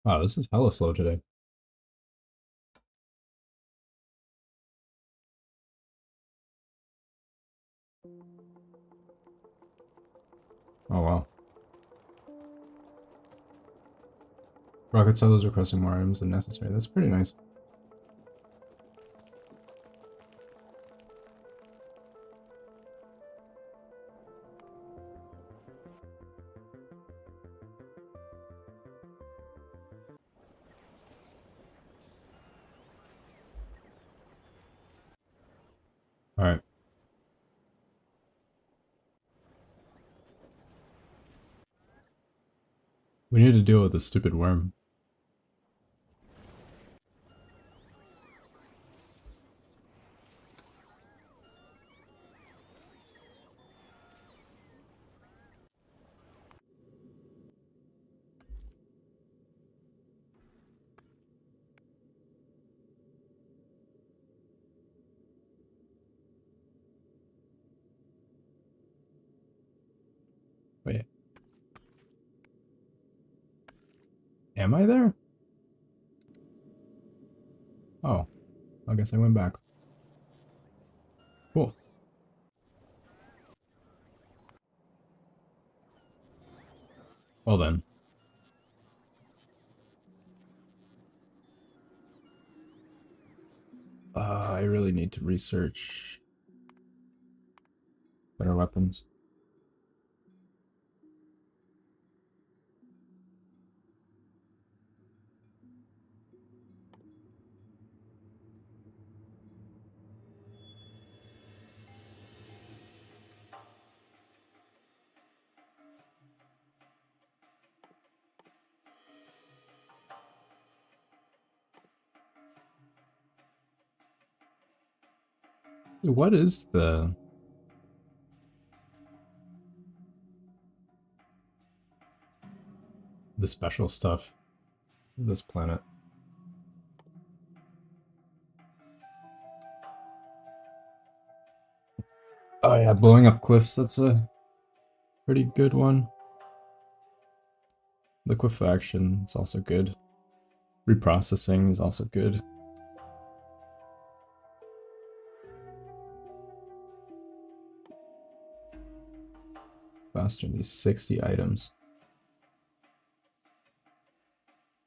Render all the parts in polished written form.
Wow, this is hella slow today. Oh wow. Rocket sellers requesting more items than necessary. That's pretty nice. Alright. We need to deal with this stupid worm. Wait. Am I there? Oh. I guess I went back. Cool. Well then. I really need to research better weapons. What is the special stuff of this planet? Oh yeah, blowing up cliffs, that's a pretty good one. Liquefaction is also good. Reprocessing is also good. Faster, these 60 items.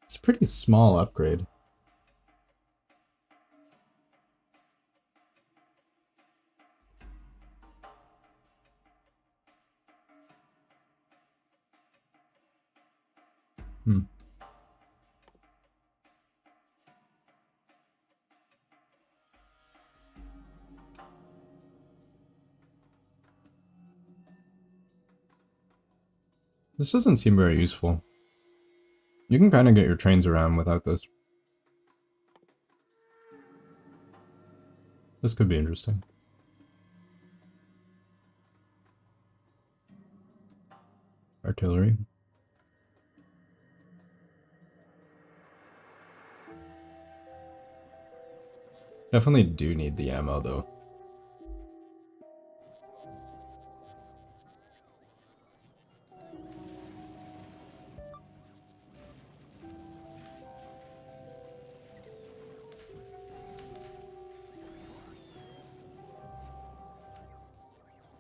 It's a pretty small upgrade. Hmm. This doesn't seem very useful. You can kind of get your trains around without this. This could be interesting. Artillery. Definitely do need the ammo though.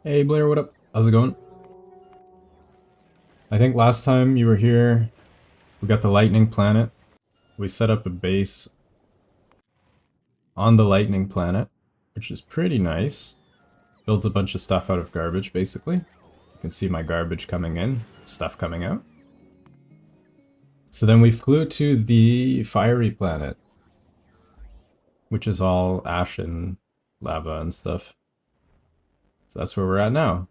Hey Blair, what up? How's it going? I think last time you were here, we got the lightning planet. We set up a base on the lightning planet, which is pretty nice. Builds a bunch of stuff out of garbage, basically. You can see my garbage coming in, stuff coming out. So then we flew to the fiery planet, which is all ash and lava and stuff. So that's where we're at now.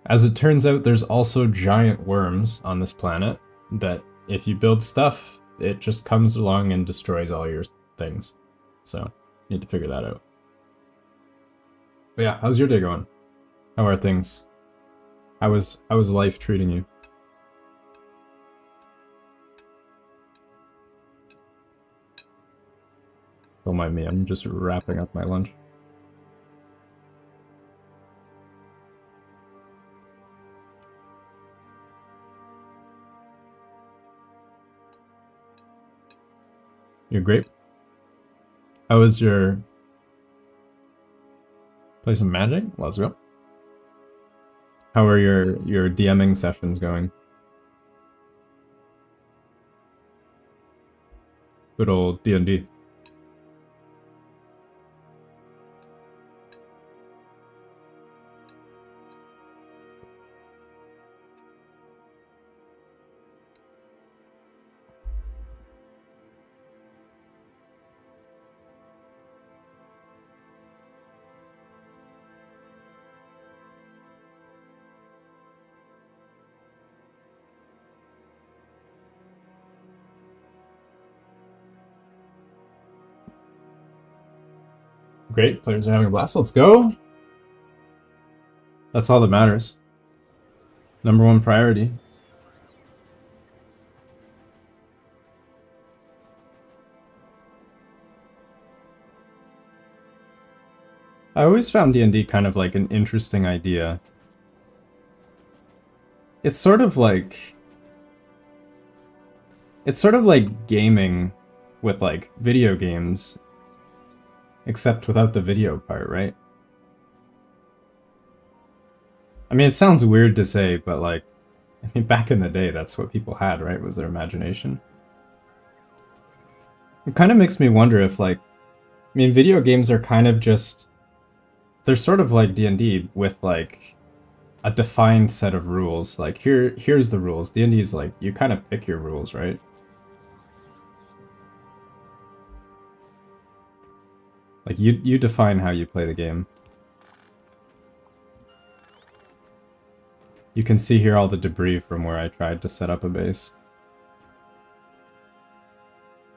As it turns out, there's also giant worms on this planet that if you build stuff, it just comes along and destroys all your things. So, need to figure that out. But yeah, how's your day going? How are things? How is life treating you? Don't mind me, I'm just wrapping up my lunch. You're great. How was your... Play some Magic? Let's go. How are your DMing sessions going? Good old D&D. Great, players are having a blast. Let's go. That's all that matters. Number one priority. I always found D&D kind of like an interesting idea. It's sort of like gaming with like video games, except without the video part, right? I mean, it sounds weird to say, but like, I mean, back in the day, that's what people had, right? Was their imagination. It kind of makes me wonder if like, I mean, video games are kind of just, they're sort of like D&D with like a defined set of rules. Like here's the rules. D&D is like, you kind of pick your rules, right? Like you define how you play the game. You can see here all the debris from where I tried to set up a base.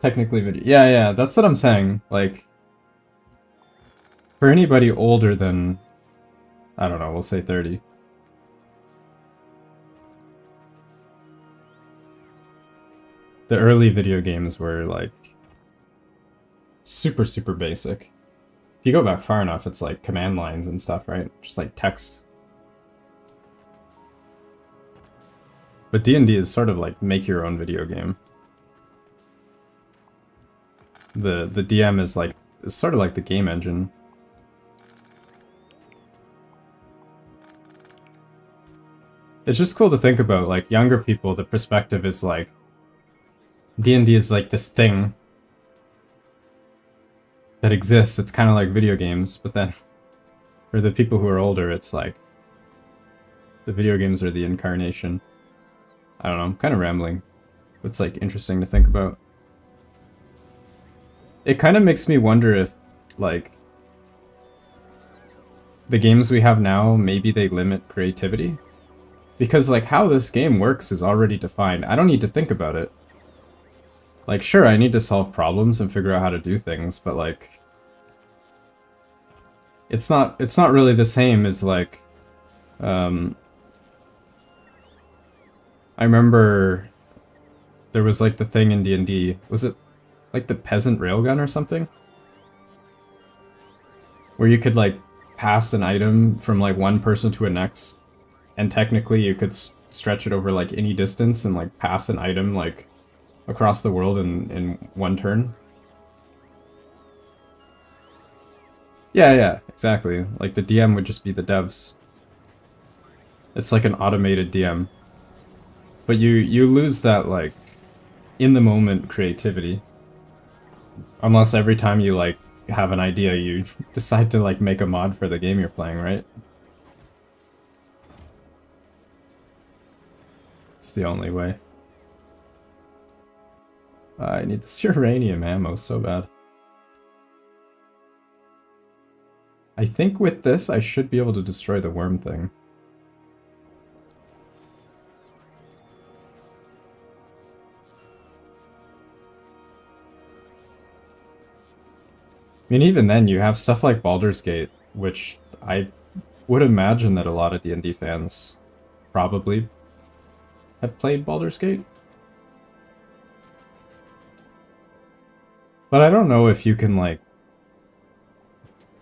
Technically video. Yeah, that's what I'm saying. Like, for anybody older than, I don't know, we'll say 30. The early video games were like super, super basic. If you go back far enough, it's like command lines and stuff, right? Just like text. But D&D is sort of like make your own video game. The DM is like, it's sort of like the game engine. It's just cool to think about, like, younger people, the perspective is like, D&D is like this thing that exists. It's kind of like video games, but then for the people who are older, it's like the video games are the incarnation. I don't know, I'm kind of rambling. It's like interesting to think about. It kind of makes me wonder if, like, the games we have now, maybe they limit creativity? Because, like, how this game works is already defined. I don't need to think about it. Like, sure, I need to solve problems and figure out how to do things, but, like, it's not really the same as, like, I remember there was, like, the thing in D&D, was it, like, the peasant railgun or something? Where you could, like, pass an item from, like, one person to a next, and technically you could stretch it over, like, any distance and, like, pass an item, like, across the world in one turn. Yeah, exactly. Like, the DM would just be the devs. It's like an automated DM. But you lose that, like, in-the-moment creativity. Unless every time you, like, have an idea, you decide to, like, make a mod for the game you're playing, right? It's the only way. I need this uranium ammo so bad. I think with this, I should be able to destroy the worm thing. I mean, even then, you have stuff like Baldur's Gate, which I would imagine that a lot of D&D fans probably have played Baldur's Gate. But I don't know if you can, like...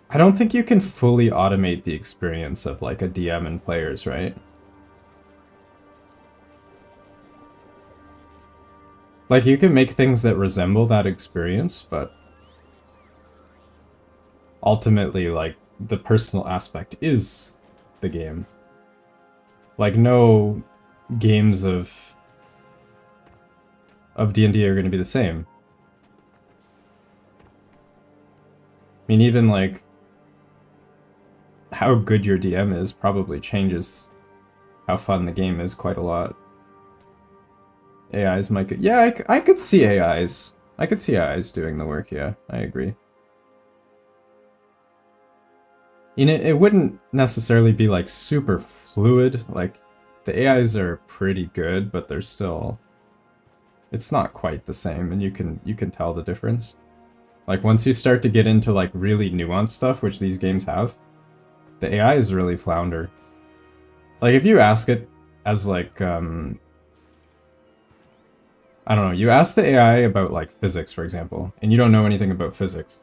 I don't think you can fully automate the experience of, like, a DM and players, right? Like, you can make things that resemble that experience, but ultimately, like, the personal aspect is the game. Like, no games of D&D are going to be the same. I mean, even, like, how good your DM is probably changes how fun the game is quite a lot. AIs might... Yeah, I could see AIs. I could see AIs doing the work, yeah. I agree. You know, it wouldn't necessarily be, like, super fluid. Like, the AIs are pretty good, but they're still... It's not quite the same, and you can tell the difference. Like, once you start to get into, like, really nuanced stuff, which these games have, the AIs really flounder. Like, if you ask it as, like, I don't know, you ask the AI about, like, physics, for example, and you don't know anything about physics.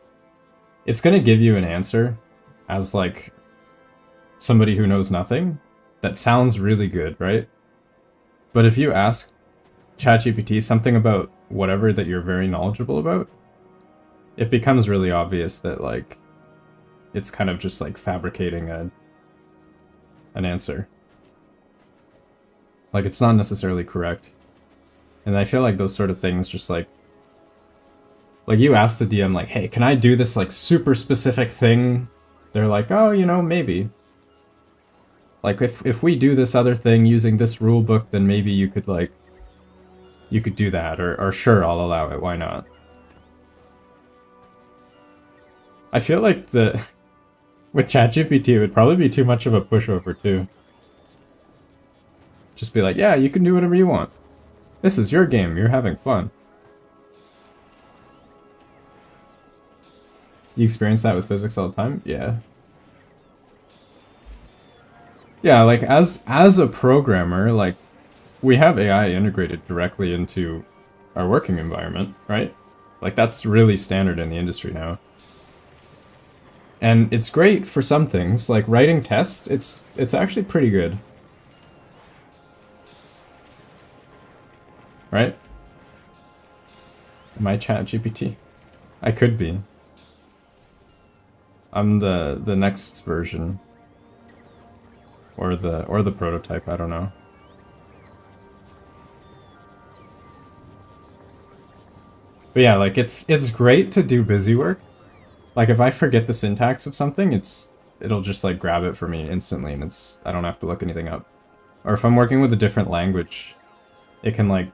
It's gonna give you an answer as, like, somebody who knows nothing that sounds really good, right? But if you ask ChatGPT something about whatever that you're very knowledgeable about, it becomes really obvious that, like, it's kind of just, like, fabricating an answer. Like, it's not necessarily correct. And I feel like those sort of things just, like, you ask the DM, like, hey, can I do this, like, super specific thing? They're like, oh, you know, maybe. Like, if we do this other thing using this rule book, then maybe you could, like, you could do that, or sure, I'll allow it, why not? I feel like with ChatGPT, it would probably be too much of a pushover, too. Just be like, yeah, you can do whatever you want. This is your game, you're having fun. You experience that with physics all the time? Yeah. Yeah, like, as a programmer, like, we have AI integrated directly into our working environment, right? Like, that's really standard in the industry now. And it's great for some things, like writing tests, it's actually pretty good. Right? Am I ChatGPT? I could be. I'm the next version. Or the prototype, I don't know. But yeah, like, it's great to do busy work. Like, if I forget the syntax of something, it'll just, like, grab it for me instantly, and I don't have to look anything up. Or if I'm working with a different language, it can, like,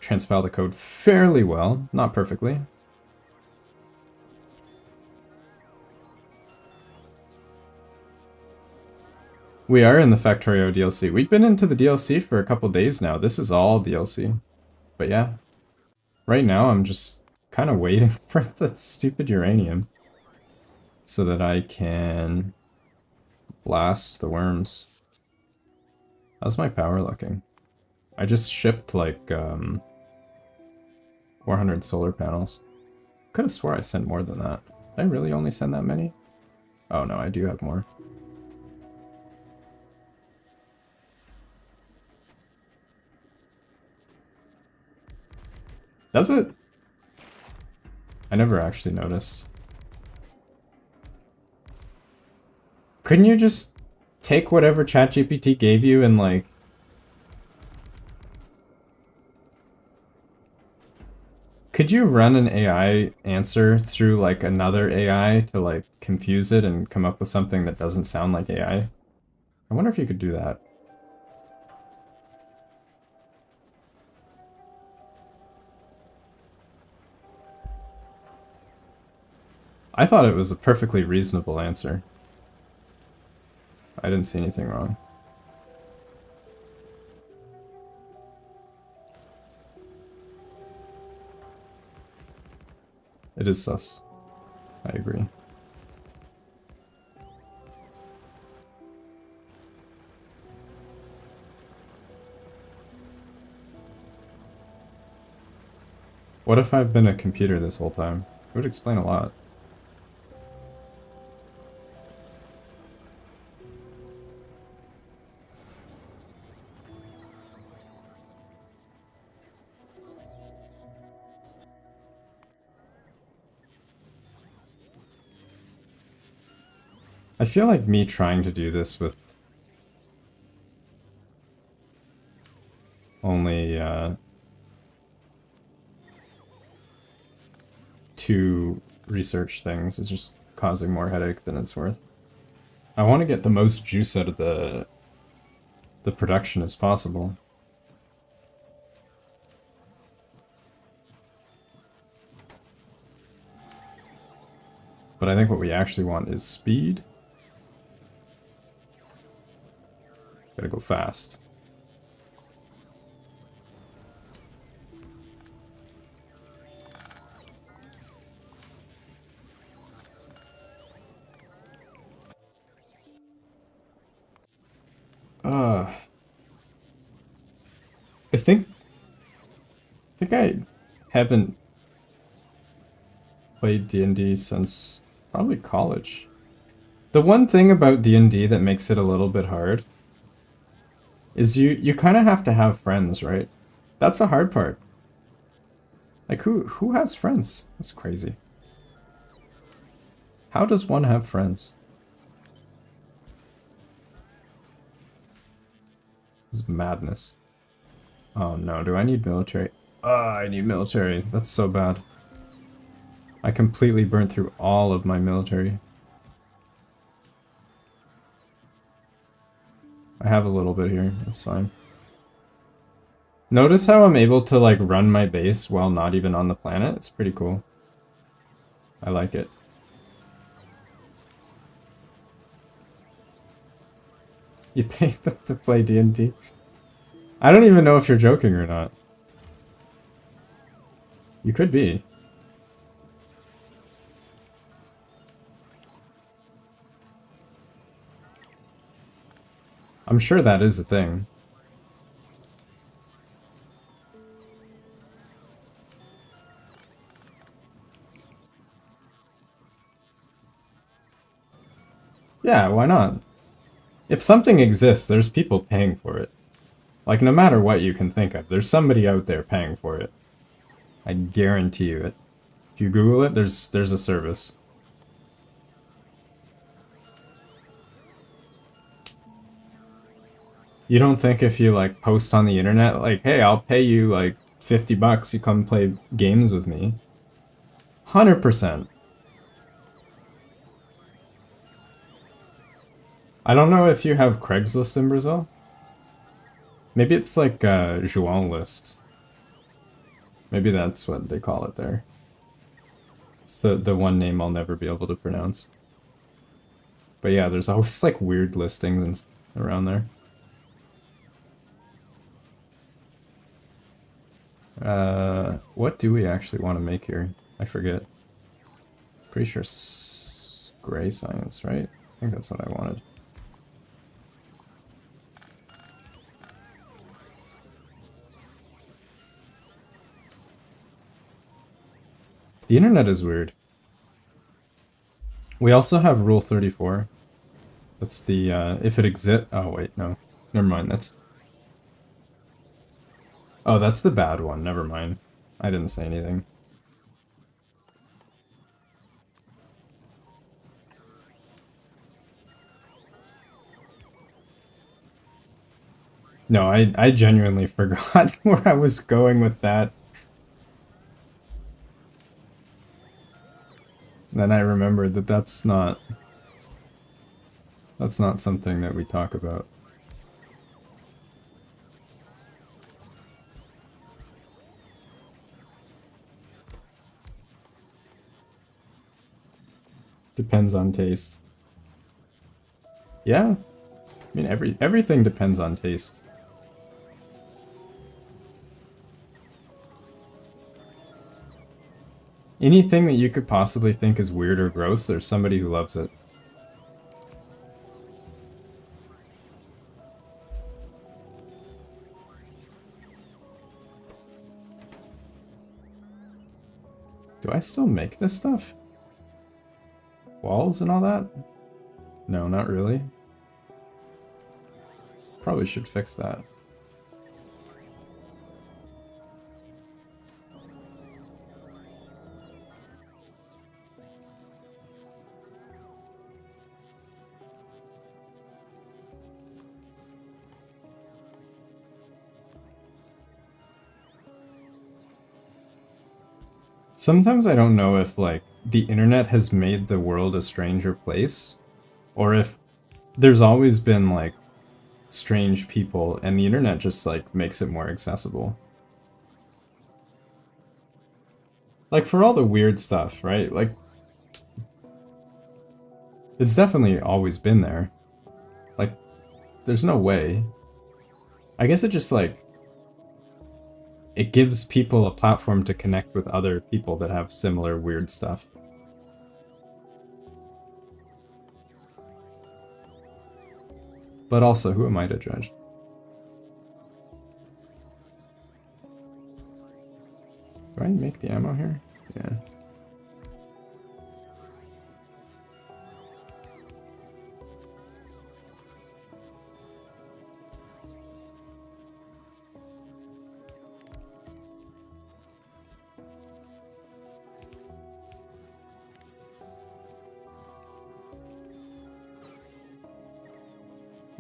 transpile the code fairly well. Not perfectly. We are in the Factorio DLC. We've been into the DLC for a couple days now. This is all DLC. But yeah. Right now, I'm just kind of waiting for the stupid uranium. So that I can blast the worms. How's my power looking? I just shipped, like, 400 solar panels. Could have swore I sent more than that. Did I really only send that many? Oh no, I do have more. Does it? I never actually noticed. Couldn't you just take whatever ChatGPT gave you and, like... Could you run an AI answer through, like, another AI to, like, confuse it and come up with something that doesn't sound like AI? I wonder if you could do that. I thought it was a perfectly reasonable answer. I didn't see anything wrong. It is sus. I agree. What if I've been a computer this whole time? It would explain a lot. I feel like me trying to do this with only 2 research things is just causing more headache than it's worth. I want to get the most juice out of the production as possible. But I think what we actually want is speed. Gotta go fast. I think I haven't played D&D since probably college. The one thing about D&D that makes it a little bit hard is you kind of have to have friends, right? That's the hard part. Like who has friends? That's crazy. How does one have friends? This is madness. Oh no, do I need military? Ah, I need military. That's so bad. I completely burnt through all of my military. I have a little bit here, that's fine. Notice how I'm able to like run my base while not even on the planet? It's pretty cool. I like it. You paid them to play D&D? I don't even know if you're joking or not. You could be. I'm sure that is a thing. Yeah, why not? If something exists, there's people paying for it. Like, no matter what you can think of, there's somebody out there paying for it. I guarantee you it. If you Google it, there's a service. You don't think if you, like, post on the internet, like, hey, I'll pay you, like, $50, you come play games with me. 100%. I don't know if you have Craigslist in Brazil. Maybe it's like João List. Maybe that's what they call it there. It's the one name I'll never be able to pronounce. But yeah, there's always like weird listings and around there. What do we actually want to make here? I forget. Pretty sure gray science, right? I think that's what I wanted. The internet is weird. We also have Rule 34. That's the, if it exists... Oh, wait, no. Never mind, that's... Oh, that's the bad one. Never mind. I didn't say anything. No, I genuinely forgot where I was going with that. Then I remembered that that's not something that we talk about. Depends on taste. Yeah. I mean, everything depends on taste. Anything that you could possibly think is weird or gross, there's somebody who loves it. Do I still make this stuff? Walls and all that? No, not really. Probably should fix that. Sometimes I don't know if, like, the internet has made the world a stranger place, or if there's always been, like, strange people, and the internet just, like, makes it more accessible. Like, for all the weird stuff, right? Like, it's definitely always been there. Like, there's no way. I guess it just, like, it gives people a platform to connect with other people that have similar weird stuff. But also, who am I to judge? Do I make the ammo here? Yeah.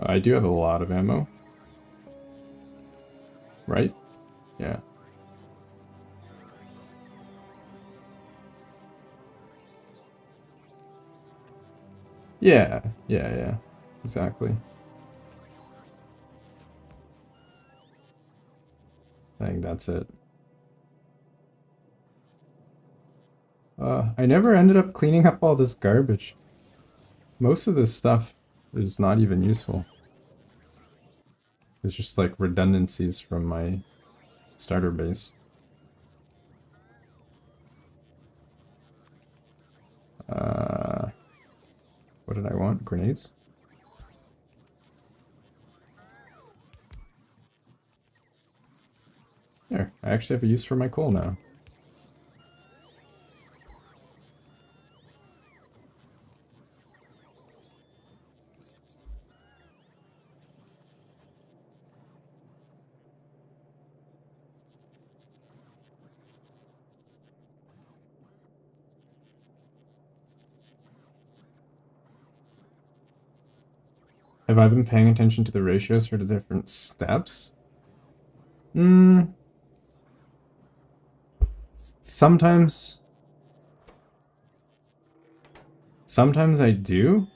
I do have a lot of ammo. Right? Yeah. Yeah. Exactly. I think that's it. I never ended up cleaning up all this garbage. Most of this stuff is not even useful. It's just like redundancies from my starter base. What did I want? Grenades? There, I actually have a use for my coal now. Have I been paying attention to the ratios for the different steps? Sometimes. Sometimes I do.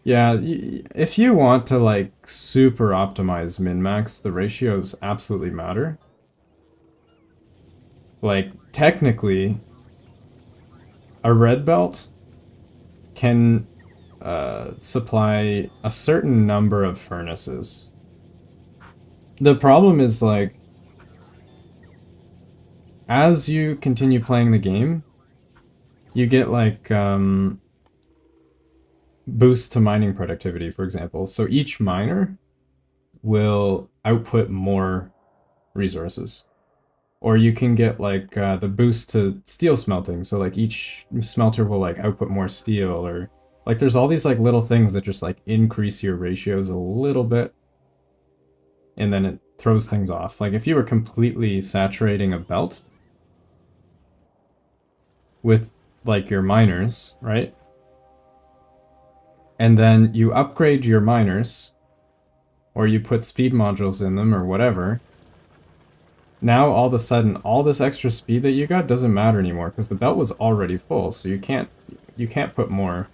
Yeah, if you want to, like, super optimize min-max, the ratios absolutely matter. Like, technically, a red belt can supply a certain number of furnaces. The problem is, like, as you continue playing the game, you get, like, boosts to mining productivity, for example. So each miner will output more resources. Or you can get, like, the boost to steel smelting. So, like, each smelter will, like, output more steel, or... Like, there's all these, like, little things that just, like, increase your ratios a little bit. And then it throws things off. Like, if you were completely saturating a belt with, like, your miners, right? And then you upgrade your miners, or you put speed modules in them, or whatever. Now, all of a sudden, all this extra speed that you got doesn't matter anymore, because the belt was already full, so you can't put more.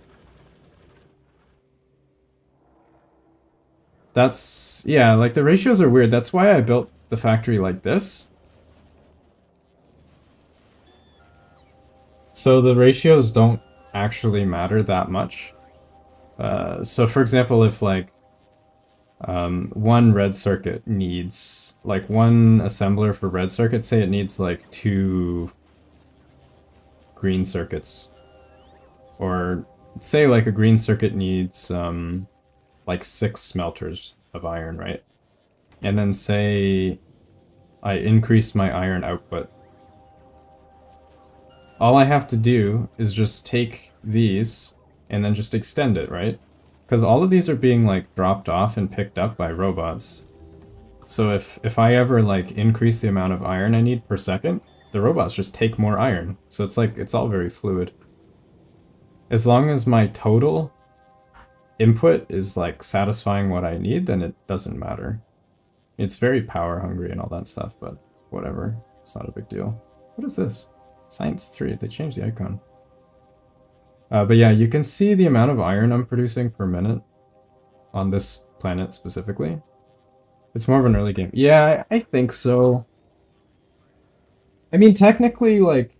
That's, yeah, like, the ratios are weird. That's why I built the factory like this. So the ratios don't actually matter that much. So for example, if, like, one red circuit needs, like, one assembler for red circuit, say it needs, like, 2 green circuits. Or say, like, a green circuit needs, like, 6 smelters of iron, right? And then say I increase my iron output. All I have to do is just take these and then just extend it, right? Because all of these are being, like, dropped off and picked up by robots. So if I ever, like, increase the amount of iron I need per second, the robots just take more iron. So it's like, it's all very fluid. As long as my total input is, like, satisfying what I need, then it doesn't matter. It's very power hungry and all that stuff, but whatever. It's not a big deal. What is this? Science 3. They changed the icon. But yeah, you can see the amount of iron I'm producing per minute on this planet specifically. It's more of an early game. Yeah, I think so. I mean, technically, like,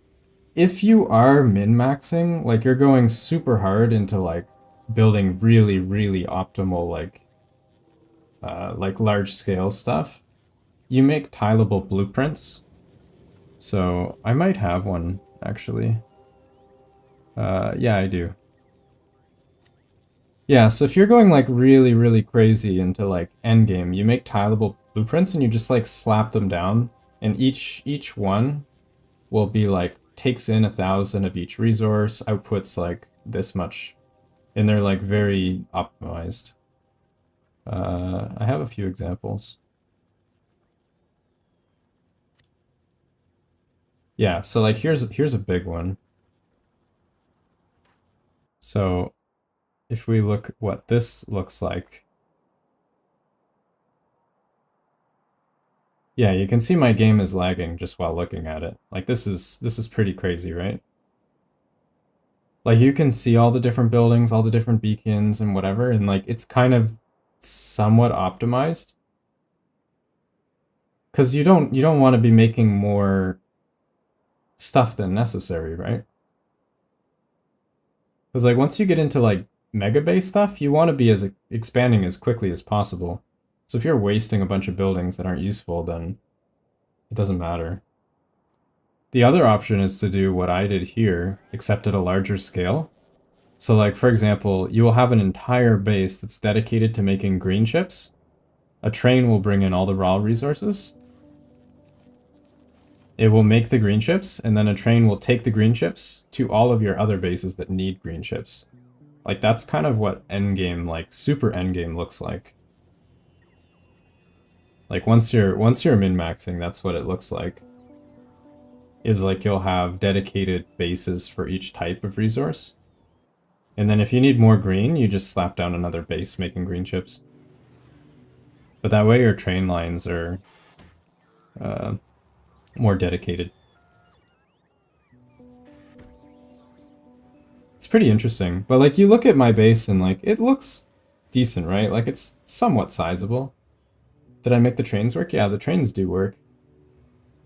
if you are min-maxing, like, you're going super hard into, like, building really, really optimal, like large-scale stuff, you make tileable blueprints. So, I might have one, actually. Yeah, I do. Yeah, so if you're going like really, really crazy into like endgame, you make tileable blueprints and you just like slap them down, and each one will be like takes in 1,000 of each resource, outputs like this much, and they're like very optimized. I have a few examples. Yeah, so like here's a big one. So if we look what this looks like, yeah, you can see my game is lagging just while looking at it. Like this is pretty crazy, right? Like you can see all the different buildings, all the different beacons and whatever, and like it's kind of somewhat optimized. Because you don't want to be making more stuff than necessary, right? Because like once you get into like mega base stuff, you want to be as expanding as quickly as possible. So if you're wasting a bunch of buildings that aren't useful, then it doesn't matter. The other option is to do what I did here, except at a larger scale. So like, for example, you will have an entire base that's dedicated to making green chips. A train will bring in all the raw resources. It will make the green chips, and then a train will take the green chips to all of your other bases that need green chips. Like, that's kind of what endgame, like, super endgame looks like. Like, once you're min-maxing, that's what it looks like. Is like you'll have dedicated bases for each type of resource. And then if you need more green, you just slap down another base making green chips. But that way your train lines are more dedicated. It's pretty interesting. But like you look at my base and like it looks decent, right? Like it's somewhat sizable. Did I make the trains work? Yeah, the trains do work.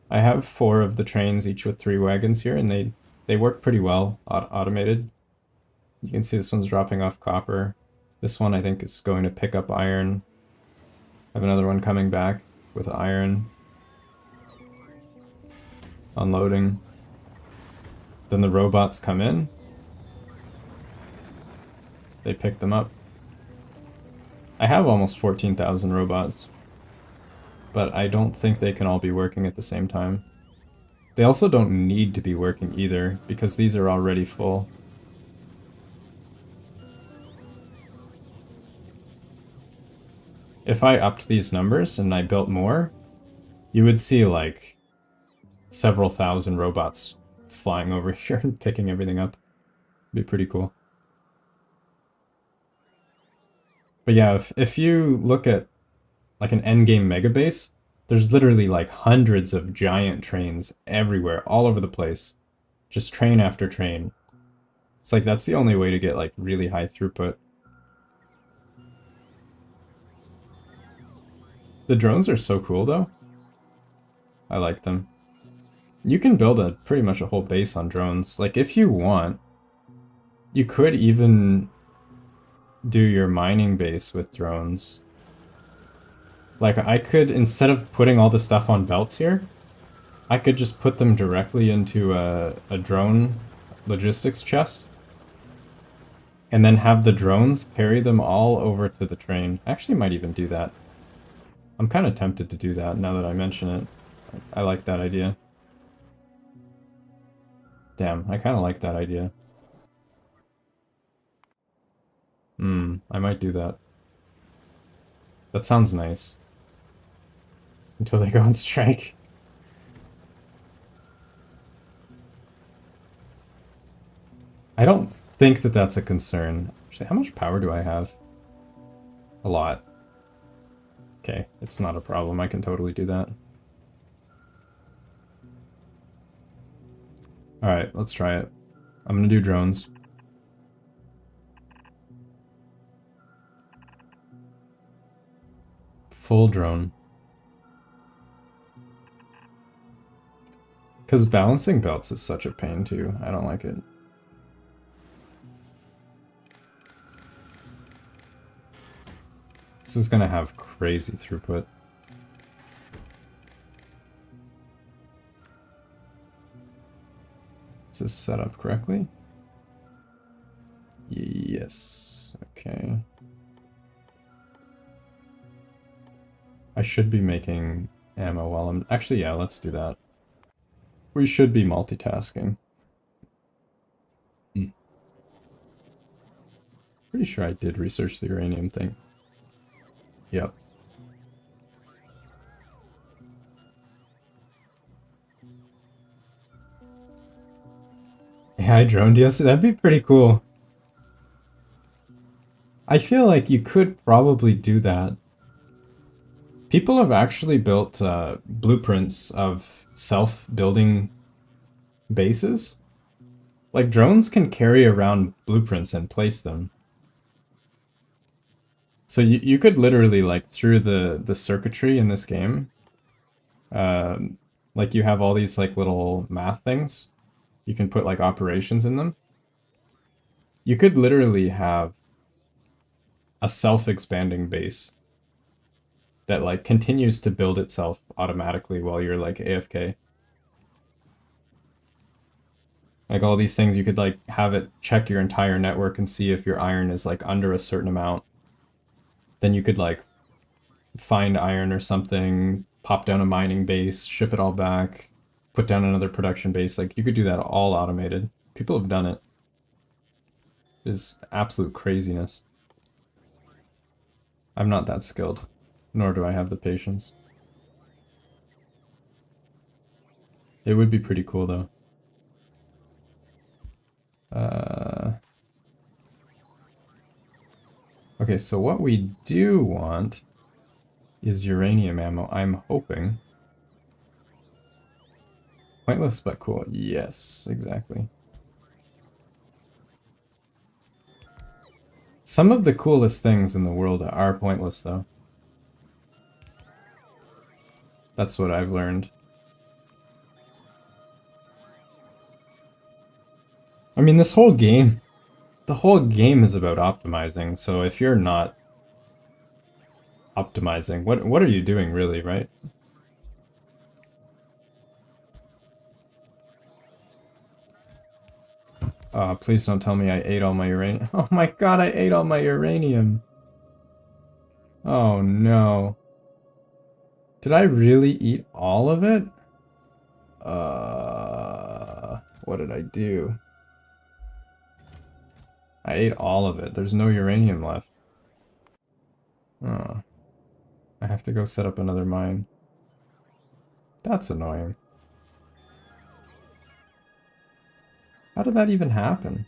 I have 4 of the trains, each with 3 wagons here, and they work pretty well, automated. You can see this one's dropping off copper. This one I think is going to pick up iron. I have another one coming back with iron. Unloading. Then the robots come in. They pick them up. I have almost 14,000 robots, but I don't think they can all be working at the same time. They also don't need to be working either, because these are already full. If I upped these numbers and I built more, you would see like several thousand robots flying over here and picking everything up. It'd be pretty cool. But yeah, if you look at like an endgame mega base, there's literally like hundreds of giant trains everywhere, all over the place. Just train after train. It's like that's the only way to get like really high throughput. The drones are so cool though. I like them. You can build pretty much a whole base on drones. Like if you want, you could even do your mining base with drones. Like I could, instead of putting all the stuff on belts here, I could just put them directly into a drone logistics chest. And then have the drones carry them all over to the train. I actually might even do that. I'm kind of tempted to do that now that I mention it. I like that idea. Damn, I kind of like that idea. I might do that. That sounds nice. Until they go on strike. I don't think that that's a concern. Actually, how much power do I have? A lot. Okay, it's not a problem. I can totally do that. Alright, let's try it. I'm gonna do drones. Full drone. Because balancing belts is such a pain too. I don't like it. This is gonna have crazy throughput. Is this set up correctly? Yes. Okay. I should be making ammo while I'm... Actually, yeah, let's do that. We should be multitasking. Pretty sure I did research the uranium thing. Yep. AI drone DLC, that'd be pretty cool. I feel like you could probably do that. People have actually built blueprints of self-building bases. Like, drones can carry around blueprints and place them. So you could literally, like, through the circuitry in this game, like, you have all these, like, little math things. You can put, like, operations in them. You could literally have a self-expanding base that, like, continues to build itself automatically while you're, like, AFK. Like, all these things, you could, like, have it check your entire network and see if your iron is, like, under a certain amount. Then you could, like, find iron or something, pop down a mining base, ship it all back, put down another production base. Like, you could do that all automated. People have done it. It's absolute craziness. I'm not that skilled, nor do I have the patience. It would be pretty cool, though. Okay, so what we do want is uranium ammo, I'm hoping. Pointless but cool. Yes, exactly. Some of the coolest things in the world are pointless, though. That's what I've learned. I mean, this whole game, the whole game is about optimizing, so if you're not optimizing, what are you doing really, right? Please don't tell me I ate all my uranium. Oh my god, I ate all my uranium. Oh no. Did I really eat all of it? What did I do? I ate all of it. There's no uranium left. Oh. I have to go set up another mine. That's annoying. How did that even happen?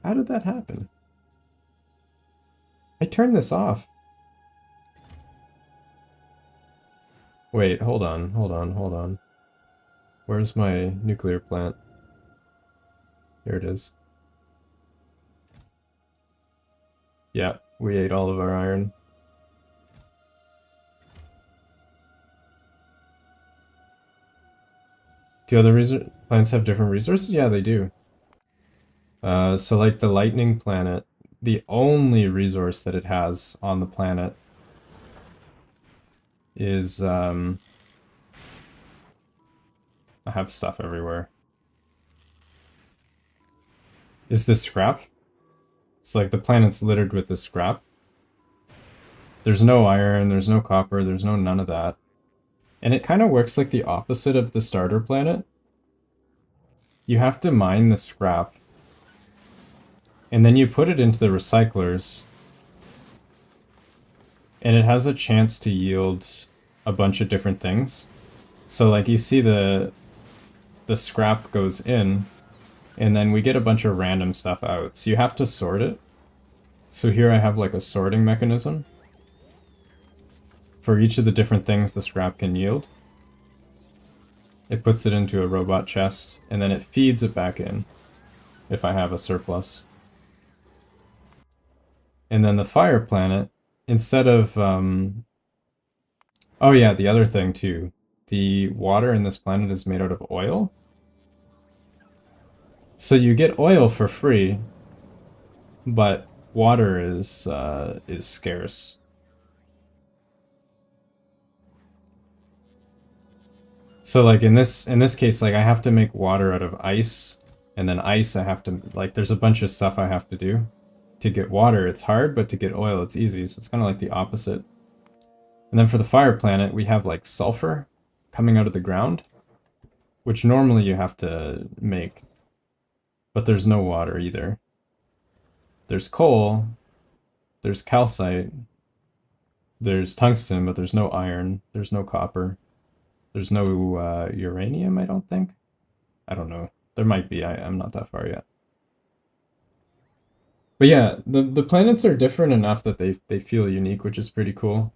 How did that happen? I turned this off. Wait, hold on, hold on, hold on. Where's my nuclear plant? Here it is. Yeah, we ate all of our iron. Do other plants have different resources? Yeah, they do. So like the lightning planet, the only resource that it has on the planet is, I have stuff everywhere. Is this scrap? It's like the planet's littered with this scrap. There's no iron, there's no copper, there's no none of that. And it kind of works like the opposite of the starter planet. You have to mine the scrap, and then you put it into the recyclers, and it has a chance to yield a bunch of different things. So like you see the scrap goes in, and then we get a bunch of random stuff out. So you have to sort it. So here I have like a sorting mechanism. for each of the different things the scrap can yield. It puts it into a robot chest, and then it feeds it back in if I have a surplus. And then the fire planet, instead of... oh yeah, the other thing too. The water in this planet is made out of oil. So you get oil for free, but water is scarce. So like in this case, like I have to make water out of ice, and then ice I have to, like, there's a bunch of stuff I have to do. To get water, it's hard, but to get oil, it's easy. So it's kind of like the opposite. And then for the fire planet, we have like sulfur coming out of the ground, which normally you have to make, but there's no water either. There's coal, there's calcite, there's tungsten, but there's no iron, there's no copper, there's no uranium, I don't think. I don't know. There might be, I'm not that far yet. But yeah, the planets are different enough that they feel unique, which is pretty cool.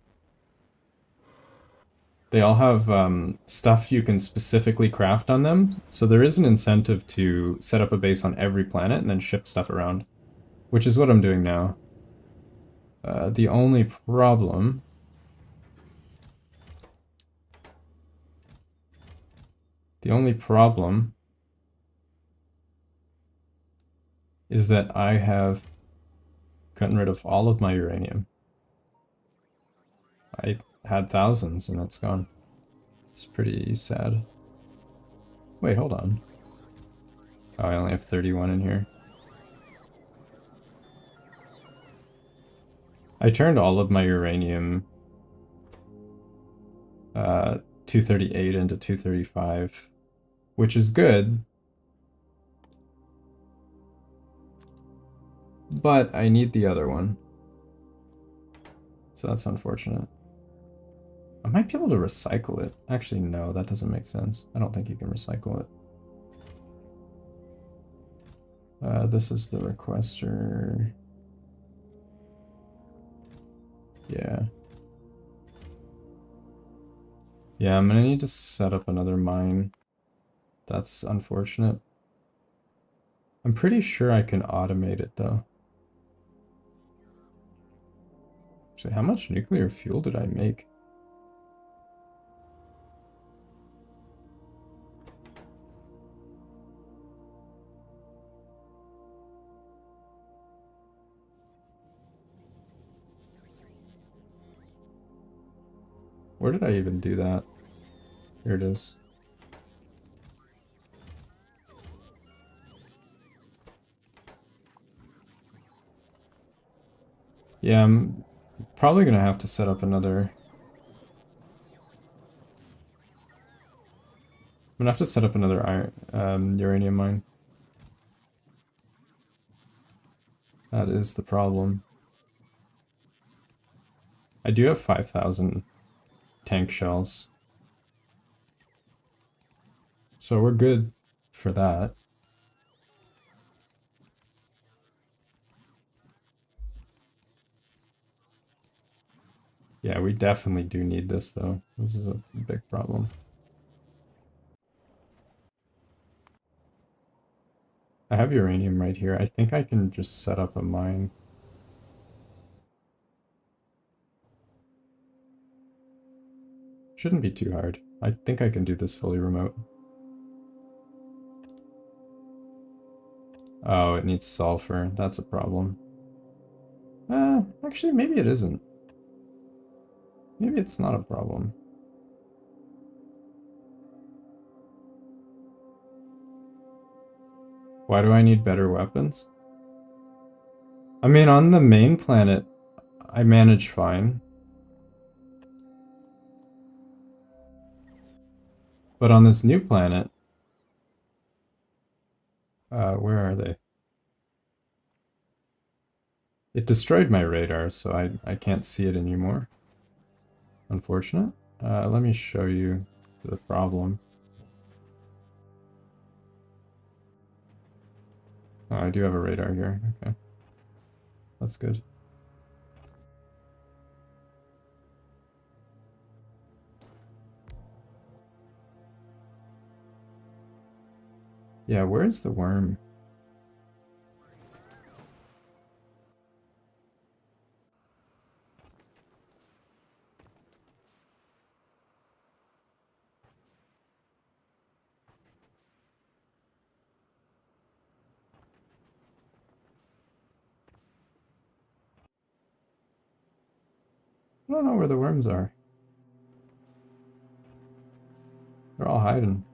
They all have stuff you can specifically craft on them, so there is an incentive to set up a base on every planet and then ship stuff around, which is what I'm doing now. The only problem... The only problem is that I have gotten rid of all of my uranium. I had thousands and it's gone. It's pretty sad. Wait, hold on. Oh, I only have 31 in here. I turned all of my uranium 238 into 235, which is good. But I need the other one. So that's unfortunate. I might be able to recycle it. Actually, no, that doesn't make sense. I don't think you can recycle it. This is the requester. Yeah. Yeah, I'm gonna need to set up another mine. That's unfortunate. I'm pretty sure I can automate it, though. Actually, how much nuclear fuel did I make? Where did I even do that? Here it is. Yeah, I'm probably gonna have to set up another... I'm gonna have to set up another uranium mine. That is the problem. I do have 5,000 tank shells. So we're good for that. Yeah, we definitely do need this, though. This is a big problem. I have uranium right here. I think I can just set up a mine. Shouldn't be too hard. I think I can do this fully remote. Oh, it needs sulfur. That's a problem. Actually, maybe it isn't. Maybe it's not a problem. Why do I need better weapons? I mean, on the main planet, I manage fine. But on this new planet... where are they? It destroyed my radar, so I can't see it anymore. Unfortunate. Let me show you the problem. Oh, I do have a radar here. Okay. That's good. Yeah, where's the worm? I don't know where the worms are. They're all hiding.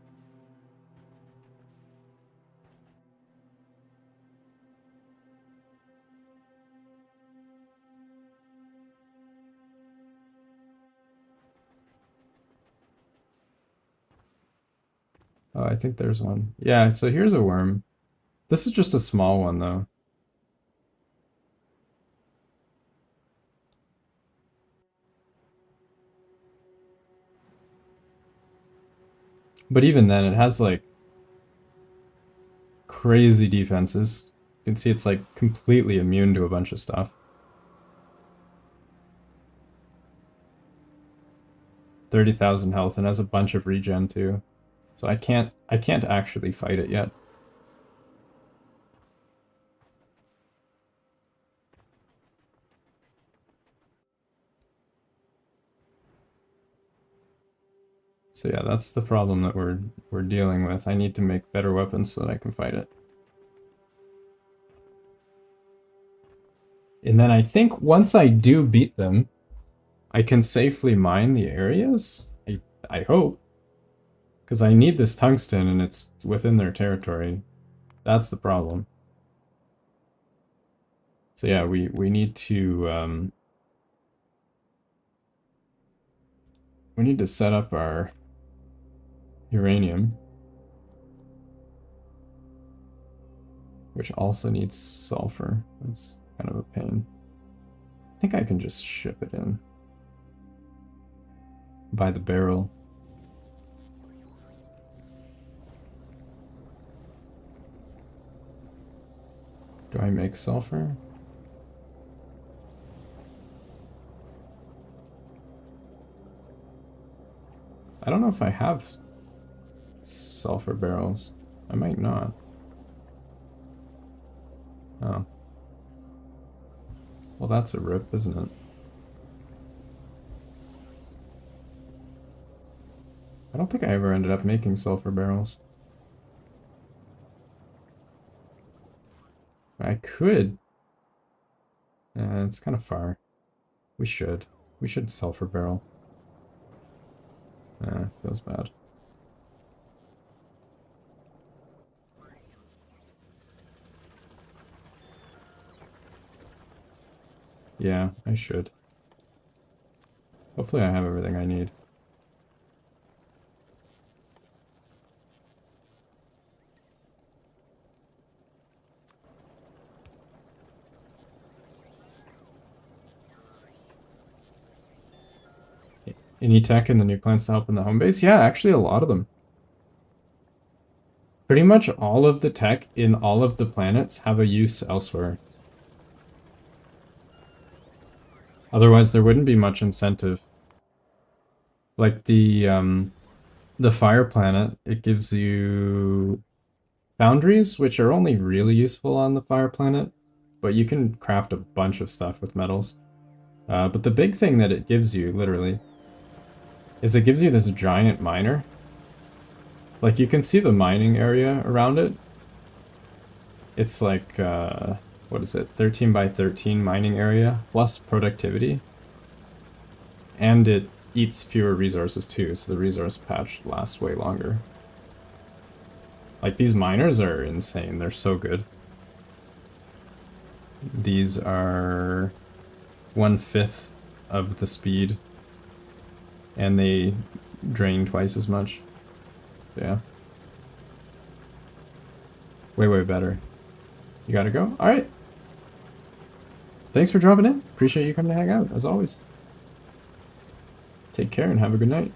Oh, I think there's one. Yeah, so here's a worm. This is just a small one, though. But even then, it has, like, crazy defenses. You can see it's, like, completely immune to a bunch of stuff. 30,000 health and has a bunch of regen, too. So I can't actually fight it yet. So yeah, that's the problem that we're dealing with. I need to make better weapons so that I can fight it. And then I think once I do beat them, I can safely mine the areas. I hope. Because I need this tungsten and it's within their territory. That's the problem. So yeah, we need to we need to set up our uranium, which also needs sulfur. That's kind of a pain. I think I can just ship it in by the barrel. Do I make sulfur? I don't know if I have sulfur barrels. I might not. Oh. Well, that's a rip, isn't it? I don't think I ever ended up making sulfur barrels. I could. It's kind of far. We should. We should sulfur barrel. Feels bad. Yeah, I should. Hopefully I have everything I need. Any tech in the new plants to help in the home base? Yeah, actually a lot of them. Pretty much all of the tech in all of the planets have a use elsewhere. Otherwise there wouldn't be much incentive. Like the fire planet, it gives you foundries, which are only really useful on the fire planet, but you can craft a bunch of stuff with metals. But the big thing that it gives you, literally, is it gives you this giant miner. Like, you can see the mining area around it. It's like, what is it, 13 by 13 mining area, plus productivity. And it eats fewer resources too, so the resource patch lasts way longer. Like, these miners are insane, they're so good. These are 1/5 of the speed, and they drain twice as much. So yeah. Way, way better. You gotta go? Alright. Thanks for dropping in. Appreciate you coming to hang out, as always. Take care and have a good night.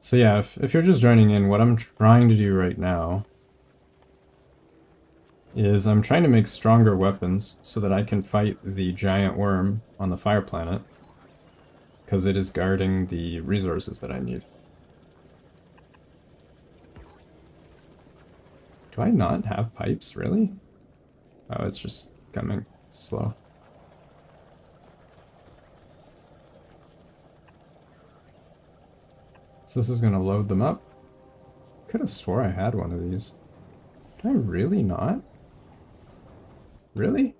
So yeah, if you're just joining in, what I'm trying to do right now is I'm trying to make stronger weapons so that I can fight the giant worm on the fire planet, because it is guarding the resources that I need. Do I not have pipes, really? Oh, it's just coming slow. So this is gonna load them up. Could have swore I had one of these. Do I really not? Really?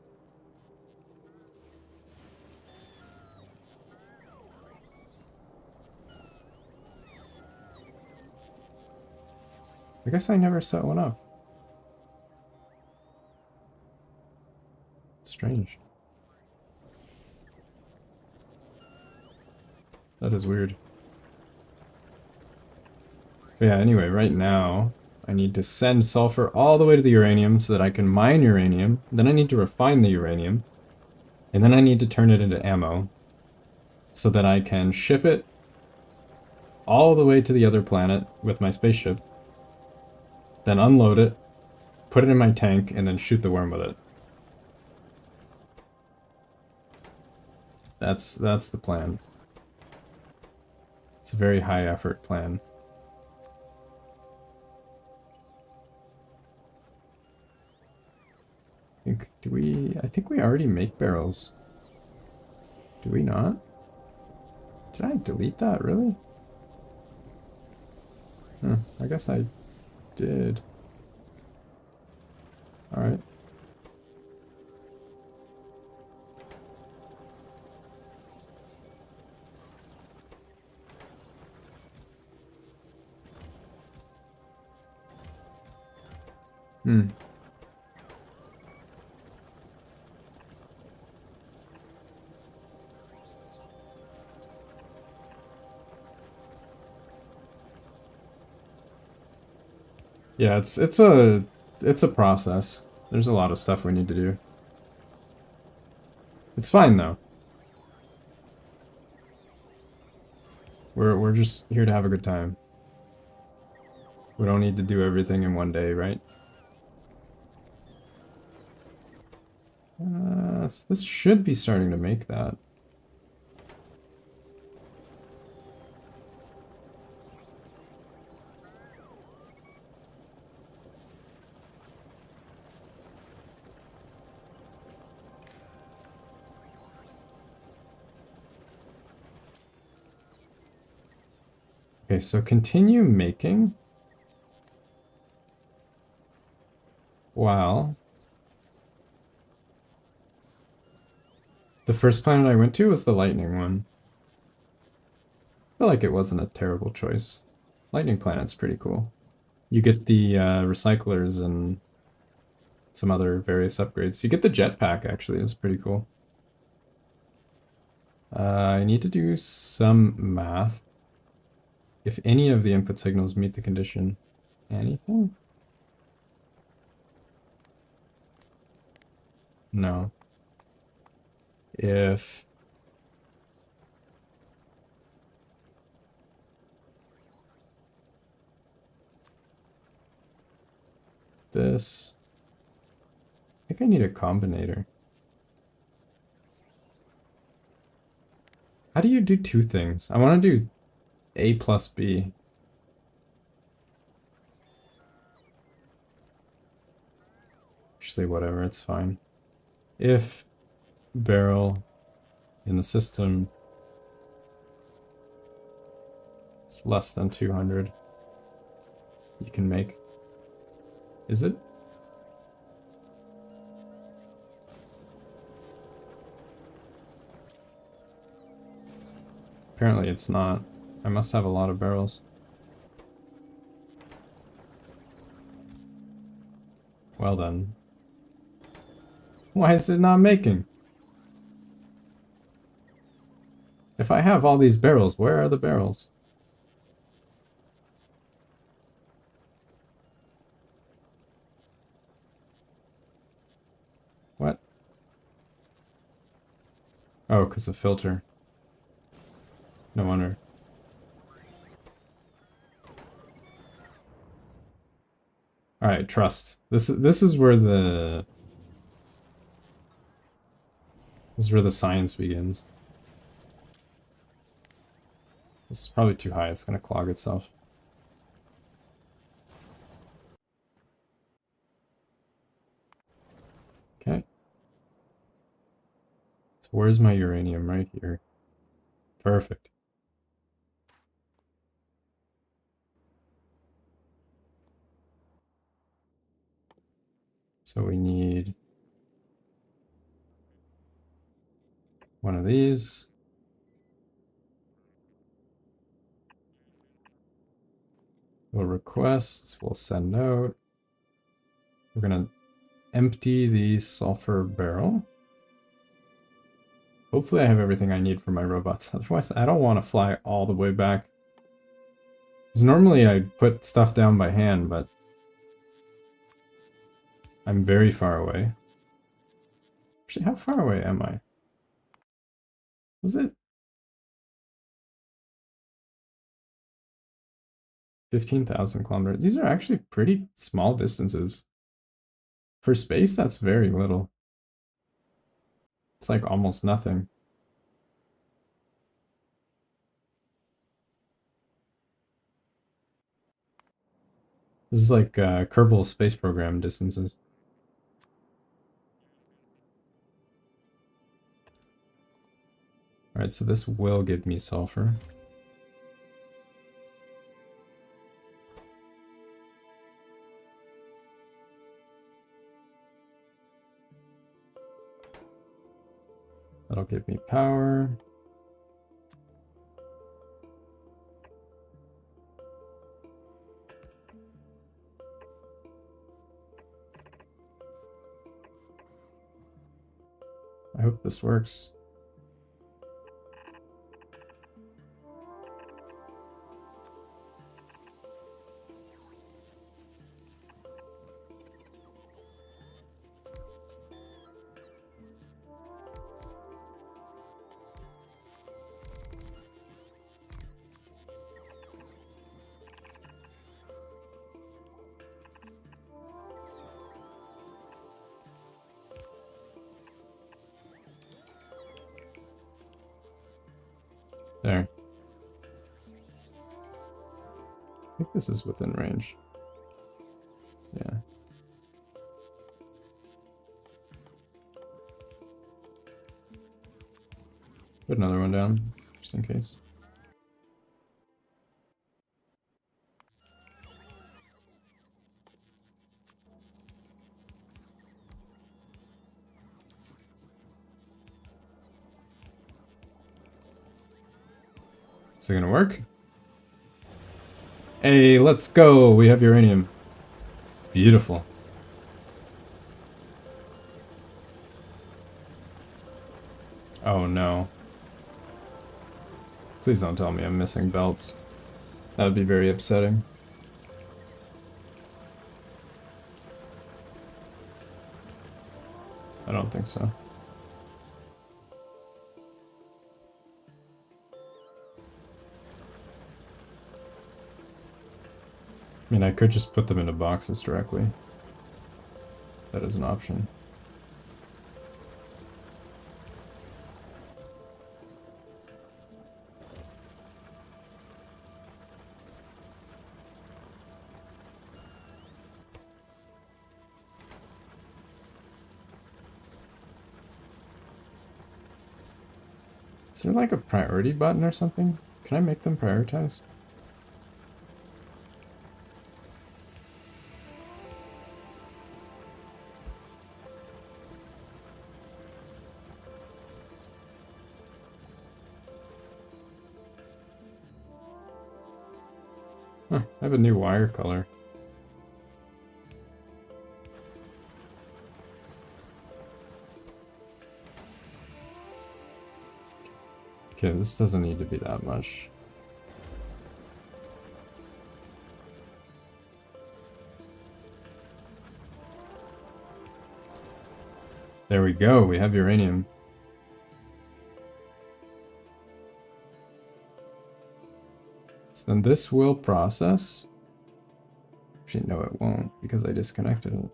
I guess I never set one up. Strange. That is weird. But yeah, anyway, right now, I need to send sulfur all the way to the uranium so that I can mine uranium. Then I need to refine the uranium. And then I need to turn it into ammo so that I can ship it all the way to the other planet with my spaceship. Then unload it, put it in my tank, and then shoot the worm with it. That's the plan. It's a very high effort plan. I think we already make barrels. Do we not? Did I delete that, really? I guess I did. Alright. Yeah, it's a process. There's a lot of stuff we need to do. It's fine though. We're just here to have a good time. We don't need to do everything in one day, right? So this should be starting to make that. Okay, so continue making. Wow. The first planet I went to was the lightning one. I feel like it wasn't a terrible choice. Lightning planet's pretty cool. You get the recyclers and some other various upgrades. You get the jetpack, actually. It's pretty cool. I need to do some math. If any of the input signals meet the condition. Anything? No. If this... I think I need a combinator. How do you do two things? I want to do A plus B. Actually, whatever, it's fine. If barrel in the system is less than 200, you can make. Is it? Apparently it's not. I must have a lot of barrels. Well then. Why is it not making? If I have all these barrels, where are the barrels? What? Oh, because of filter. No wonder. Alright, trust. This is where the science begins. This is probably too high, it's gonna clog itself. Okay. So where's my uranium? Right here. Perfect. So we need one of these. We'll request, we'll send out. We're gonna empty the sulfur barrel. Hopefully I have everything I need for my robots. Otherwise, I don't want to fly all the way back. Because normally I put stuff down by hand, but I'm very far away. Actually, how far away am I? Was it 15,000 kilometers? These are actually pretty small distances. For space, that's very little. It's like almost nothing. This is like Kerbal Space Program distances. Alright, so this will give me sulfur. That'll give me power. I hope this works. There. I think this is within range. Yeah. Put another one down, just in case. Is it gonna work? Hey, let's go! We have uranium. Beautiful. Oh no. Please don't tell me I'm missing belts. That would be very upsetting. I don't think so. I mean, I could just put them into boxes directly. That is an option. Is there like a priority button or something? Can I make them prioritize? Huh, I have a new wire color. Okay, this doesn't need to be that much. There we go, we have uranium. So then this will process. Actually, no, it won't because I disconnected it.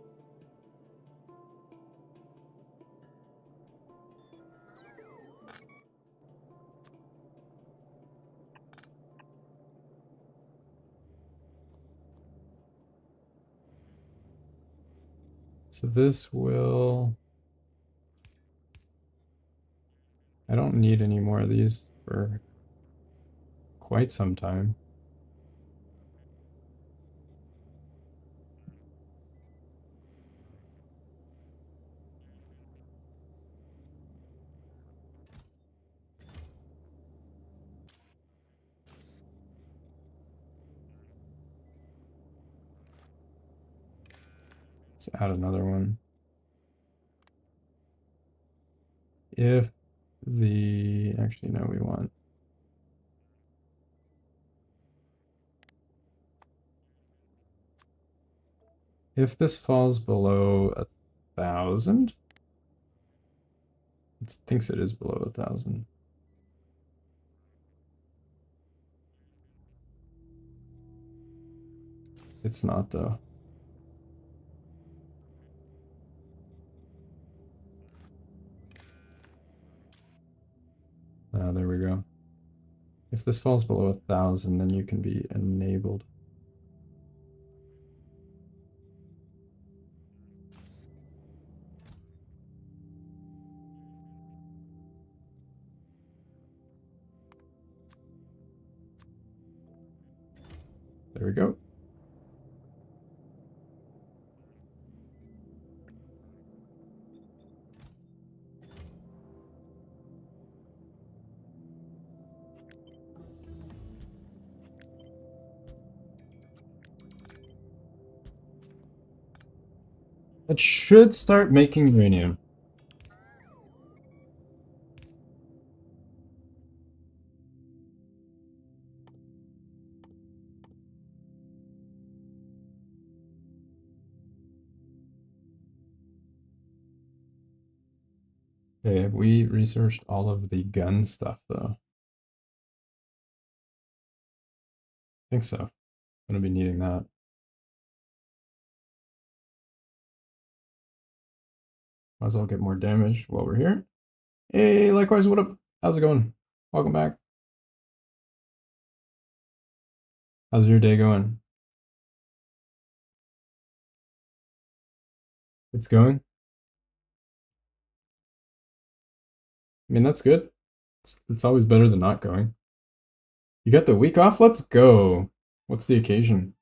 So this will... I don't need any more of these for quite some time. Let's add another one. If the... Actually, no, we want... If this falls below 1,000... It thinks it is below 1,000. It's not, though. There we go. If this falls below 1,000, then you can be enabled. There we go. It should start making uranium. Okay, have we researched all of the gun stuff, though? I think so. I'm gonna be needing that. Might as well get more damage while we're here. Hey, likewise, what up? How's it going? Welcome back. How's your day going? It's going? I mean, that's good. It's always better than not going. You got the week off? Let's go. What's the occasion?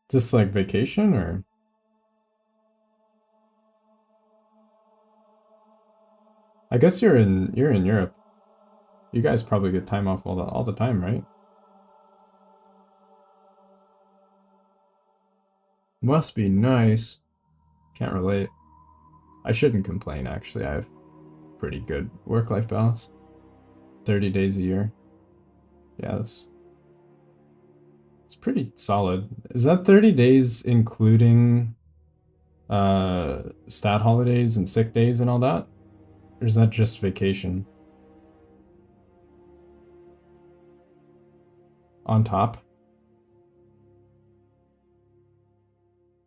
Is this like vacation or? I guess you're in Europe. You guys probably get time off all the time, right? Must be nice. Can't relate. I shouldn't complain, actually. I have pretty good work-life balance. 30 days a year. Yeah, it's pretty solid. Is that 30 days including stat holidays and sick days and all that? Or is that just vacation? On top?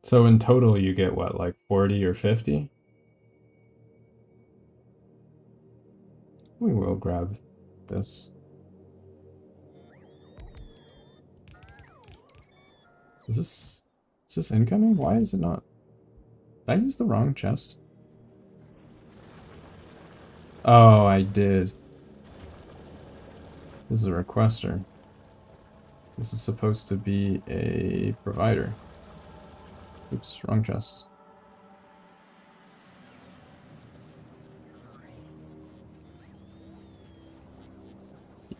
So in total you get what, like 40 or 50? We will grab this. Is this incoming? Why is it not? Did I use the wrong chest? Oh, I did. This is a requester. This is supposed to be a provider. Oops, wrong chest.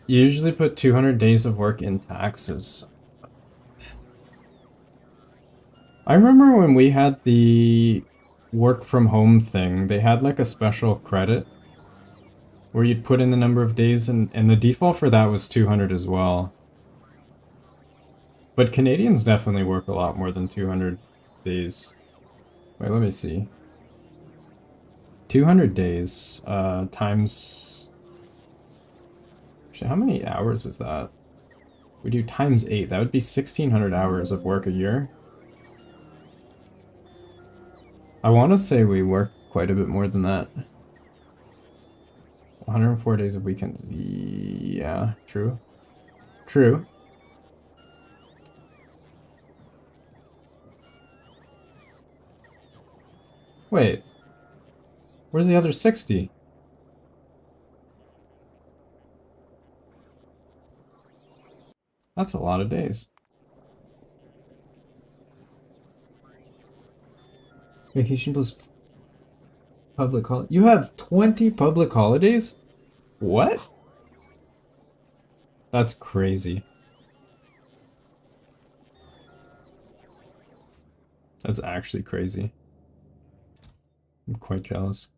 You usually put 200 days of work in taxes. I remember when we had the work from home thing, they had like a special credit where you'd put in the number of days and the default for that was 200 as well. But Canadians definitely work a lot more than 200 days. Wait, let me see. 200 days times... Actually, how many hours is that? we do times 8, that would be 1,600 hours of work a year. I want to say we work quite a bit more than that. 104 days of weekends. Yeah, true. True. Wait. Where's the other 60? That's a lot of days. Vacation plus public holiday. You have 20 public holidays? What? That's crazy. That's actually crazy. I'm quite jealous.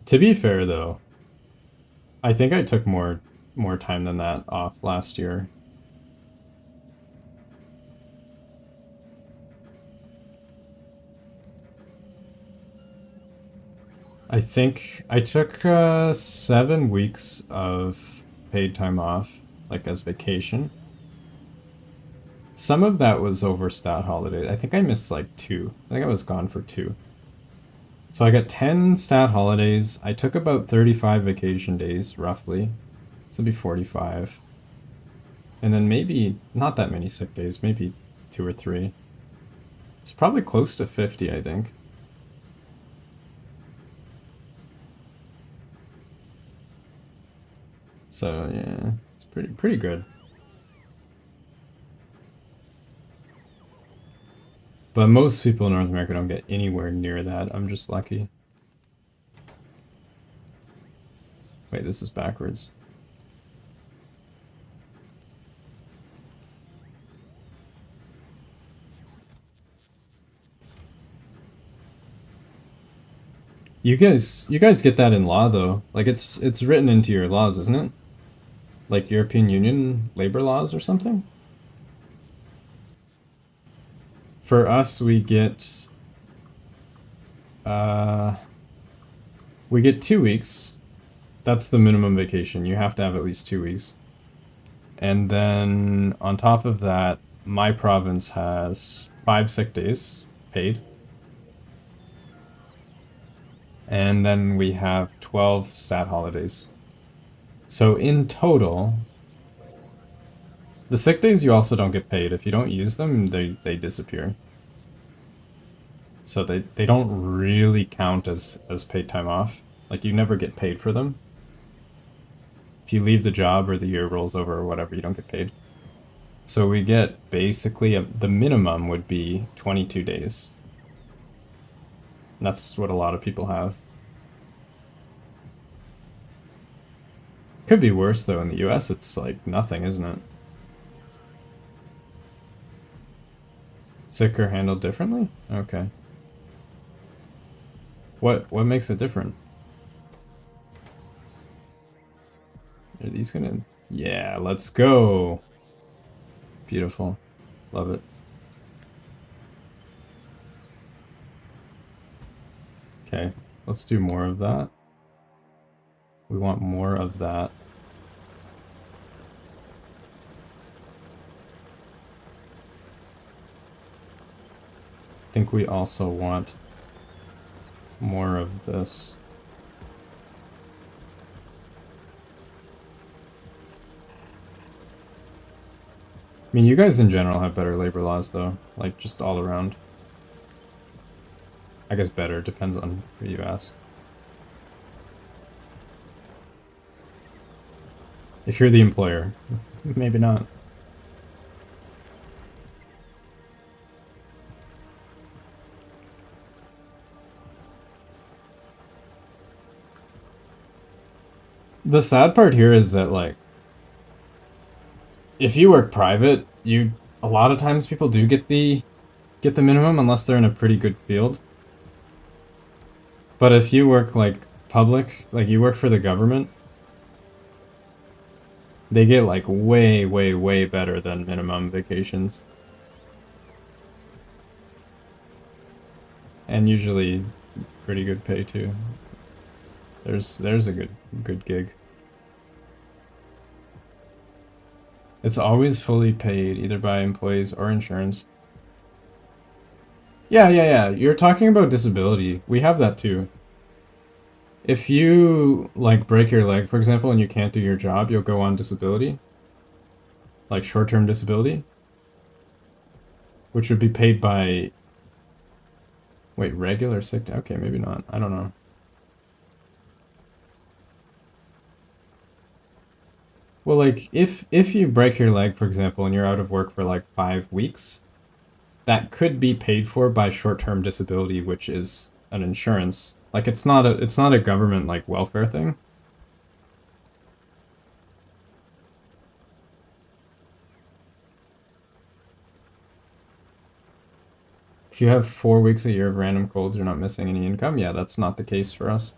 To be fair, though, I think I took more time than that off last year. I think I took 7 weeks of paid time off, like as vacation. Some of that was over stat holiday. I think I missed like 2. I think I was gone for 2. So I got 10 stat holidays. I took about 35 vacation days, roughly. So it'd be 45. And then maybe not that many sick days, maybe 2 or 3. It's probably close to 50, I think. So yeah, it's pretty good. But most people in North America don't get anywhere near that. I'm just lucky. Wait, this is backwards. You guys get that in law though. Like it's written into your laws, isn't it? Like European Union labor laws or something? For us, we get 2 weeks. That's the minimum vacation. You have to have at least 2 weeks. And then on top of that, my province has 5 sick days paid. And then we have 12 stat holidays. So in total, the sick days you also don't get paid. If you don't use them, they disappear. So they don't really count as paid time off. Like you never get paid for them. If you leave the job or the year rolls over or whatever, you don't get paid. So we get basically the minimum would be 22 days. And that's what a lot of people have. Could be worse though. In the US, it's like nothing, isn't it? Sick or handled differently? Okay. What makes it different? Are these gonna... Yeah, let's go! Beautiful. Love it. Okay, let's do more of that. We want more of that. I think we also want more of this. I mean, you guys in general have better labor laws, though. Like, just all around. I guess better, depends on who you ask. If you're the employer, maybe not. The sad part here is that, like, if you work private, a lot of times people do get the minimum unless they're in a pretty good field. But if you work like public, like you work for the government, They get like way, way, way better than minimum vacations. And usually pretty good pay too. There's a good gig. It's always fully paid, either by employees or insurance. Yeah. You're talking about disability. We have that too. If you, like, break your leg, for example, and you can't do your job, you'll go on disability. Like, short-term disability. Which would be paid by... Wait, regular sick day? Okay, maybe not. I don't know. Well, like, if you break your leg, for example, and you're out of work for, like, 5 weeks, that could be paid for by short-term disability, which is an insurance. Like, it's not a government, like, welfare thing. If you have 4 weeks a year of random colds, you're not missing any income. Yeah, that's not the case for us.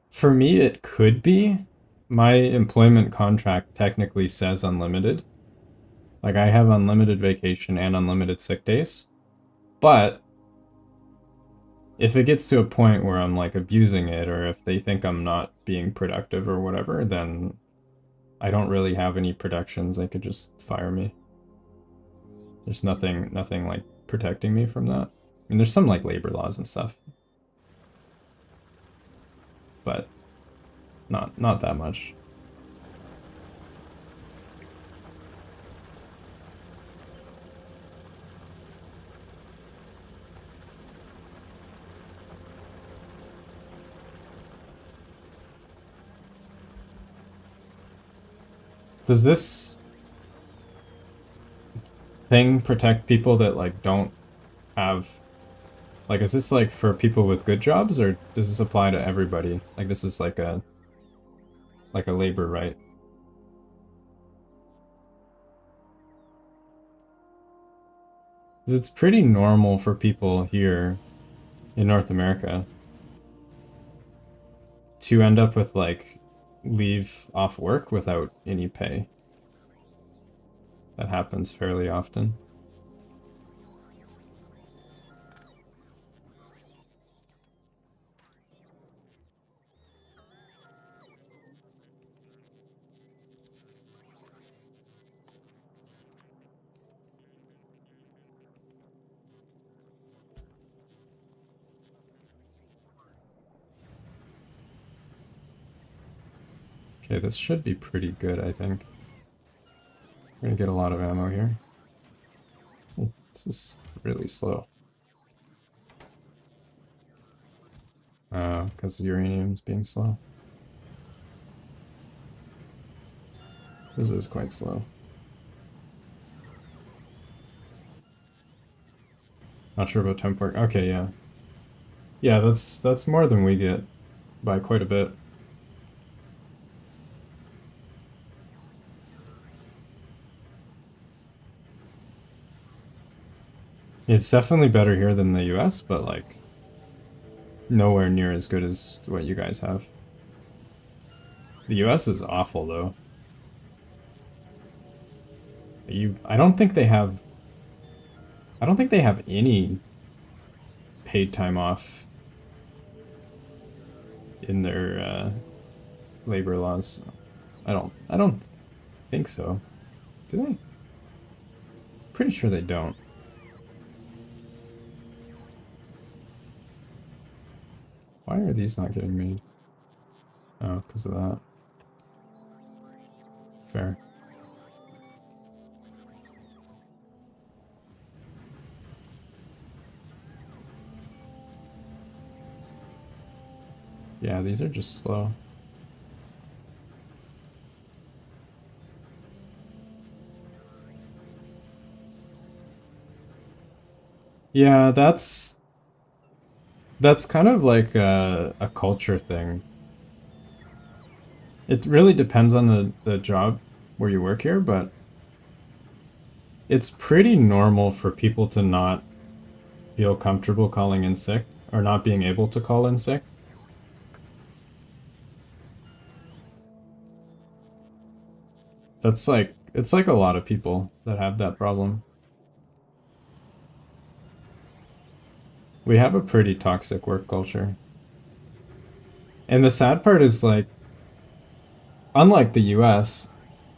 For me, it could be. My employment contract technically says unlimited. Like, I have unlimited vacation and unlimited sick days. But if it gets to a point where I'm, like, abusing it, or if they think I'm not being productive or whatever, then I don't really have any protections. They could just fire me. There's nothing like protecting me from that. I mean, there's some like labor laws and stuff, but not that much. Does this thing protect people that like don't have, like, is this like for people with good jobs, or does this apply to everybody? Like, this is like a labor right? 'Cause it's pretty normal for people here in North America to end up with like leave off work without any pay. That happens fairly often. Okay, this should be pretty good, I think. We're gonna get a lot of ammo here. Oh, this is really slow. Because uranium's being slow. This is quite slow. Not sure about temp work. Okay, yeah. Yeah, that's more than we get by quite a bit. It's definitely better here than the US, but like nowhere near as good as what you guys have. The US is awful though. I don't think they have any paid time off in their labor laws. I don't think so. Do they? Pretty sure they don't. Why are these not getting made? Oh, because of that. Fair. Yeah, these are just slow. Yeah, that's kind of like a culture thing. It really depends on the job where you work here, but it's pretty normal for people to not feel comfortable calling in sick or not being able to call in sick. That's like, it's like a lot of people that have that problem. We have a pretty toxic work culture. And the sad part is like, unlike the US,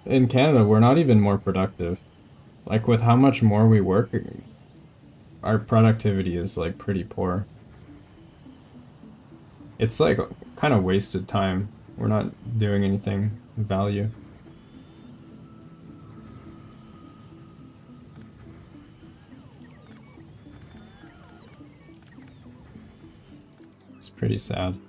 in Canada, we're not even more productive. Like with how much more we work, our productivity is like pretty poor. It's like kind of wasted time. We're not doing anything of value. It's pretty sad.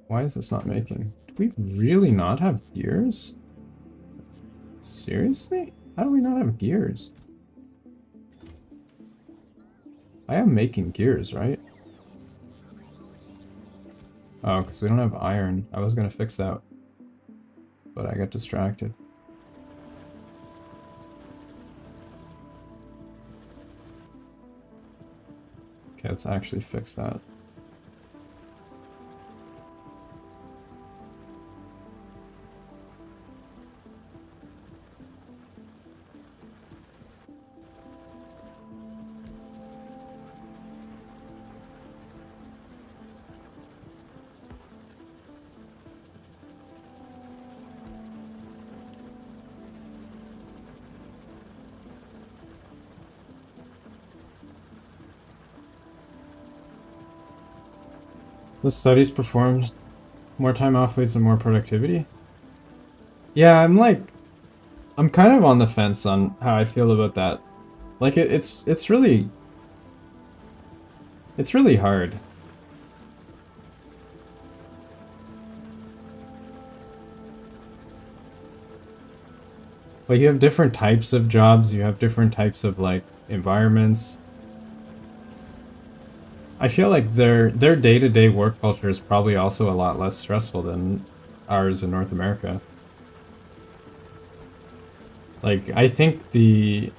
Why is this not making? Do we really not have gears? Seriously? How do we not have gears? I am making gears, right? Oh, because we don't have iron. I was gonna fix that, but I got distracted. Okay, let's actually fix that. The studies performed. More time off leads to more productivity. Yeah, I'm kind of on the fence on how I feel about that. Like it's really hard. Like you have different types of jobs, you have different types of like environments. I feel like their day-to-day work culture is probably also a lot less stressful than ours in North America. Like I think the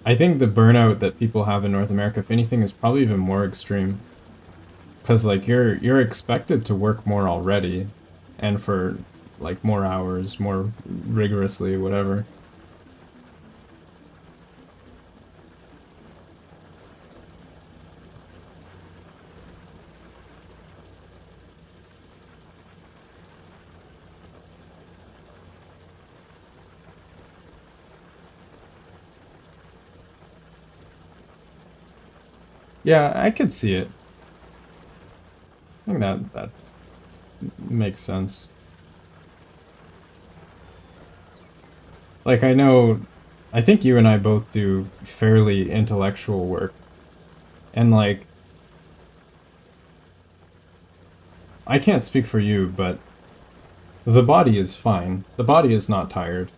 burnout that people have in North America, if anything, is probably even more extreme. Because like you're expected to work more already, and for like more hours, more rigorously, whatever. Yeah, I could see it. I think that makes sense. Like I think you and I both do fairly intellectual work, and like I can't speak for you, but the body is fine. The body is not tired.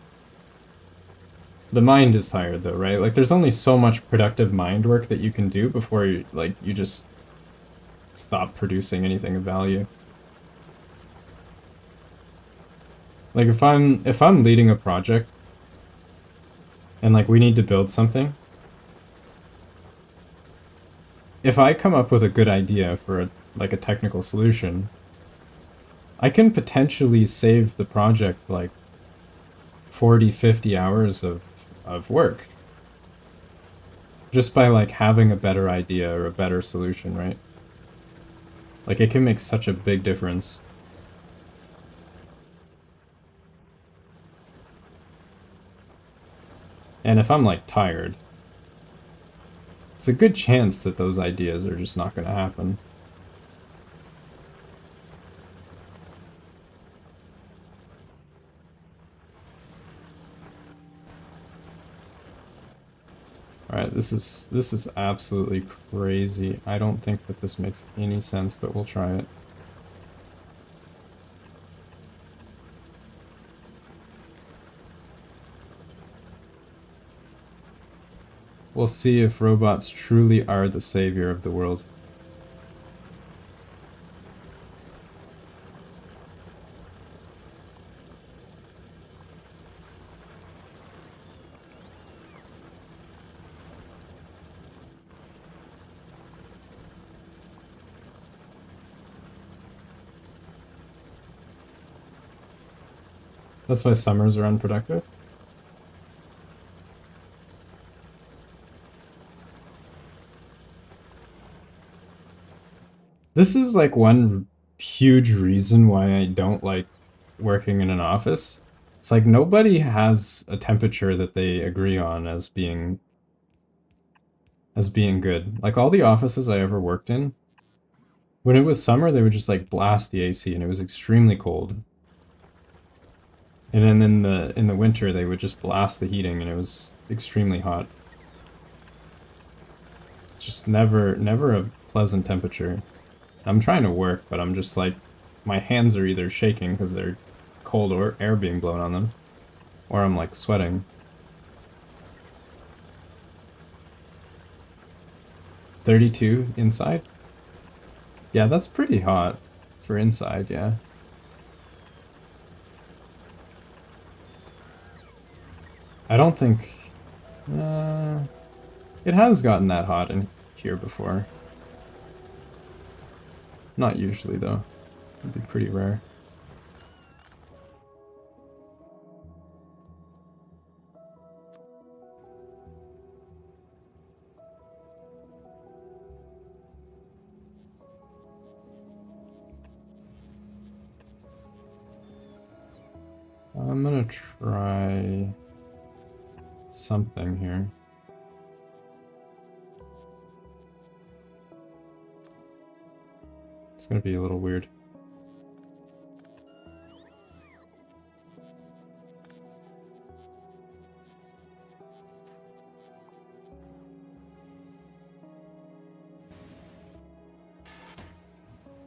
The mind is tired though, right? Like there's only so much productive mind work that you can do before you just stop producing anything of value. Like if I'm leading a project and like we need to build something, if I come up with a good idea for like a technical solution, I can potentially save the project like 40, 50 hours of work just by like having a better idea or a better solution, right? Like it can make such a big difference. And if I'm like tired, it's a good chance that those ideas are just not going to happen. Alright, this is absolutely crazy. I don't think that this makes any sense, but we'll try it. We'll see if robots truly are the savior of the world. That's why summers are unproductive. This is like one huge reason why I don't like working in an office. It's like nobody has a temperature that they agree on as being good. Like all the offices I ever worked in, when it was summer, they would just like blast the AC and it was extremely cold. And then in the winter, they would just blast the heating and it was extremely hot. Just never a pleasant temperature. I'm trying to work, but I'm just like, my hands are either shaking because they're cold or air being blown on them, or I'm like sweating. 32 inside? Yeah, that's pretty hot for inside, yeah. I don't think... it has gotten that hot in here before. Not usually, though. It'd be pretty rare. I'm gonna try something here. It's gonna be a little weird.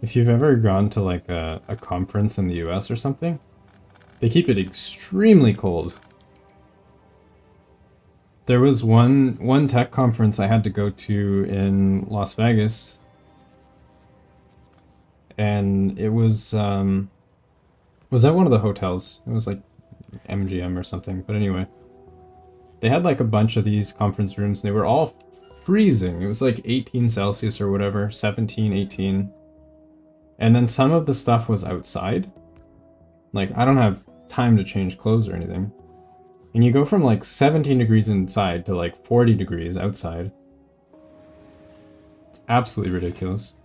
If you've ever gone to like a conference in the US or something, they keep it extremely cold. There was one tech conference I had to go to in Las Vegas, and it was at one of the hotels. It was like MGM or something. But anyway, they had like a bunch of these conference rooms, and they were all freezing. It was like 18 Celsius or whatever, 17, 18. And then some of the stuff was outside. Like, I don't have time to change clothes or anything. And you go from like 17 degrees inside to like 40 degrees outside. It's absolutely ridiculous.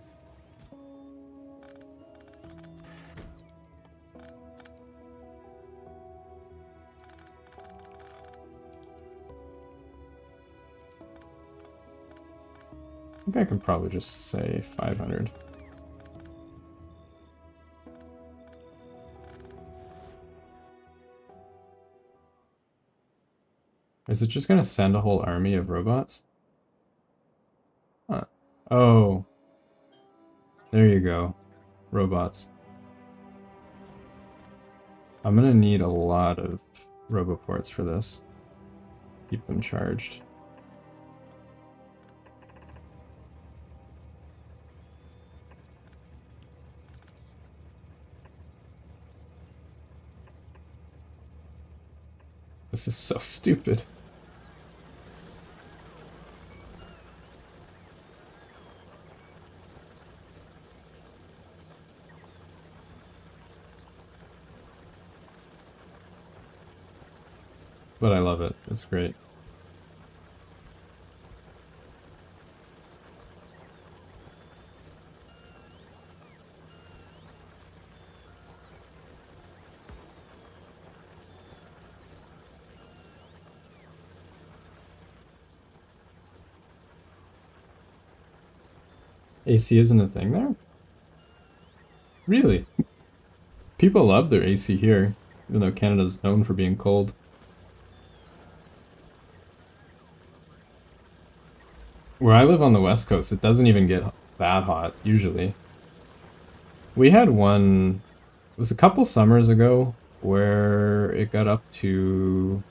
I think I could probably just say 500. Is it just gonna send a whole army of robots? Huh. Oh. There you go. Robots. I'm gonna need a lot of roboports for this. Keep them charged. This is so stupid. But I love it. It's great. AC isn't a thing there? Really? People love their AC here, even though Canada's known for being cold. Where I live on the west coast, it doesn't even get that hot, usually. We had one, it was a couple summers ago, where it got up to,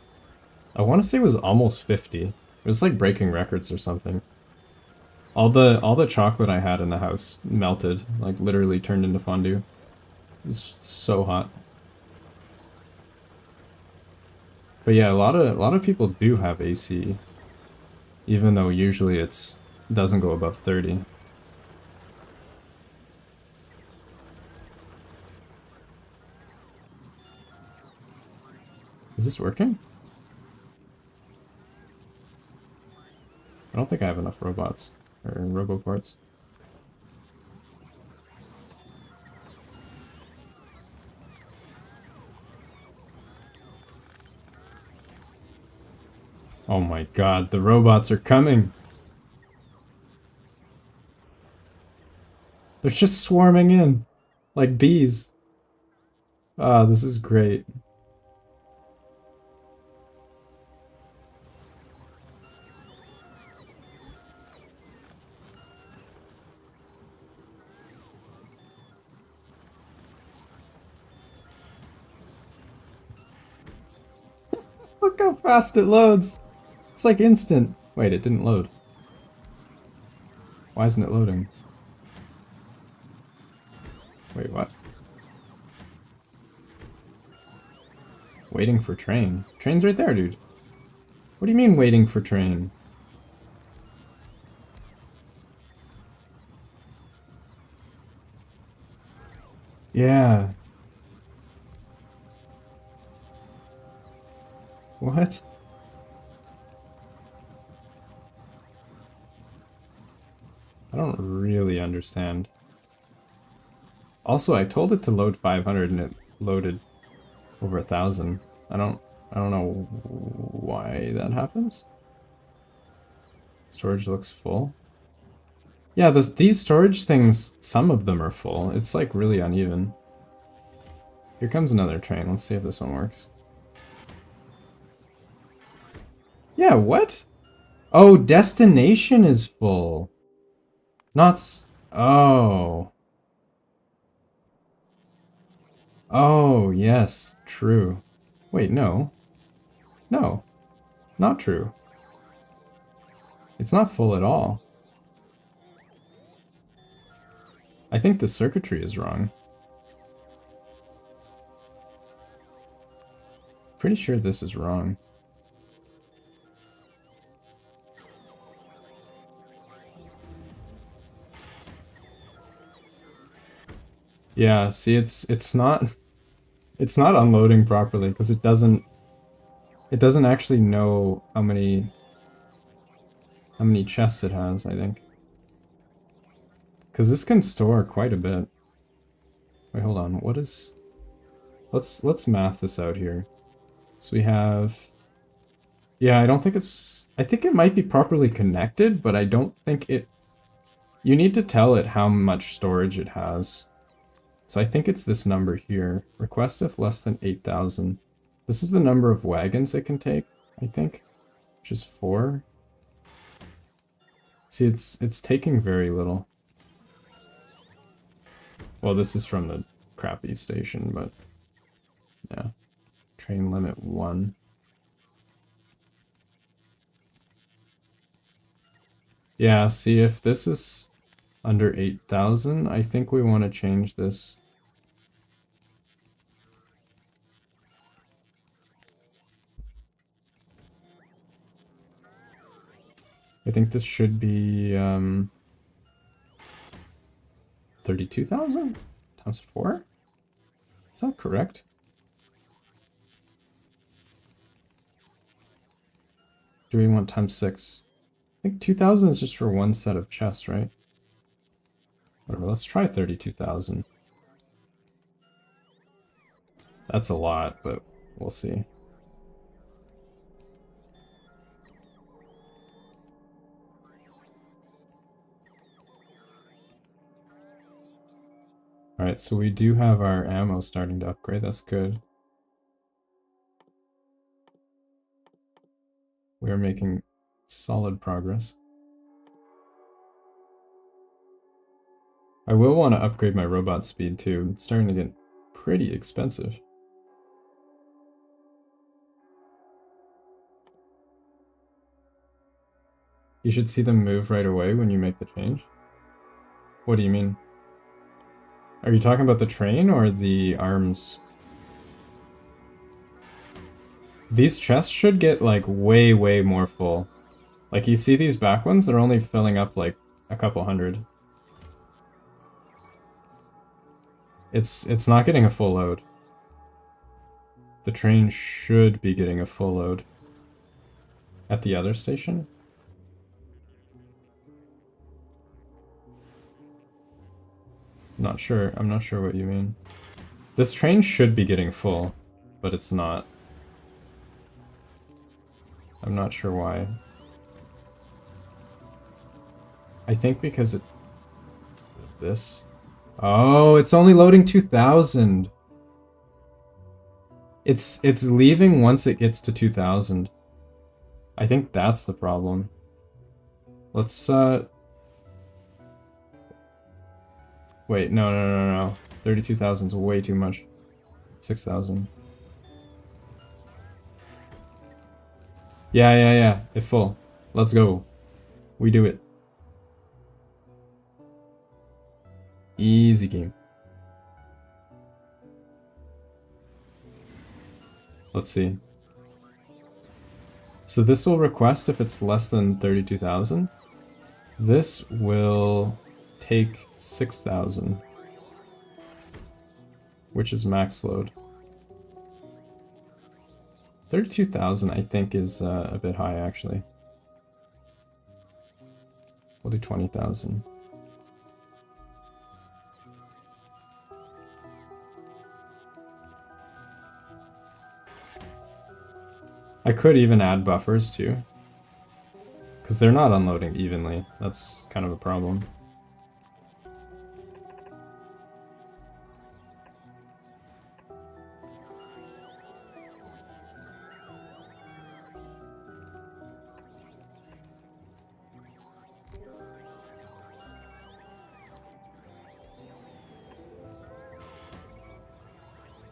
I want to say it was almost 50. It was like breaking records or something. All the chocolate I had in the house melted, like literally turned into fondue. It was so hot. But yeah, a lot of people do have AC, even though usually it's doesn't go above 30. Is this working? I don't think I have enough robots. Or roboports. Oh my god, the robots are coming! They're just swarming in! Like bees. Ah, this is great. Look how fast it loads! It's like instant. Wait, it didn't load. Why isn't it loading? Wait, what? Waiting for train. Train's right there, dude. What do you mean waiting for train? Yeah. What? I don't really understand. Also, I told it to load 500 and it loaded over 1,000. I don't know why that happens. Storage looks full. Yeah, these storage things, some of them are full. It's like really uneven. Here comes another train. Let's see if this one works. Yeah, what? Oh, destination is full. Oh. Oh, yes, true. Wait, no. No, not true. It's not full at all. I think the circuitry is wrong. Pretty sure this is wrong. Yeah, see, it's not unloading properly because it doesn't actually know how many chests it has, I think. Because this can store quite a bit. Wait, hold on. What is... Let's math this out here. So we have... Yeah, I don't think it's... I think it might be properly connected, but I don't think it... You need to tell it how much storage it has. So I think it's this number here. Request if less than 8,000. This is the number of wagons it can take, I think. Which is 4. See, it's taking very little. Well, this is from the crappy station, but... Yeah. Train limit 1. Yeah, see, if this is under 8,000, I think we want to change this. I think this should be 32,000 times 4? Is that correct? Do we want times 6? I think 2,000 is just for one set of chests, right? Whatever, let's try 32,000. That's a lot, but we'll see. Alright, so we do have our ammo starting to upgrade, that's good. We are making solid progress. I will want to upgrade my robot speed too. It's starting to get pretty expensive. You should see them move right away when you make the change. What do you mean? Are you talking about the train or the arms? These chests should get like way more full. Like you see these back ones, they're only filling up like a couple hundred. It's not getting a full load. The train should be getting a full load. At the other station? Not sure. I'm not sure what you mean. This train should be getting full, but it's not. I'm not sure why. I think because it... This... Oh, it's only loading 2,000. It's leaving once it gets to 2,000. I think that's the problem. Let's, Wait, no. 32,000 is way too much. 6,000. Yeah. It's full. Let's go. We do it. Easy game. Let's see. So this will request if it's less than 32,000. This will take 6,000, which is max load. 32,000 I think is a bit high actually. We'll do 20,000. I could even add buffers too, because they're not unloading evenly. That's kind of a problem.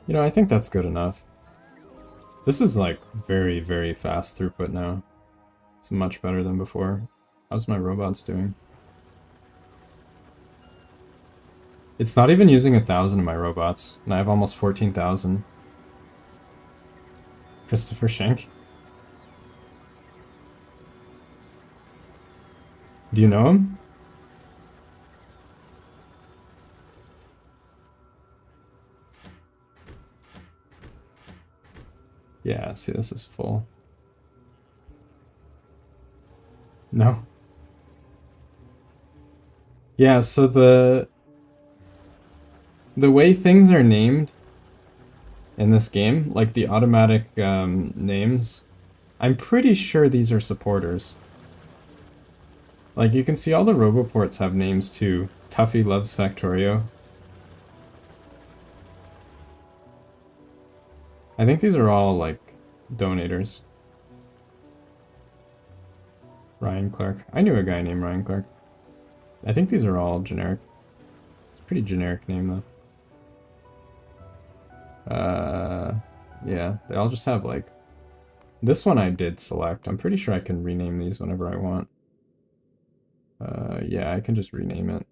You know, I think that's good enough. This is like very, very fast throughput now. It's much better than before. How's my robots doing? It's not even using 1,000 of my robots, and I have almost 14,000. Christopher Schenk. Do you know him? Yeah, see, this is full. No. Yeah, so the way things are named in this game, like the automatic names, I'm pretty sure these are supporters. Like, you can see all the Roboports have names too. Tuffy loves Factorio. I think these are all, like, donators. Ryan Clark. I knew a guy named Ryan Clark. I think these are all generic. It's a pretty generic name, though. Yeah, they all just have, like... This one I did select. I'm pretty sure I can rename these whenever I want. Yeah, I can just rename it.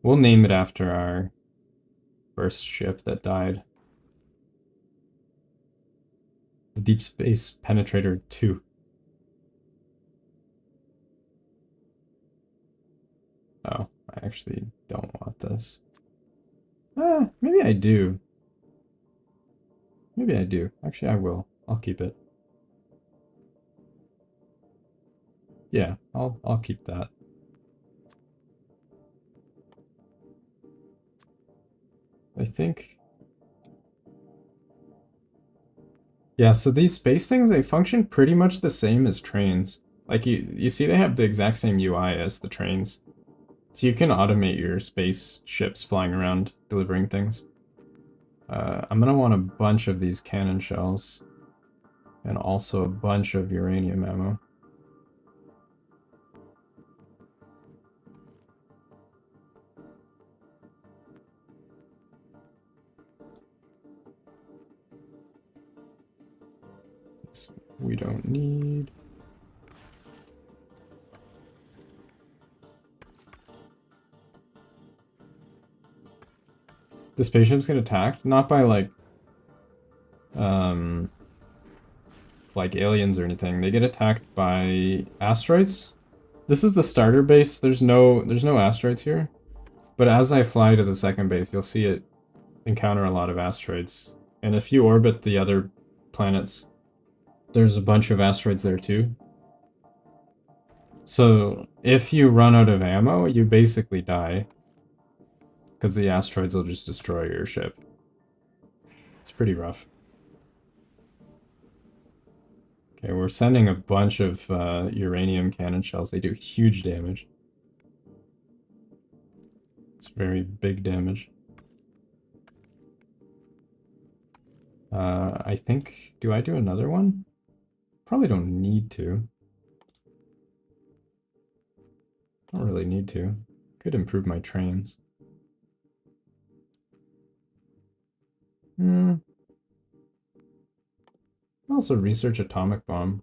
We'll name it after our first ship that died. The Deep Space Penetrator 2. Oh, I actually don't want this. Maybe I do. Maybe I do. Actually, I will. I'll keep it. Yeah, I'll keep that. I think... Yeah, so these space things, they function pretty much the same as trains. Like, you see they have the exact same UI as the trains. So you can automate your space ships flying around, delivering things. I'm gonna want a bunch of these cannon shells. And also a bunch of uranium ammo. This we don't need. The spaceships get attacked? Not by, like aliens or anything. They get attacked by asteroids. This is the starter base. There's no asteroids here. But as I fly to the second base, you'll see it encounter a lot of asteroids. And if you orbit the other planets, there's a bunch of asteroids there too. So if you run out of ammo, you basically die. Because the asteroids will just destroy your ship. It's pretty rough. Okay, we're sending a bunch of uranium cannon shells. They do huge damage. It's very big damage. I think... Do I do another one? Probably don't need to. Don't really need to. Could improve my trains. Also research atomic bomb.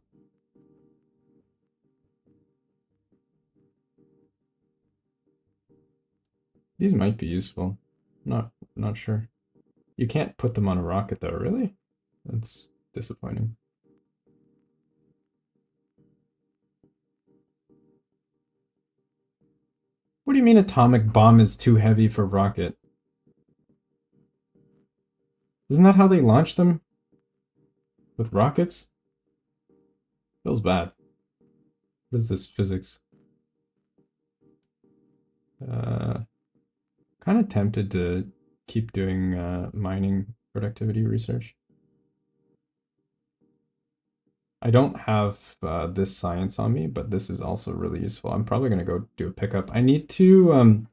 These might be useful. Not sure. You can't put them on a rocket though, really? That's disappointing. What do you mean atomic bomb is too heavy for rocket? Isn't that how they launch them? With rockets? Feels bad. What is this physics? Kind of tempted to keep doing mining productivity research. I don't have this science on me, but this is also really useful. I'm probably going to go do a pickup. I need to...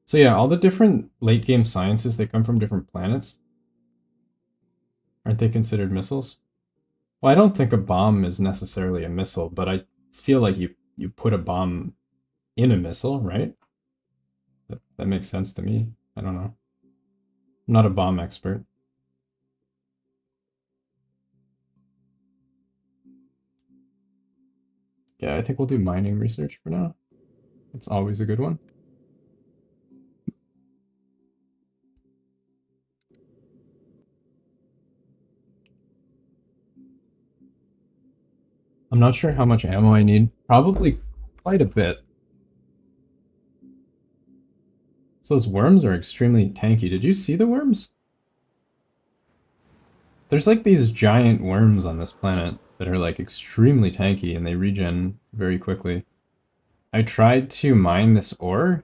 So yeah, all the different late game sciences, they come from different planets. Aren't they considered missiles? Well, I don't think a bomb is necessarily a missile, but I feel like you put a bomb in a missile, right? That makes sense to me. I don't know. I'm not a bomb expert. Yeah, I think we'll do mining research for now. It's always a good one. I'm not sure how much ammo I need. Probably quite a bit. So those worms are extremely tanky. Did you see the worms? There's like these giant worms on this planet that are like extremely tanky and they regen very quickly. I tried to mine this ore,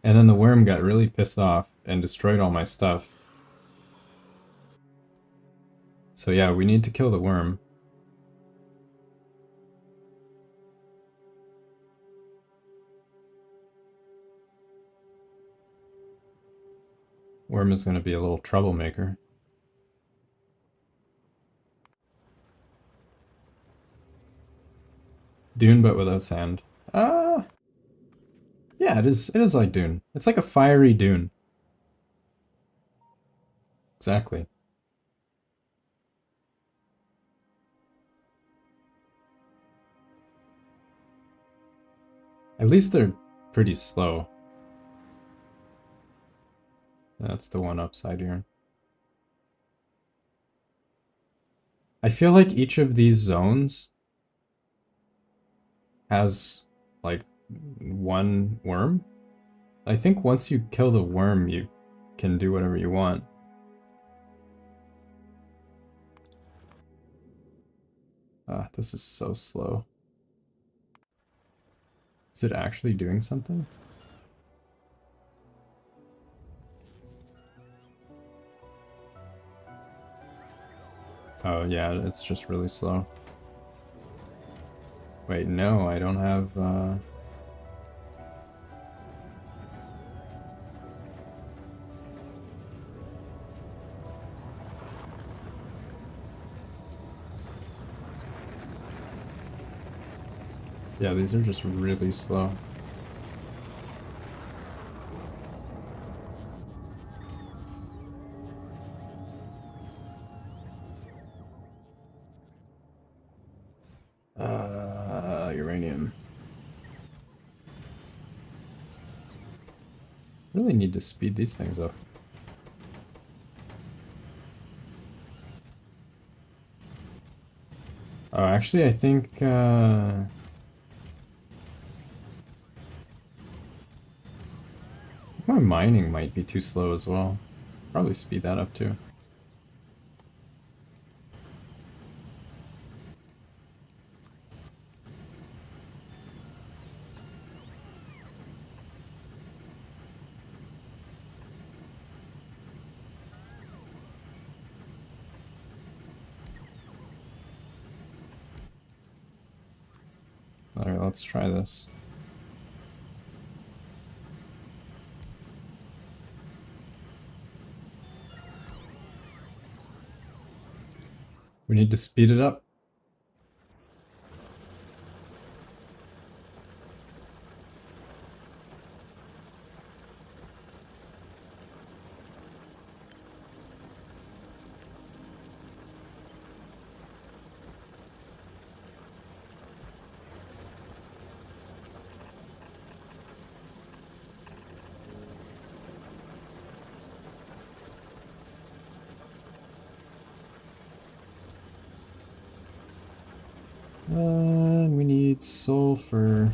and then the worm got really pissed off and destroyed all my stuff. So yeah, we need to kill the worm. Worm is going to be a little troublemaker. Dune, but without sand. Yeah, it is like Dune. It's like a fiery dune. Exactly. At least they're pretty slow. That's the one upside here. I feel like each of these zones has like one worm. I think once you kill the worm, you can do whatever you want. Ah, this is so slow. Is it actually doing something? Oh yeah, it's just really slow. Wait, no, I don't have, Yeah, these are just really slow. Uranium. Really need to speed these things up. Oh, actually, I think, my mining might be too slow as well. Probably speed that up too. Alright, let's try this. We need to speed it up. We need sulfur.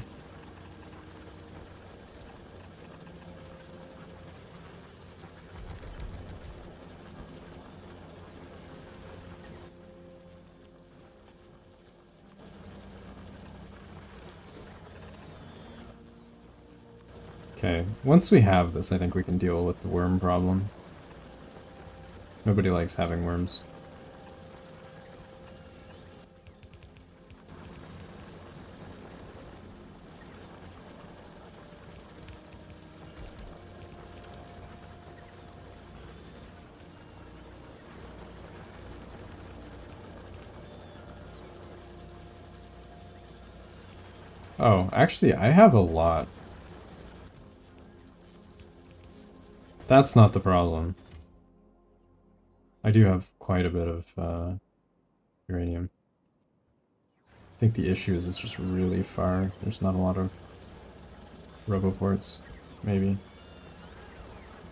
Okay, once we have this, I think we can deal with the worm problem. Nobody likes having worms. Oh, actually, I have a lot. That's not the problem. I do have quite a bit of uranium. I think the issue is it's just really far. There's not a lot of roboports, maybe.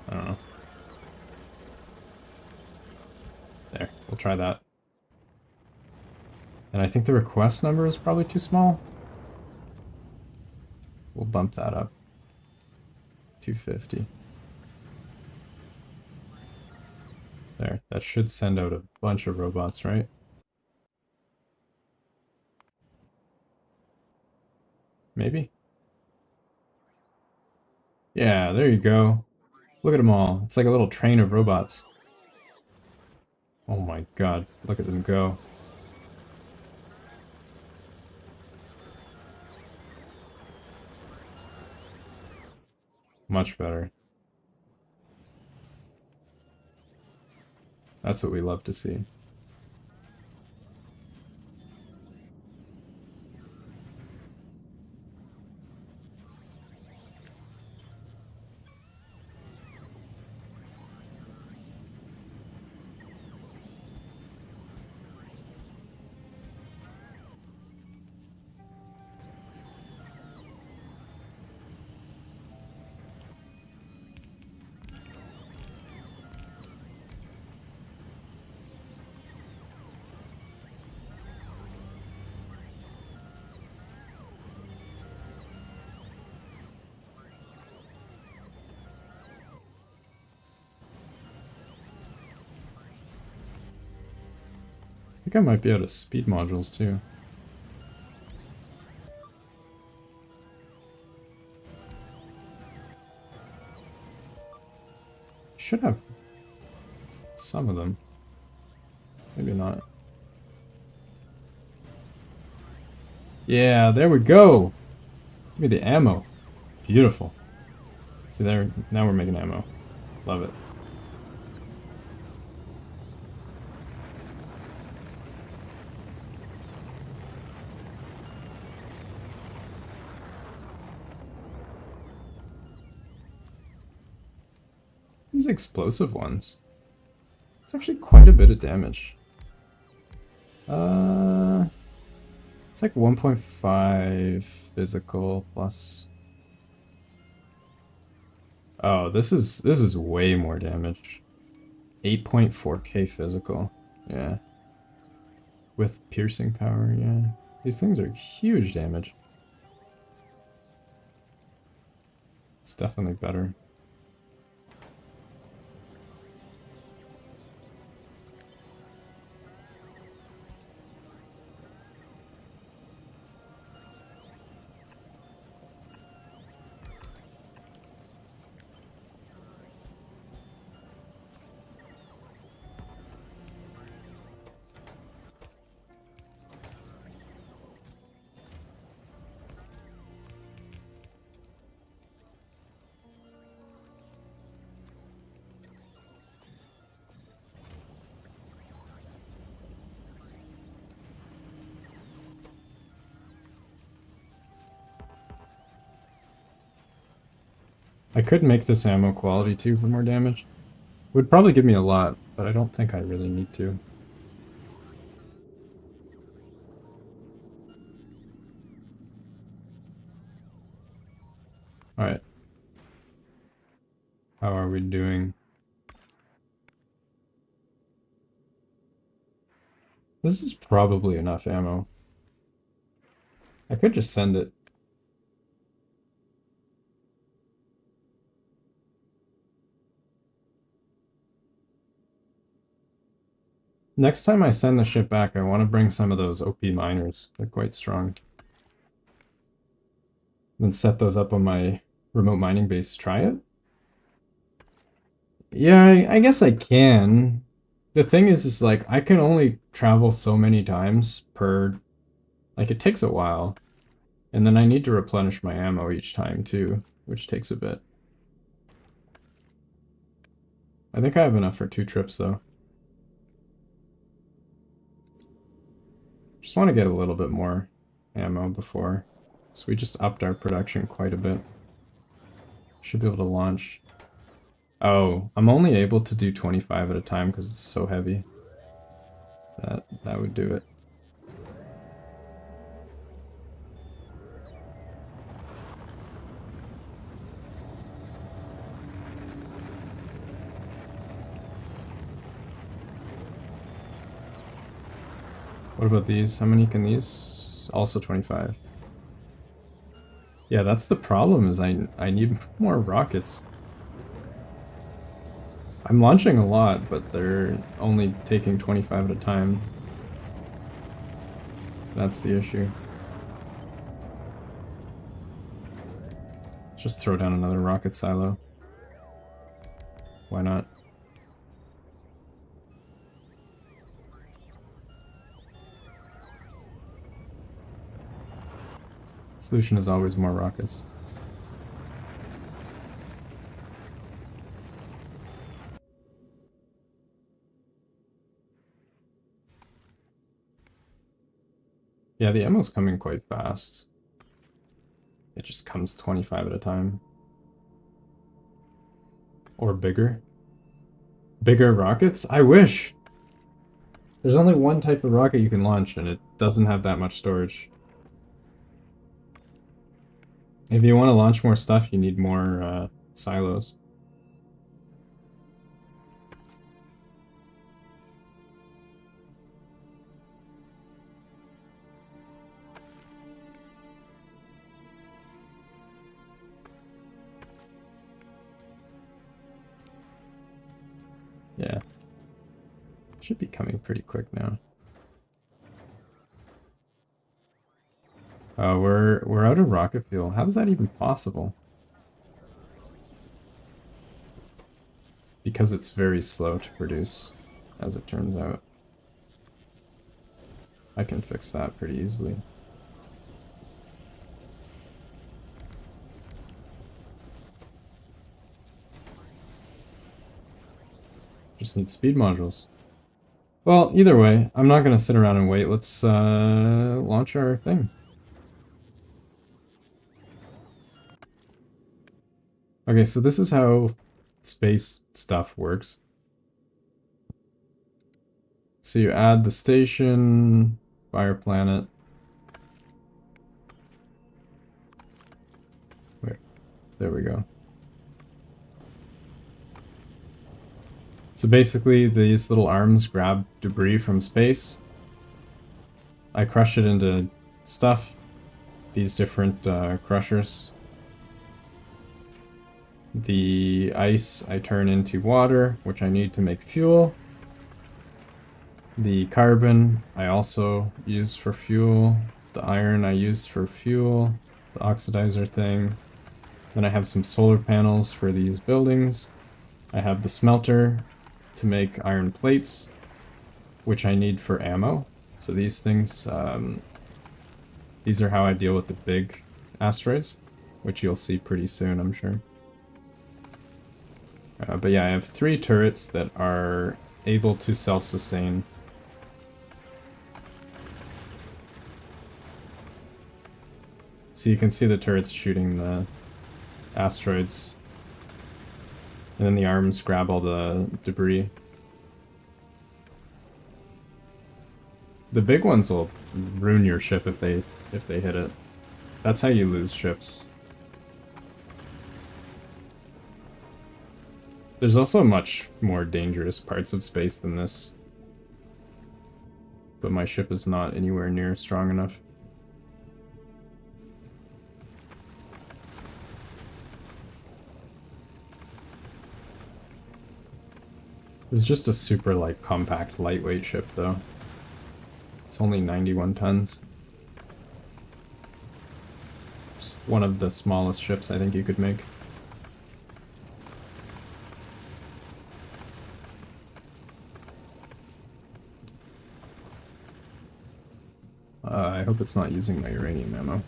I don't know. There, we'll try that. And I think the request number is probably too small. We'll bump that up. 250. There, that should send out a bunch of robots, right? Maybe? Yeah, there you go. Look at them all. It's like a little train of robots. Oh my god, look at them go. Much better. That's what we love to see. I think I might be out of speed modules too. Should have some of them. Maybe not. Yeah, there we go! Give me the ammo. Beautiful. See there, now we're making ammo. Love it. These explosive ones. It's actually quite a bit of damage. It's like 1.5 physical plus. Oh, this is way more damage. 8.4k physical. Yeah. With piercing power, yeah. These things are huge damage. It's definitely better. I could make this ammo quality too for more damage. Would probably give me a lot, but I don't think I really need to. Alright. How are we doing? This is probably enough ammo. I could just send it. Next time I send the ship back, I want to bring some of those OP miners. They're quite strong. Then set those up on my remote mining base. Try it? Yeah, I guess I can. The thing is like, I can only travel so many times per... Like, it takes a while. And then I need to replenish my ammo each time, too, which takes a bit. I think I have enough for 2 trips, though. Just want to get a little bit more ammo before. So we just upped our production quite a bit. Should be able to launch. Oh, I'm only able to do 25 at a time because it's so heavy. That would do it. What about these? How many can these? Also 25. Yeah, that's the problem, is I need more rockets. I'm launching a lot, but they're only taking 25 at a time. That's the issue. Just throw down another rocket silo. Why not? Solution is always more rockets. Yeah, the ammo's coming quite fast. It just comes 25 at a time. Or bigger. Bigger rockets? I wish! There's only one type of rocket you can launch, and it doesn't have that much storage. If you want to launch more stuff, you need more silos. Yeah. Should be coming pretty quick now. We're out of rocket fuel. How is that even possible? Because it's very slow to produce, as it turns out. I can fix that pretty easily. Just need speed modules. Well, either way, I'm not gonna sit around and wait. Let's launch our thing. Okay, so this is how space stuff works. So you add the station, fire planet. Wait, there we go. So basically, these little arms grab debris from space. I crush it into stuff, these different crushers. The ice I turn into water, which I need to make fuel. The carbon I also use for fuel. The iron I use for fuel. The oxidizer thing. Then I have some solar panels for these buildings. I have the smelter to make iron plates, which I need for ammo. So these things, these are how I deal with the big asteroids, which you'll see pretty soon, I'm sure. But yeah, I have 3 turrets that are able to self-sustain. So you can see the turrets shooting the asteroids And then the arms grab all the debris. The big ones will ruin your ship if they hit it. That's how you lose ships. There's also much more dangerous parts of space than this. But my ship is not anywhere near strong enough. It's just a super, like, compact, lightweight ship, though. It's only 91 tons. It's one of the smallest ships I think you could make. I hope it's not using my uranium ammo.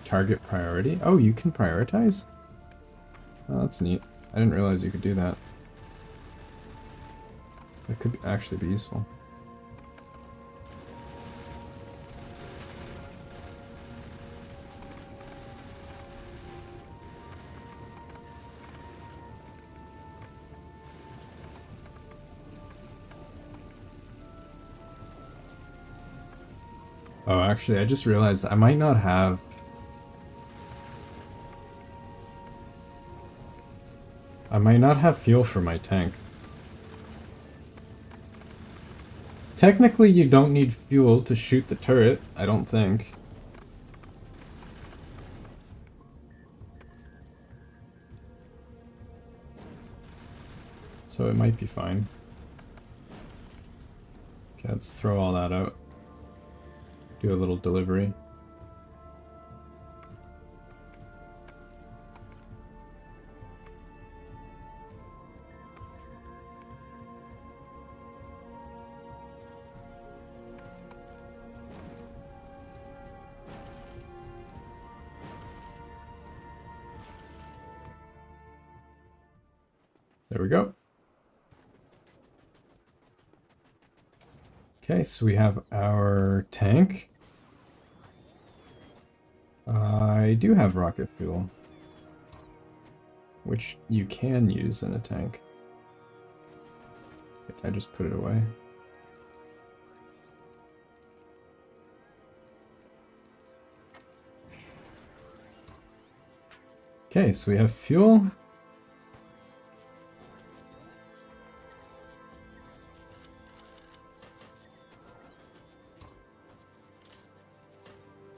Target priority? Oh, you can prioritize? Oh, that's neat. I didn't realize you could do that. That could actually be useful. Oh, actually, I just realized I might not have... I might not have fuel for my tank. Technically, you don't need fuel to shoot the turret, I don't think. So it might be fine. Okay, let's throw all that out. Do a little delivery. There we go. Okay, so we have our tank. I do have rocket fuel, which you can use in a tank. I just put it away. Okay, so we have fuel.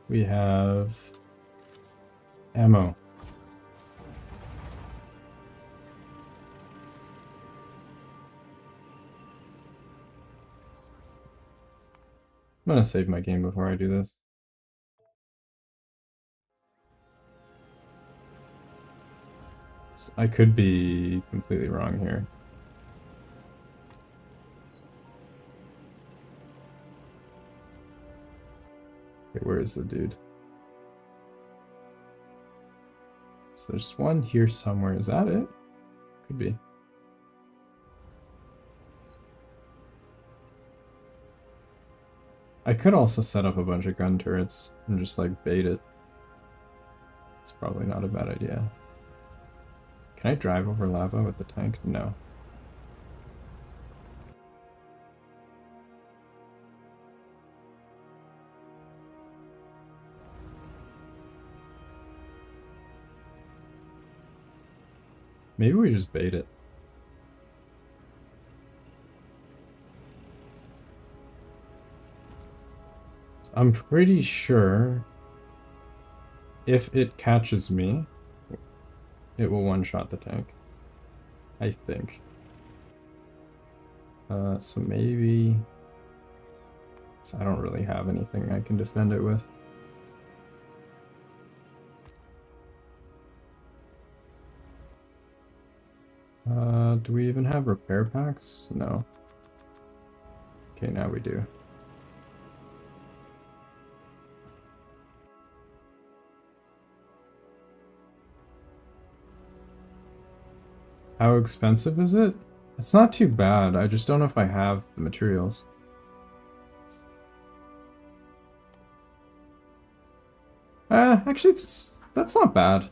We have ammo. I'm gonna save my game before I do this. I could be completely wrong here. Okay, where is the dude? So there's one here somewhere. Is that it? Could be. I could also set up a bunch of gun turrets and just like bait it. It's probably not a bad idea. Can I drive over lava with the tank? No. Maybe we just bait it. I'm pretty sure if it catches me, it will one-shot the tank. I think. So maybe... So I don't really have anything I can defend it with. Do we even have repair packs? No. Okay, now we do. How expensive is it? It's not too bad. I just don't know if I have the materials. Actually, it's That's not bad.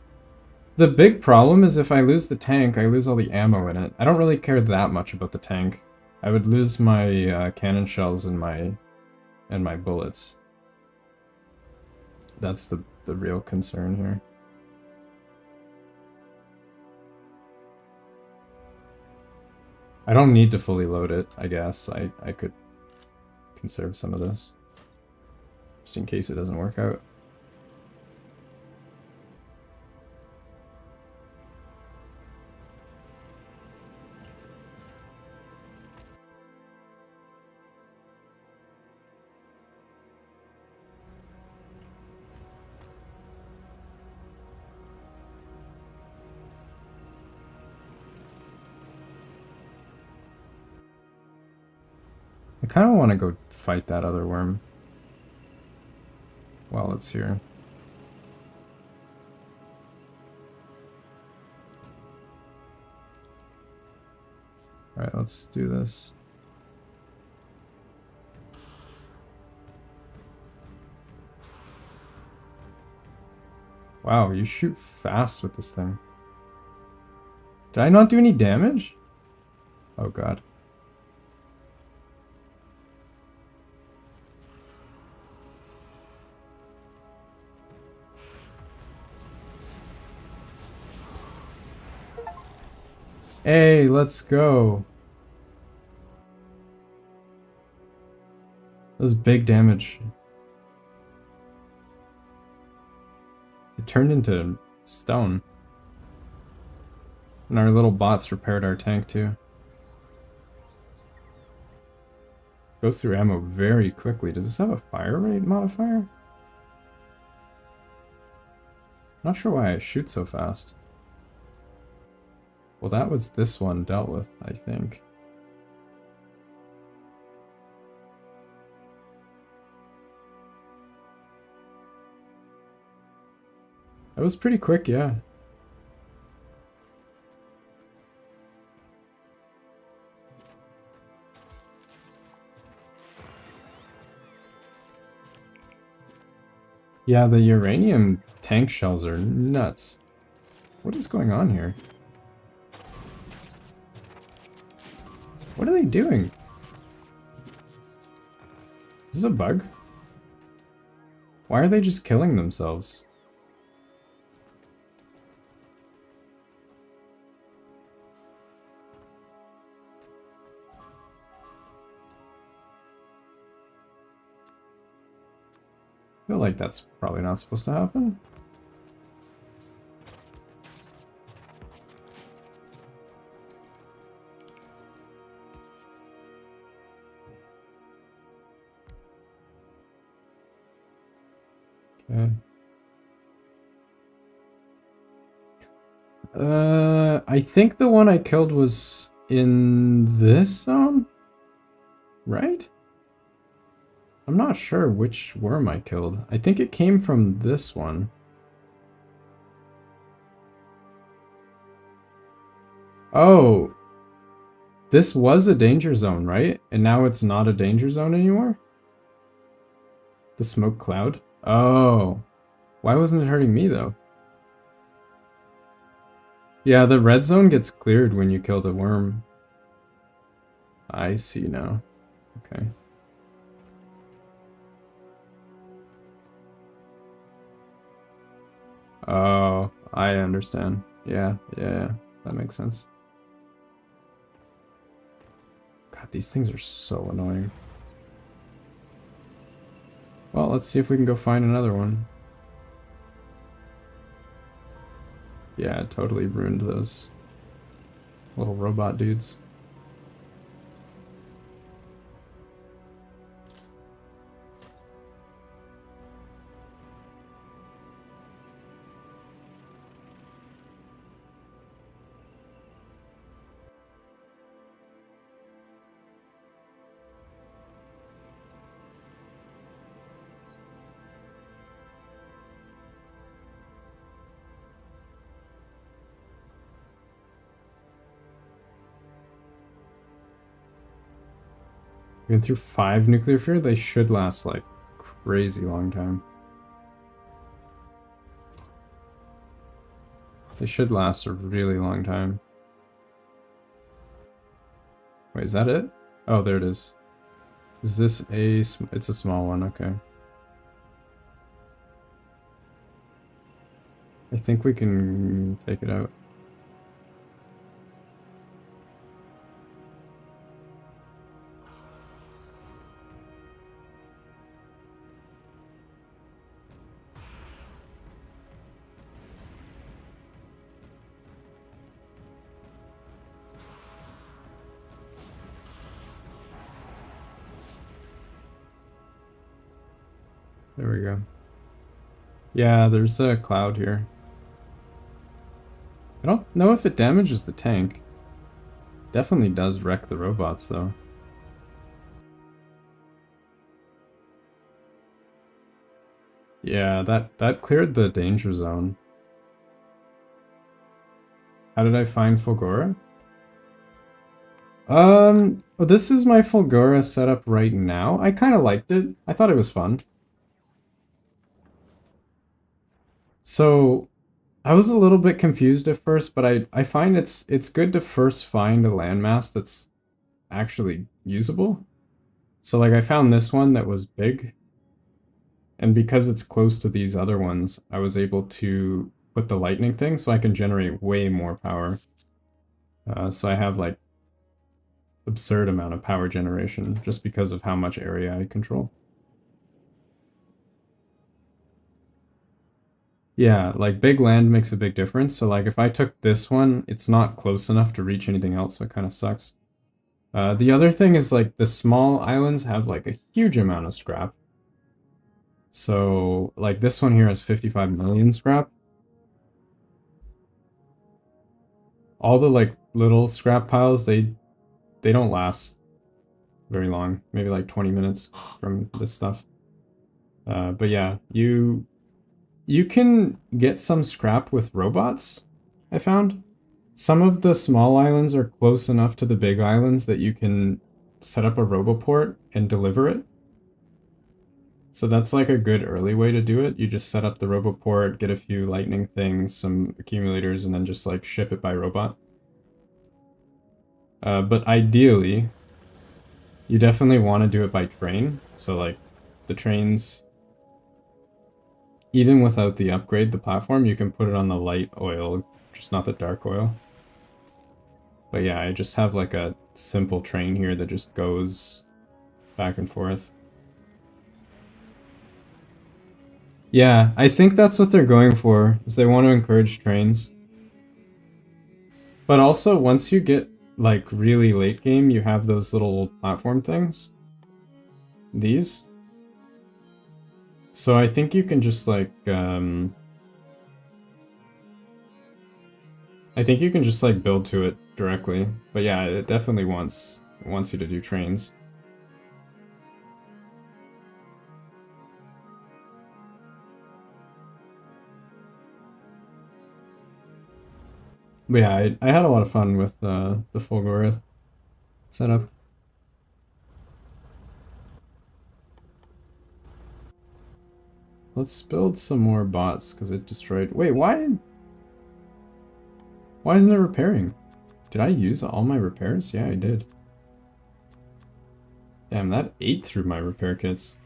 The big problem is if I lose the tank, I lose all the ammo in it. I don't really care that much about the tank. I would lose my cannon shells and my bullets. That's the real concern here. I don't need to fully load it, I guess. I could conserve some of this. Just in case it doesn't work out. I kind of want to go fight that other worm while it's here. Alright, let's do this. Wow, you shoot fast with this thing. Did I not do any damage? Oh god. Hey, let's go. That was big damage. It turned into stone. And our little bots repaired our tank too. Goes through ammo very quickly. Does this have a fire rate modifier? Not sure why I shoot so fast. Well, that was this one dealt with, I think. That was pretty quick, yeah. Yeah, the uranium tank shells are nuts. What is going on here? What are they doing? Is this a bug? Why are they just killing themselves? I feel like that's probably not supposed to happen. Okay. I think the one I killed was in this zone? Right? I'm not sure which worm I killed. I think it came from this one. Oh! This was a danger zone, right? And now it's not a danger zone anymore? The smoke cloud? Oh. Why wasn't it hurting me, though? Yeah, the red zone gets cleared when you kill the worm. I see now. Okay. Oh, I understand. Yeah, yeah, that makes sense. God, these things are so annoying. Well, let's see if we can go find another one. Yeah, it totally ruined those little robot dudes. Even through 5 nuclear fear, they should last like crazy long time. They should last a really long time. Wait, is that it? Oh, there it is. Is this a... It's a small one, okay. I think we can take it out. There we go. Yeah, there's a cloud here. I don't know if it damages the tank. Definitely does wreck the robots, though. Yeah, that cleared the danger zone. How did I find Fulgora? Well, this is my Fulgora setup right now. I kind of liked it. I thought it was fun. So, I was a little bit confused at first, but I find it's good to first find a landmass that's actually usable. So like I found this one that was big, and because it's close to these other ones, I was able to put the lightning thing so I can generate way more power. So I have like absurd amount of power generation just because of how much area I control. Yeah, like big land makes a big difference. So like if I took this one, it's not close enough to reach anything else, so it kind of sucks. The other thing is like the small islands have like a huge amount of scrap. So like this one here has 55 million scrap. All the like little scrap piles, they don't last very long. Maybe like 20 minutes from this stuff. But yeah, you can get some scrap with robots, I found. Some of the small islands are close enough to the big islands that you can set up a roboport and deliver it. So that's like a good early way to do it. You just set up the roboport, get a few lightning things, some accumulators, and then just like ship it by robot. But ideally, you definitely want to do it by train. So like the trains, even without the upgrade, the platform, you can put it on the light oil, just not the dark oil. But yeah, I just have like a simple train here that just goes back and forth. Yeah, I think that's what they're going for, is they want to encourage trains. But also, once you get, like, really late game, you have those little platform things. These. So I think you can just, like, I think you can just, like, build to it directly. But yeah, it definitely wants you to do trains. But yeah, I had a lot of fun with the Fulgora setup. Let's build some more bots, because it destroyed... Wait, why? Why isn't it repairing? Did I use all my repairs? Yeah, I did. Damn, that ate through my repair kits.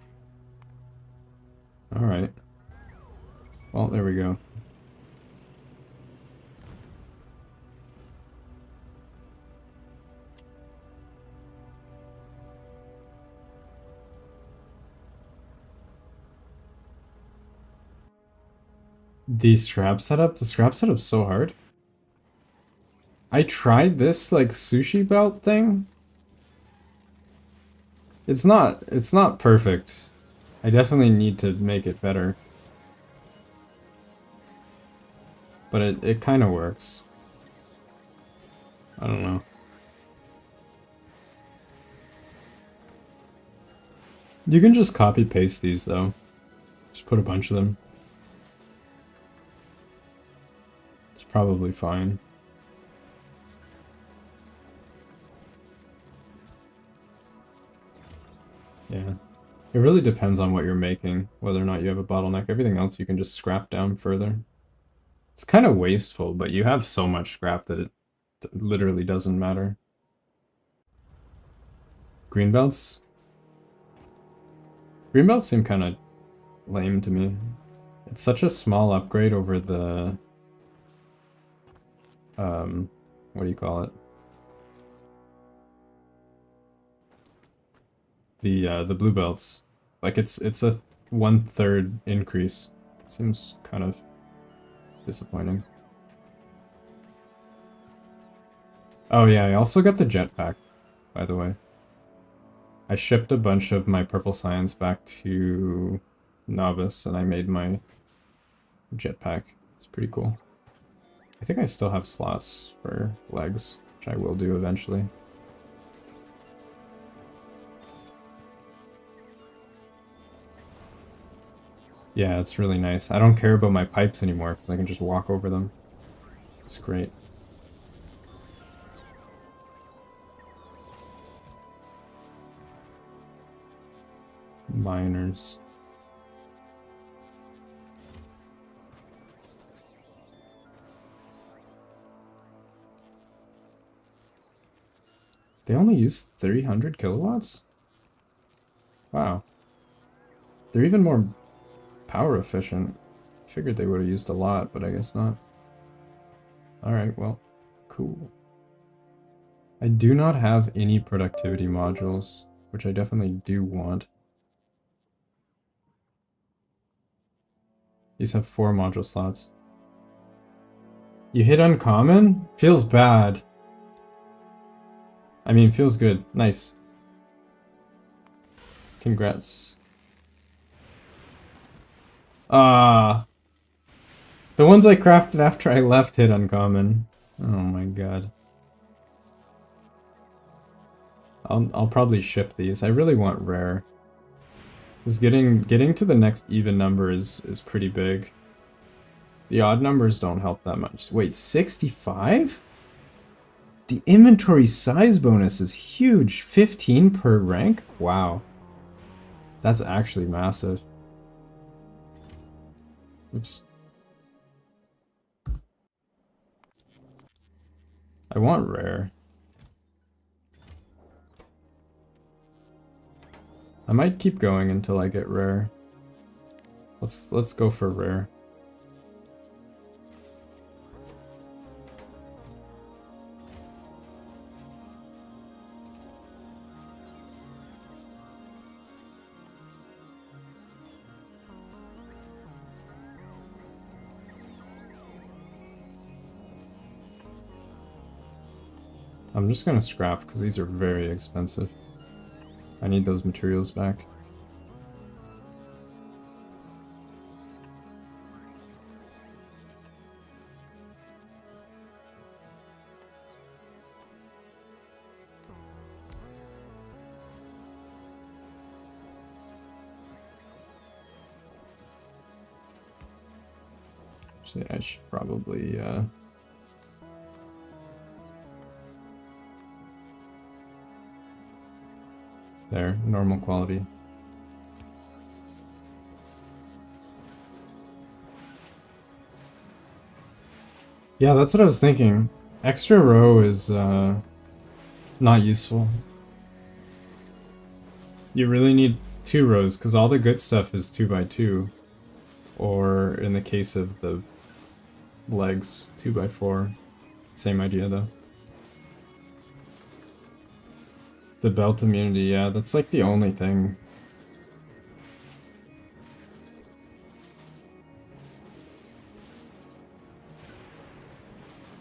Alright. Well, there we go. The scrap setup? The scrap setup's so hard. I tried this, like, sushi belt thing. It's not perfect. I definitely need to make it better. But it kind of works. I don't know. You can just copy paste these though. Just put a bunch of them. It's probably fine. Yeah. It really depends on what you're making, whether or not you have a bottleneck. Everything else you can just scrap down further. It's kind of wasteful, but you have so much scrap that it literally doesn't matter. Greenbelts? Greenbelts seem kind of lame to me. It's such a small upgrade over the... what do you call it? The blue belts. Like it's a 1/3 increase. Seems kind of disappointing. Oh yeah, I also got the jetpack, by the way. I shipped a bunch of my purple science back to Novice, and I made my jetpack. It's pretty cool. I think I still have slots for legs, which I will do eventually. Yeah, it's really nice. I don't care about my pipes anymore, because I can just walk over them. It's great. Miners. They only use 300 kilowatts? Wow. They're even more power efficient. I figured they would have used a lot, but I guess not. Alright, well, cool. I do not have any productivity modules, which I definitely do want. These have 4 module slots. You hit uncommon? Feels bad. I mean, feels good. Nice. Congrats. Ah. The ones I crafted after I left hit uncommon. Oh my god. I'll probably ship these. I really want rare. Because getting to the next even number is pretty big. The odd numbers don't help that much. Wait, 65? The inventory size bonus is huge. 15 per rank? Wow. That's actually massive. Oops. I want rare. I might keep going until I get rare. Let's go for rare. I'm just gonna scrap because these are very expensive. I need those materials back. Actually, I should probably there, normal quality. Yeah, that's what I was thinking. Extra row is not useful. You really need 2 rows, because all the good stuff is 2x2. Or, in the case of the legs, 2x4. Same idea, though. The belt immunity, yeah, that's like the only thing.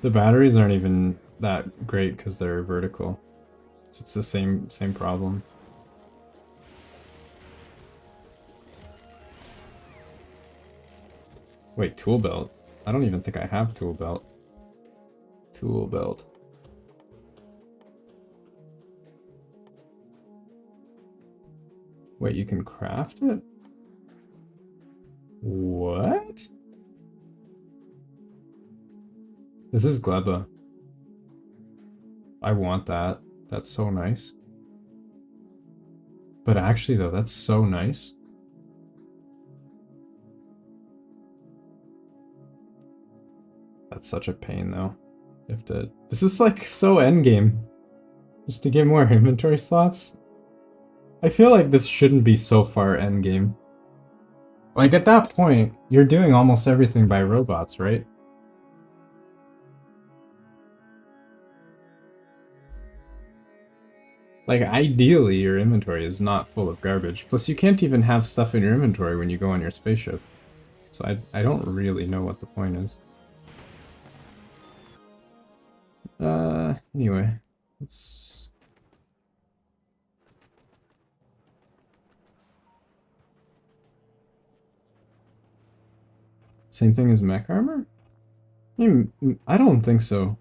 The batteries aren't even that great because they're vertical. So it's the same problem. Wait, tool belt? I don't even think I have tool belt. Tool belt. Wait, you can craft it? What? This is Gleba. I want that. That's so nice. But actually though, that's so nice. That's such a pain, though. You have to... This is, like, so endgame. Just to get more inventory slots? I feel like this shouldn't be so far endgame. Like, at that point, you're doing almost everything by robots, right? Like, ideally, your inventory is not full of garbage. Plus, you can't even have stuff in your inventory when you go on your spaceship. So I don't really know what the point is. Anyway. Let's... Same thing as mech armor? I don't think so.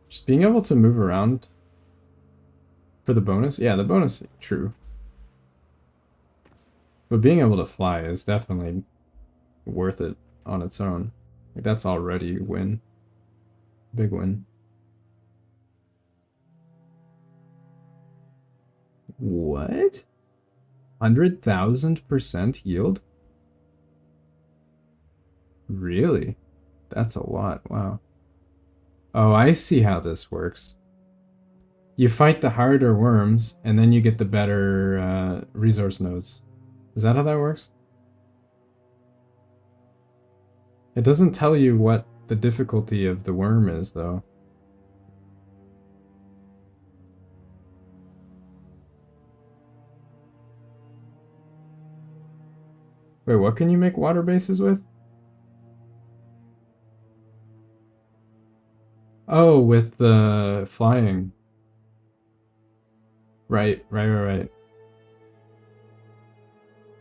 Just being able to move around for the bonus? Yeah, the bonus, true. But being able to fly is definitely worth it on its own. Like, that's already a win. Big win. What? 100,000% yield? Really? That's a lot, wow. Oh, I see how this works. You fight the harder worms, and then you get the better resource nodes. Is that how that works? It doesn't tell you what the difficulty of the worm is, though. Wait, what can you make water bases with? Oh, with the flying. Right.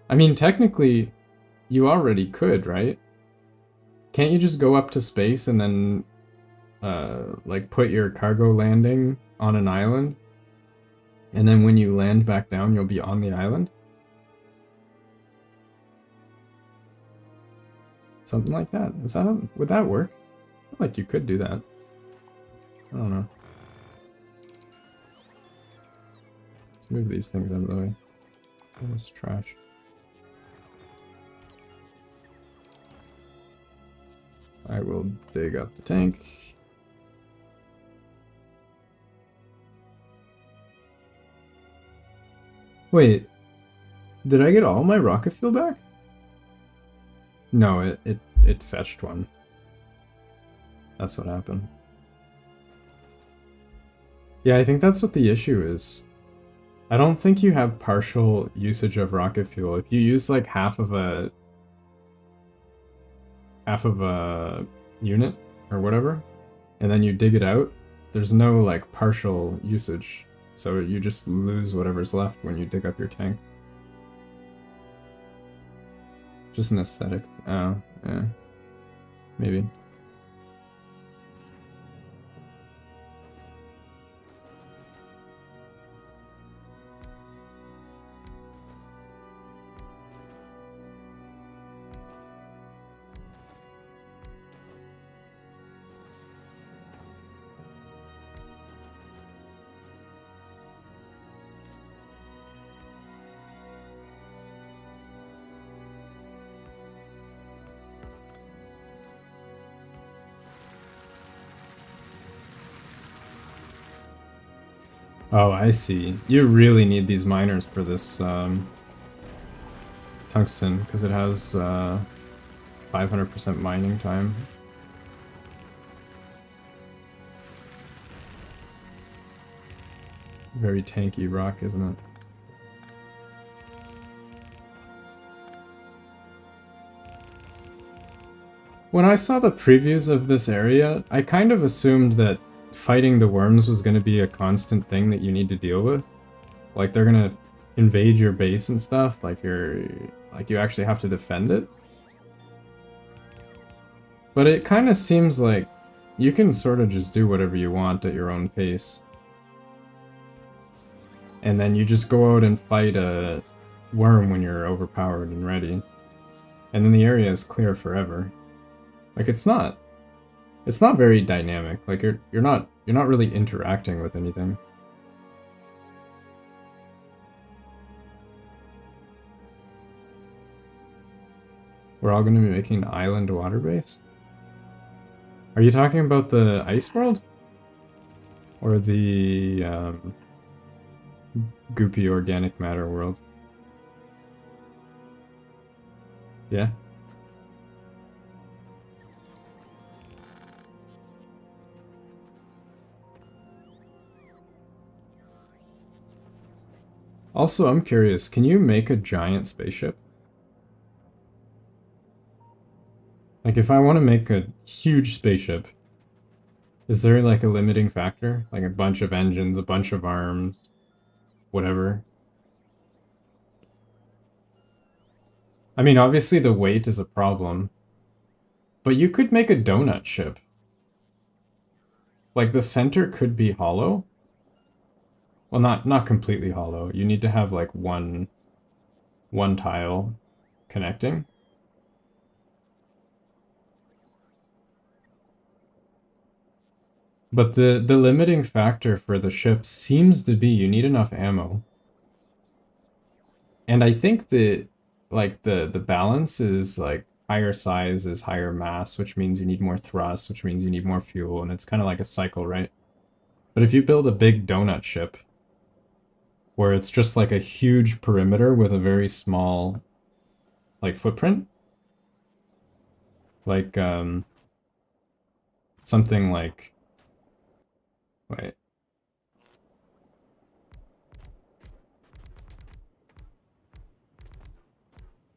I mean, technically, you already could, right? Can't you just go up to space and then, like, put your cargo landing on an island? And then when you land back down, you'll be on the island? Something like that. Would that work? I feel like you could do that. I don't know. Let's move these things out of the way. This is trash. I will dig up the tank. Wait, did I get all my rocket fuel back? No, it fetched one. That's what happened. Yeah, I think that's what the issue is. I don't think you have partial usage of rocket fuel. If you use like half of a unit or whatever, and then you dig it out, there's no like partial usage. So you just lose whatever's left when you dig up your tank. Just an aesthetic. Oh, yeah. Maybe. Oh, I see. You really need these miners for this tungsten, because it has 500% mining time. Very tanky rock, isn't it? When I saw the previews of this area, I kind of assumed that fighting the worms was going to be a constant thing that you need to deal with. Like, they're going to invade your base and stuff, like you actually have to defend it. But it kind of seems like you can sort of just do whatever you want at your own pace. And then you just go out and fight a worm when you're overpowered and ready. And then the area is clear forever. Like, it's not very dynamic. Like, you're not really interacting with anything. We're all going to be making an island water base? Are you talking about the ice world? Or the goopy organic matter world? Yeah. Also, I'm curious, can you make a giant spaceship? Like, if I want to make a huge spaceship, is there like a limiting factor? Like a bunch of engines, a bunch of arms, whatever? I mean, obviously the weight is a problem, but you could make a donut ship. Like, the center could be hollow. Well, not completely hollow. You need to have like one tile connecting. But the limiting factor for the ship seems to be you need enough ammo. And I think that like the balance is like higher size is higher mass, which means you need more thrust, which means you need more fuel, and it's kind of like a cycle, right? But if you build a big donut ship where it's just like a huge perimeter with a very small like footprint, like something like wait.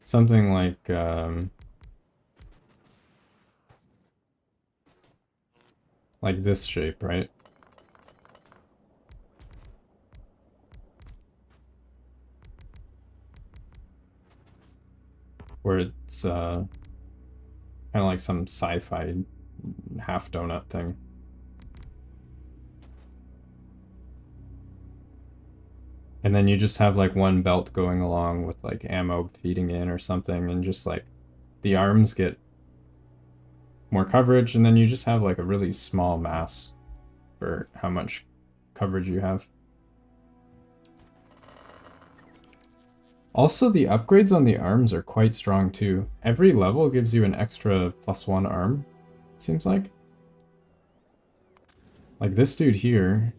Something like this shape, right? Where it's kind of like some sci-fi half donut thing. And then you just have like one belt going along with like ammo feeding in or something, and just like the arms get more coverage, and then you just have like a really small mass for how much coverage you have. Also, the upgrades on the arms are quite strong too. Every level gives you an extra +1 arm, it seems like. Like this dude here.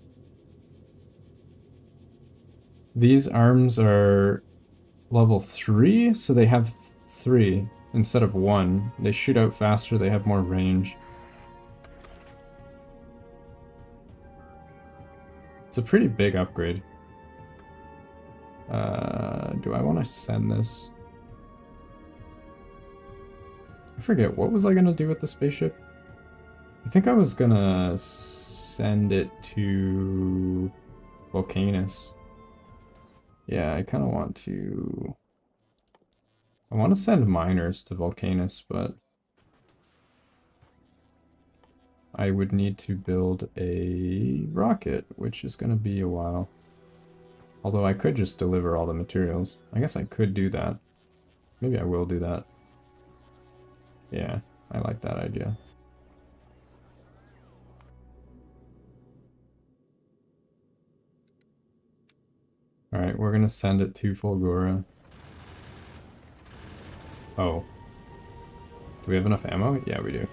These arms are level 3, so they have 3 instead of 1. They shoot out faster, they have more range. It's a pretty big upgrade. Do I want to send this? I forget, what was I gonna do with the spaceship? I think I was gonna send it to Volcanus. Yeah, I kind of want to... I want to send miners to Volcanus, but I would need to build a rocket, which is going to be a while. Although I could just deliver all the materials. I guess I could do that. Maybe I will do that. Yeah, I like that idea. Alright, we're gonna send it to Fulgora. Oh. Do we have enough ammo? Yeah, we do.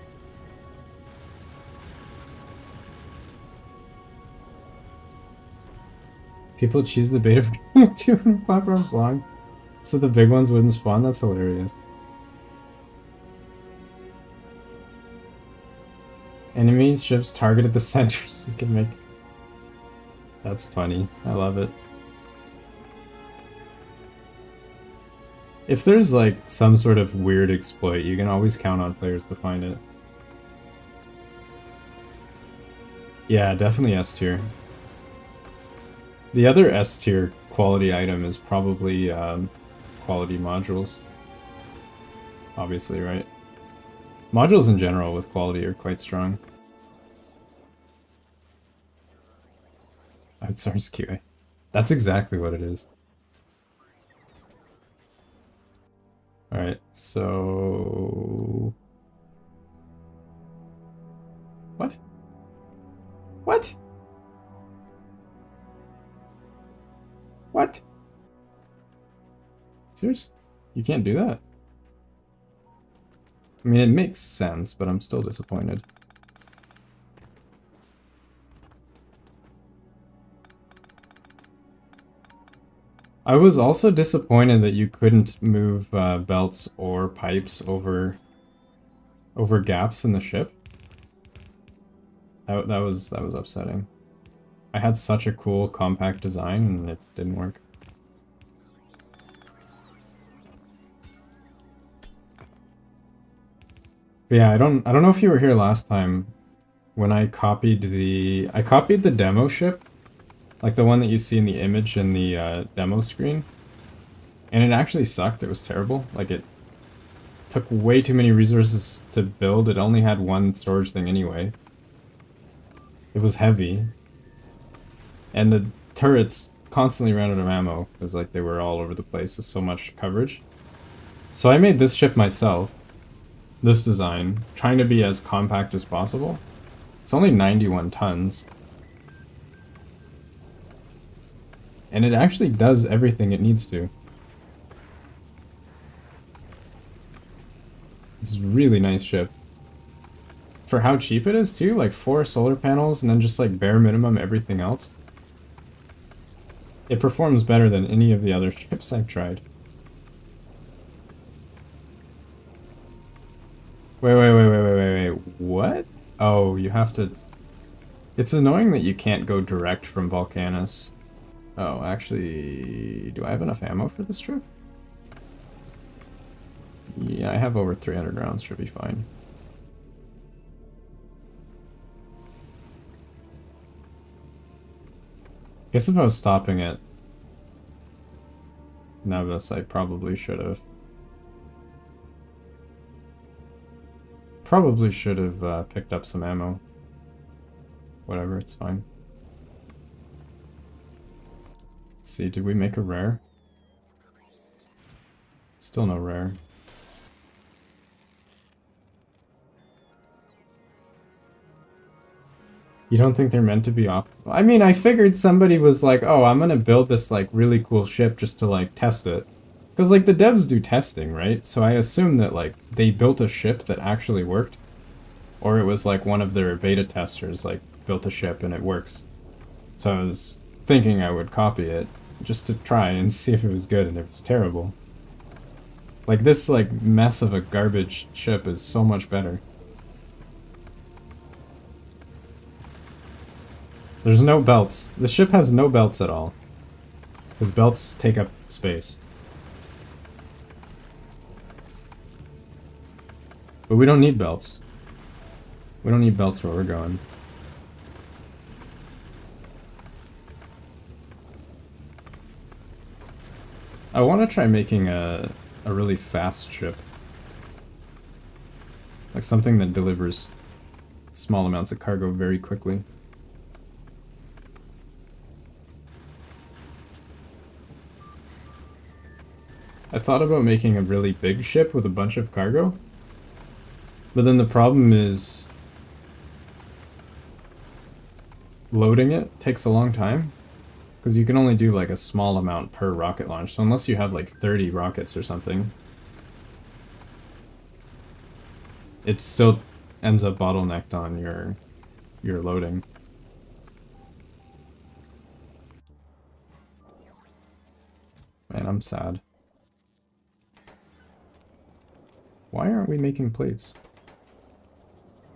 People choose the beta for 200 platforms long, so the big ones wouldn't spawn? That's hilarious. Enemy ships target at the center so you can make... That's funny. I love it. If there's like some sort of weird exploit, you can always count on players to find it. Yeah, definitely S tier. The other S tier quality item is probably quality modules. Obviously, right? Modules in general with quality are quite strong. Outsource QA. That's exactly what it is. Alright, so... What? What? What? Serious? You can't do that? I mean, it makes sense, but I'm still disappointed. I was also disappointed that you couldn't move belts or pipes over gaps in the ship. That was upsetting. I had such a cool compact design and it didn't work. But yeah, I don't know if you were here last time when I copied the demo ship, like the one that you see in the image in the demo screen. And it actually sucked. It was terrible. Like, it took way too many resources to build. It only had one storage thing anyway. It was heavy. And the turrets constantly ran out of ammo, because like they were all over the place with so much coverage. So I made this ship myself, this design, trying to be as compact as possible. It's only 91 tons. And it actually does everything it needs to. It's a really nice ship. For how cheap it is too, like 4 solar panels and then just like bare minimum everything else. It performs better than any of the other ships I've tried. Wait, what? Oh, you have to... It's annoying that you can't go direct from Volcanus. Oh, actually... Do I have enough ammo for this trip? Yeah, I have over 300 rounds, should be fine. Guess if I was stopping at Nevis, I probably should have. Probably should have picked up some ammo. Whatever, it's fine. Let's see, did we make a rare? Still no rare. You don't think they're meant to be op- I mean, I figured somebody was like, oh, I'm gonna build this, like, really cool ship just to, like, test it. Because, like, the devs do testing, right? So I assume that, like, they built a ship that actually worked. Or it was, like, one of their beta testers, like, built a ship and it works. So I was thinking I would copy it, just to try and see if it was good, and it was terrible. Like, this, like, mess of a garbage ship is so much better. There's no belts. The ship has no belts at all. Because belts take up space. But we don't need belts. We don't need belts where we're going. I want to try making a really fast ship. Like something that delivers small amounts of cargo very quickly. I thought about making a really big ship with a bunch of cargo. But then the problem is loading it takes a long time. Because you can only do like a small amount per rocket launch. So unless you have like 30 rockets or something, it still ends up bottlenecked on your loading. Man, I'm sad. Why aren't we making plates?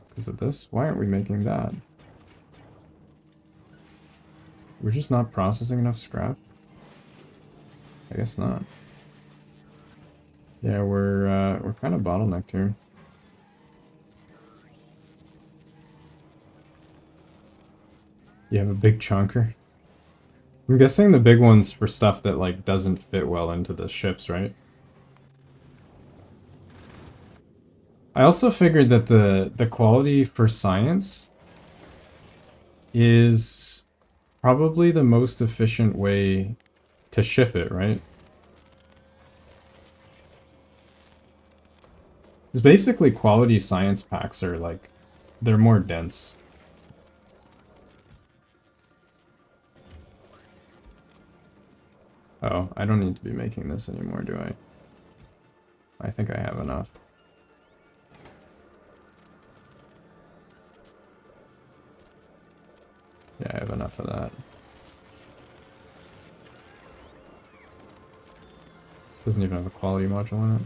Because of this? Why aren't we making that? We're just not processing enough scrap? I guess not. Yeah, we're kind of bottlenecked here. You have a big chunker? I'm guessing the big one's for stuff that, like, doesn't fit well into the ships, right? I also figured that the quality for science is probably the most efficient way to ship it, right? Because basically quality science packs are, like, they're more dense. Oh, I don't need to be making this anymore, do I? I think I have enough. Yeah, I have enough of that. Doesn't even have a quality module in it.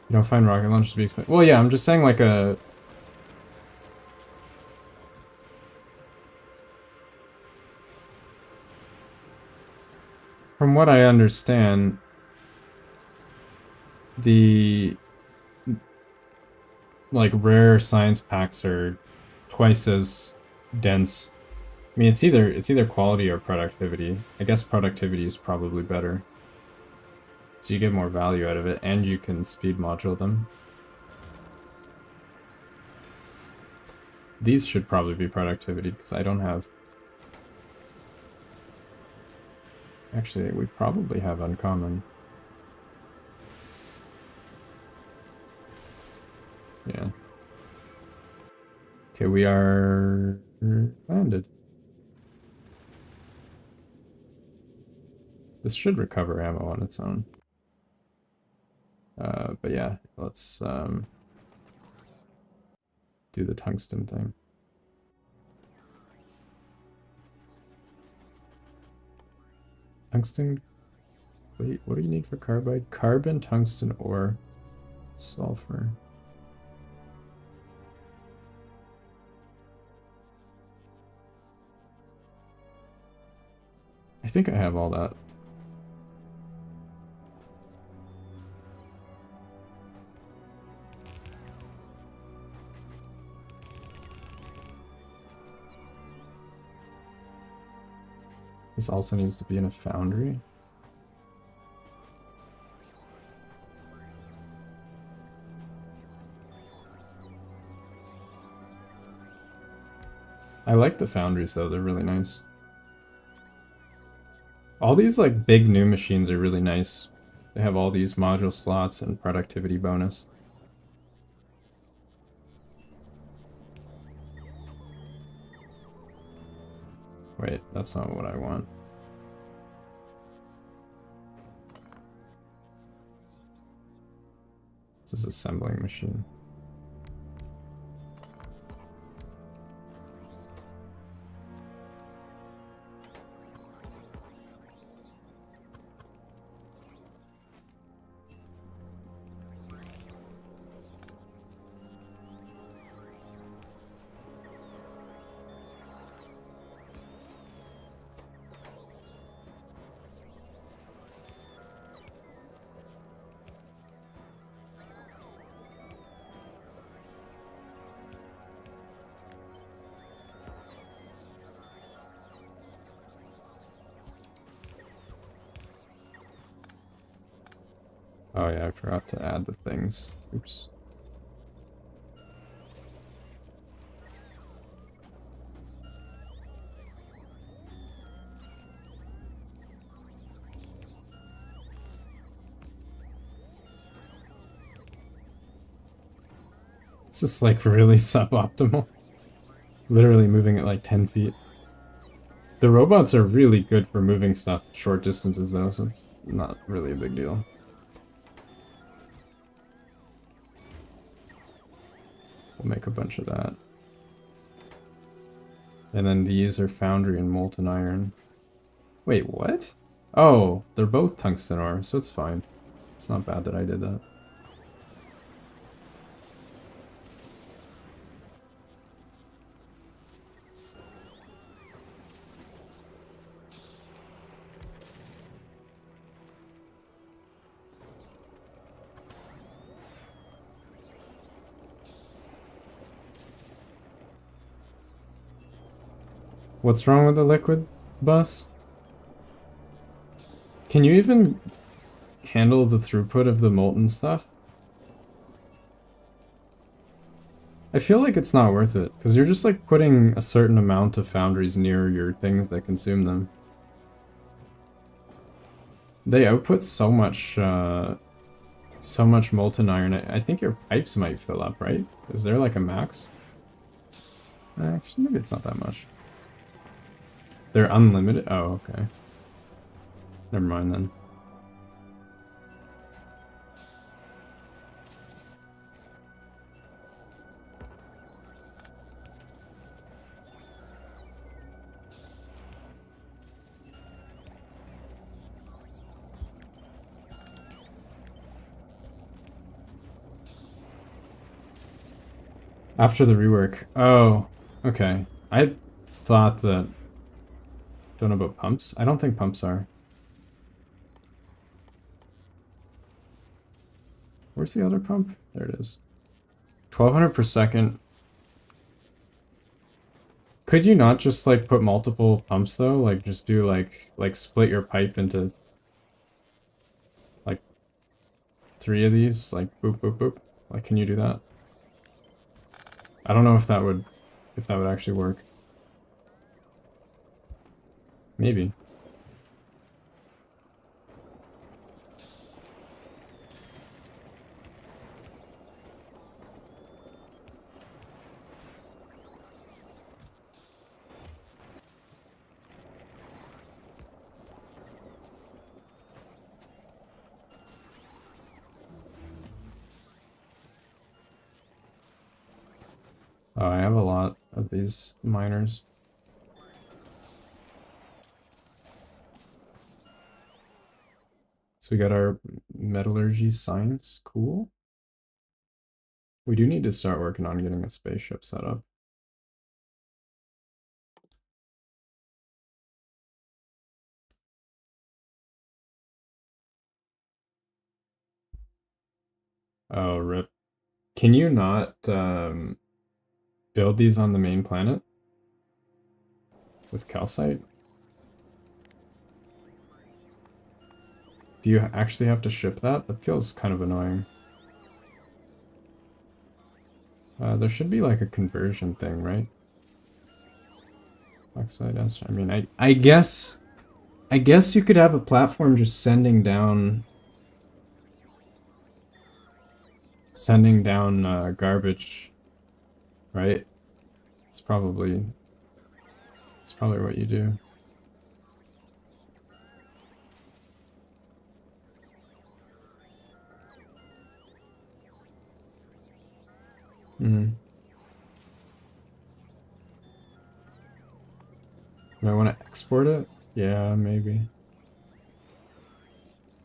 You don't find rocket launchers to be expensive? Well, yeah, I'm just saying like a... From what I understand, the like rare science packs are twice as dense. I mean, it's either quality or productivity. I guess productivity is probably better. So you get more value out of it, and you can speed module them. These should probably be productivity, because I don't have... Actually, we probably have uncommon. Yeah. Okay, we are landed. This should recover ammo on its own. But yeah, let's do the tungsten thing. Tungsten... Wait, what do you need for carbide? Carbon, tungsten, or sulfur. I think I have all that. This also needs to be in a foundry. I like the foundries though, they're really nice. All these like big new machines are really nice. They have all these module slots and productivity bonus. Wait, that's not what I want. This is assembling machine. Oh yeah, I forgot to add the things. Oops. This is like really suboptimal. Literally moving it like 10 feet. The robots are really good for moving stuff short distances though, so it's not really a big deal. We'll make a bunch of that. And then these are foundry and molten iron. Wait, what? Oh, they're both tungsten ore, so it's fine. It's not bad that I did that. What's wrong with the liquid bus? Can you even handle the throughput of the molten stuff? I feel like it's not worth it, because you're just like putting a certain amount of foundries near your things that consume them. They output so much molten iron. I think your pipes might fill up, right? Is there like a max? Actually, maybe it's not that much. They're unlimited? Oh, okay. Never mind then. After the rework. Oh, okay. I thought that... Don't know about pumps? I don't think pumps are. Where's the other pump? There it is. 1200 per second. Could you not just like put multiple pumps though? Like just do like split your pipe into like 3 of these? Like boop boop boop. Like can you do that? I don't know if that would actually work. Maybe. Oh, I have a lot of these miners. So we got our metallurgy science. Cool. We do need to start working on getting a spaceship set up. Oh, rip. Can you not build these on the main planet? With calcite? Do you actually have to ship that? That feels kind of annoying. There should be like a conversion thing, right? Oxide S. I mean, I guess you could have a platform just sending down garbage, right? It's probably what you do. Hmm. Do I want to export it? Yeah, maybe.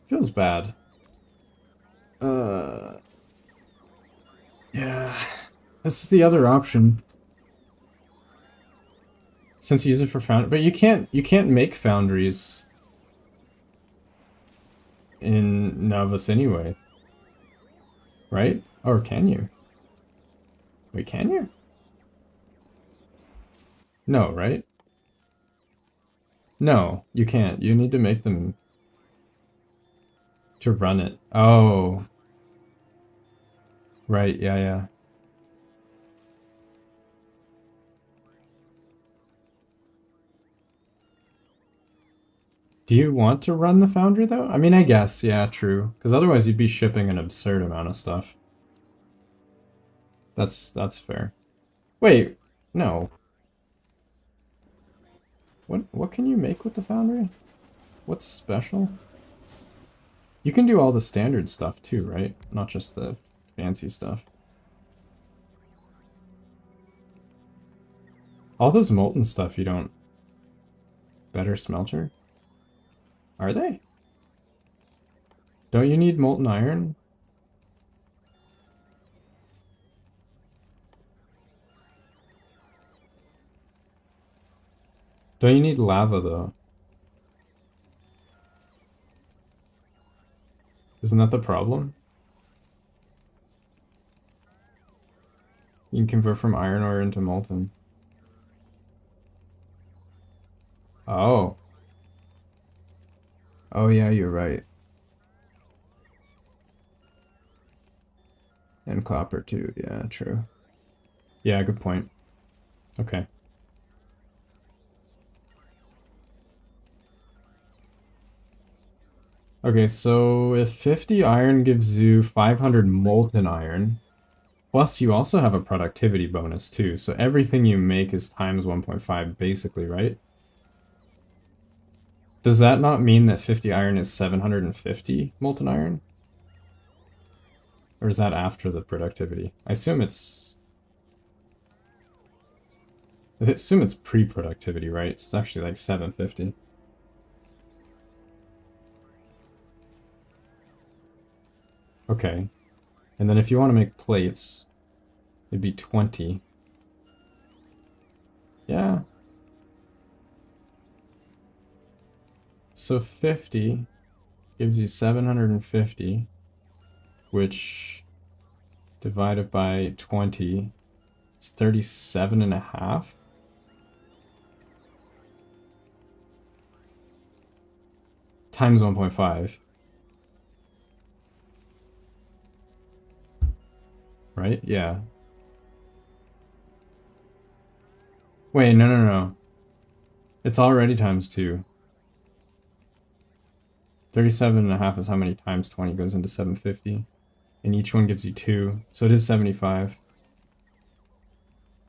Feels bad. Yeah. This is the other option. Since you use it for foundry, but you can't make foundries in Novus anyway, right? Or can you? Wait, can you? No, right? No, you can't. You need to make them to run it. Oh, right. Yeah, yeah. Do you want to run the foundry though? I mean, I guess, yeah, true. Because otherwise you'd be shipping an absurd amount of stuff. That's fair. Wait, no. What can you make with the foundry? What's special? You can do all the standard stuff too, right? Not just the fancy stuff. All this molten stuff you don't... Better smelter? Are they? Don't you need molten iron? Don't you need lava though? Isn't that the problem? You can convert from iron ore into molten. Oh. Oh yeah, you're right. And copper too, yeah, true. Yeah, good point. Okay. Okay, so if 50 iron gives you 500 molten iron, plus you also have a productivity bonus too, so everything you make is times 1.5 basically, right? Does that not mean that 50 iron is 750 molten iron? Or is that after the productivity? I assume it's pre-productivity, right? It's actually like 750. Okay. And then if you want to make plates, It'd be 20. Yeah. So 50 gives you 750, which divided by 20 is 37 and a half. Times 1.5. Right? Yeah. Wait, no. It's already times 2. 37 and a half is how many times 20 goes into 750. And each one gives you 2. So it is 75.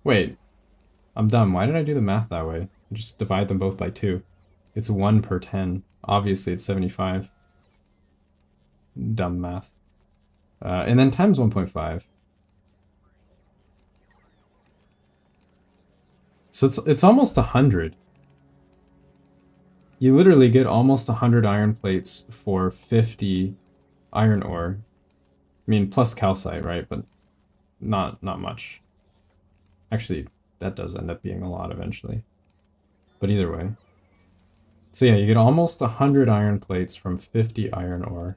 Wait, I'm dumb. Why did I do the math that way? Just divide them both by 2. It's 1 per 10. Obviously, it's 75. Dumb math. And then times 1.5. So it's almost 100. You literally get almost 100 iron plates for 50 iron ore. I mean, plus calcite, right? But not much. Actually, that does end up being a lot eventually. But either way. So yeah, you get almost 100 iron plates from 50 iron ore.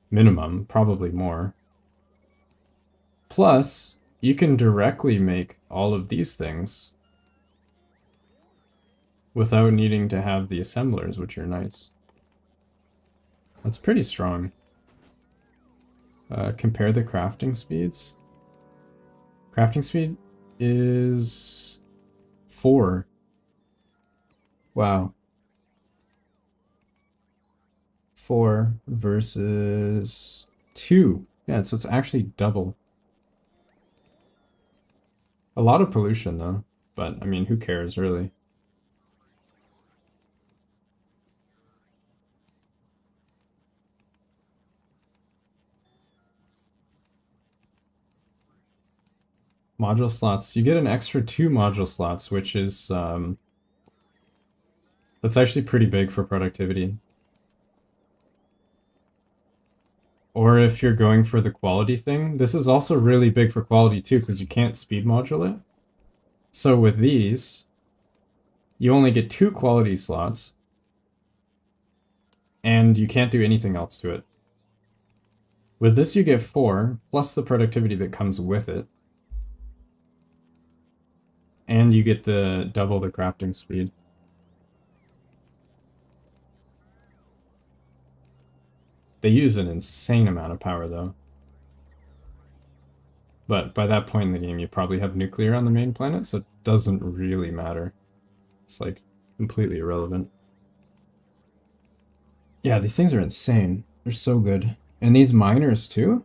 Minimum, probably more. Plus, you can directly make all of these things without needing to have the assemblers, which are nice. That's pretty strong. Compare the crafting speeds. Crafting speed is 4. Wow. 4 versus 2. Yeah, so it's actually double. A lot of pollution, though. But, I mean, who cares, really? Module slots. You get an extra 2 module slots, which is, that's actually pretty big for productivity. Or if you're going for the quality thing, this is also really big for quality too, because you can't speed module it. So with these, you only get 2 quality slots, and you can't do anything else to it. With this you get 4, plus the productivity that comes with it. And you get the double the crafting speed. They use an insane amount of power, though. But by that point in the game, you probably have nuclear on the main planet, so it doesn't really matter. It's, like, completely irrelevant. Yeah, these things are insane. They're so good. And these miners, too?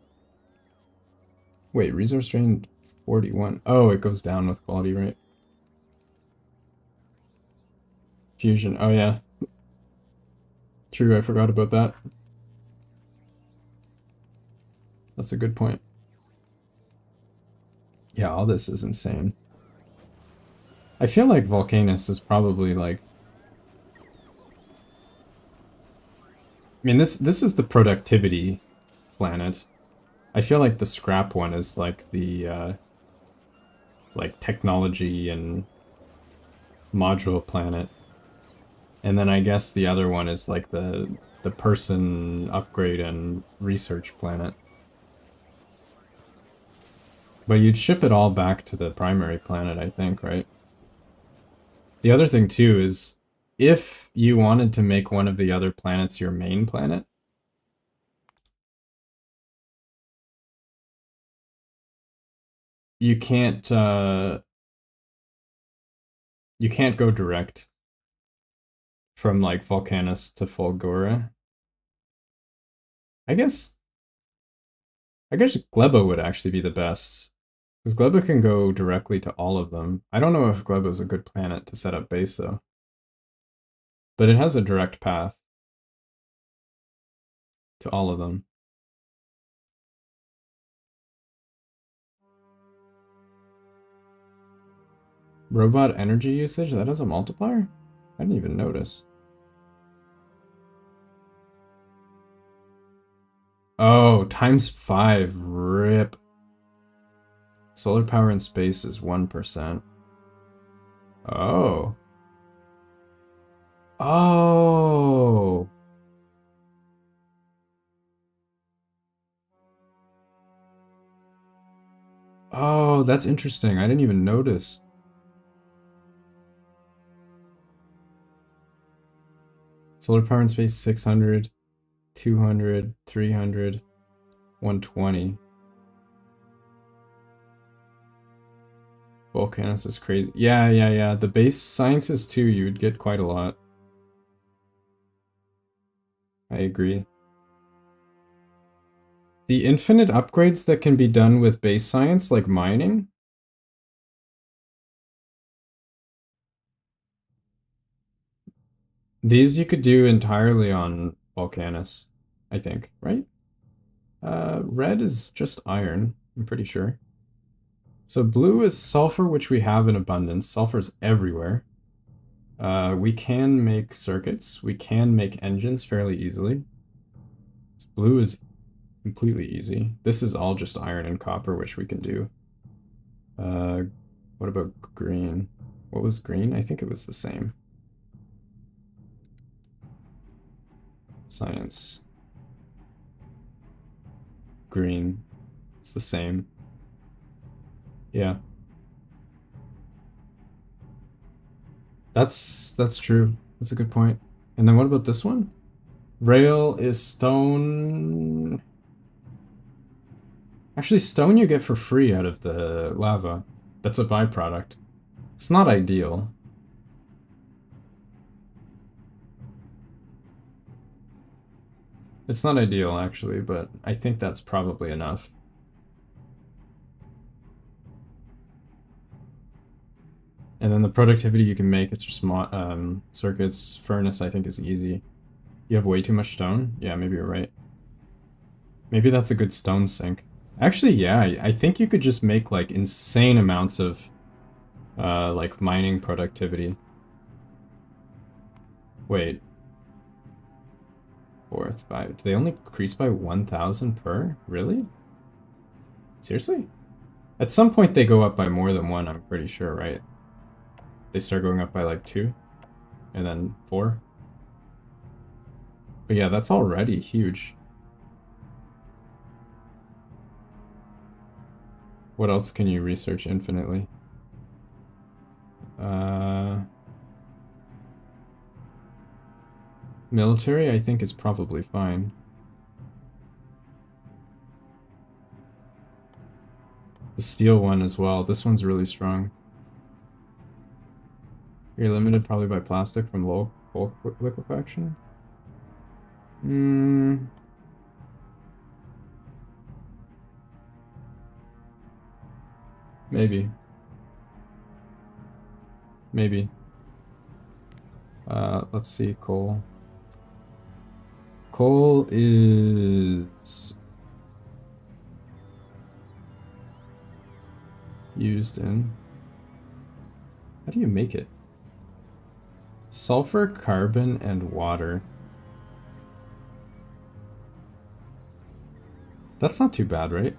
Wait, resource drain 41. Oh, it goes down with quality, right? Fusion. Oh, yeah. True, I forgot about that. That's a good point. Yeah, all this is insane. I feel like Volcanus is probably like... I mean, this is the productivity planet. I feel like the scrap one is like the like technology and module planet. And then I guess the other one is like the person upgrade and research planet. But you'd ship it all back to the primary planet, I think, right? The other thing too is if you wanted to make one of the other planets your main planet, you can't go direct from like Volcanus to Fulgora. I guess Gleba would actually be the best. Because Gleba can go directly to all of them. I don't know if Gleba is a good planet to set up base though. But it has a direct path to all of them. Robot energy usage? That has a multiplier? I didn't even notice. Oh, times 5. Rip. Solar power in space is 1%. Oh. Oh. Oh, that's interesting. I didn't even notice. Solar power in space 600, 200, 300, 120. Volcanus is crazy. Yeah. The base sciences too, you would get quite a lot. I agree. The infinite upgrades that can be done with base science, like mining. These you could do entirely on Volcanus, I think, right? Red is just iron, I'm pretty sure. So blue is sulfur, which we have in abundance. Sulfur's everywhere. We can make circuits. We can make engines fairly easily. So blue is completely easy. This is all just iron and copper, which we can do. What about green? What was green? I think it was the same. Science. Green. It's the same. Yeah. That's true. That's a good point. And then what about this one? Rail is stone. Actually, stone you get for free out of the lava. That's a byproduct. It's not ideal. It's not ideal, actually, but I think that's probably enough. And then the productivity you can make, it's just circuits. Furnace, I think, is easy. You have way too much stone? Yeah, maybe you're right. Maybe that's a good stone sink. Actually, yeah, I think you could just make, like, insane amounts of, like, mining productivity. Wait. Fourth, five. Do they only increase by 1,000 per? Really? Seriously? At some point they go up by more than one, I'm pretty sure, right? They start going up by like 2, and then 4. But yeah, that's already huge. What else can you research infinitely? Military, I think, is probably fine. The steel one as well. This one's really strong. You're limited probably by plastic from low bulk liquefaction. Maybe. Maybe. Let's see, coal. Coal is used in... How do you make it? Sulfur, carbon, and water. That's not too bad, right?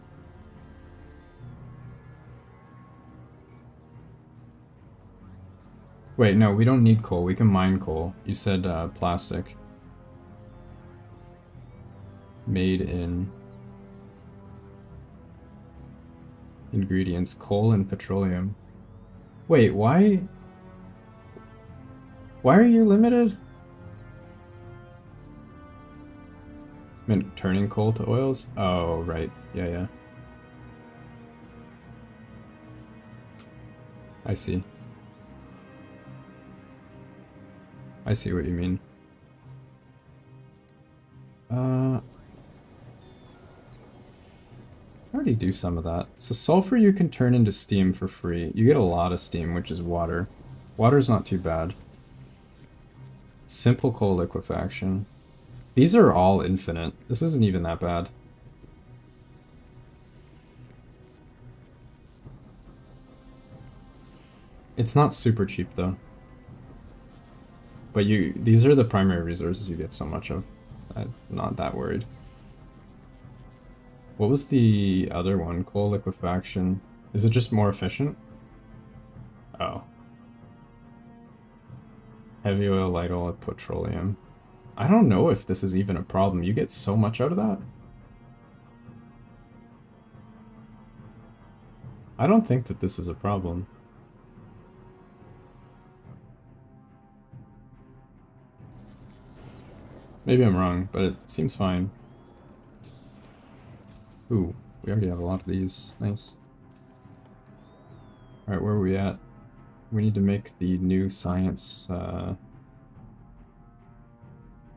Wait, no, we don't need coal. We can mine coal. You said plastic. Made in... Ingredients, coal and petroleum. Wait, why? Why are you limited? Meant turning coal to oils? Oh, right. Yeah. I see. I see what you mean. I already do some of that. So sulfur you can turn into steam for free. You get a lot of steam, which is water. Water's not too bad. Simple coal liquefaction. These are all infinite. This isn't even that bad. It's not super cheap though. But these are the primary resources you get so much of. I'm not that worried. What was the other one? Coal liquefaction. Is it just more efficient? Oh. Heavy oil, light oil, petroleum. I don't know if this is even a problem. You get so much out of that? I don't think that this is a problem. Maybe I'm wrong, but it seems fine. Ooh, we already have a lot of these. Nice. Alright, where are we at? We need to make the new science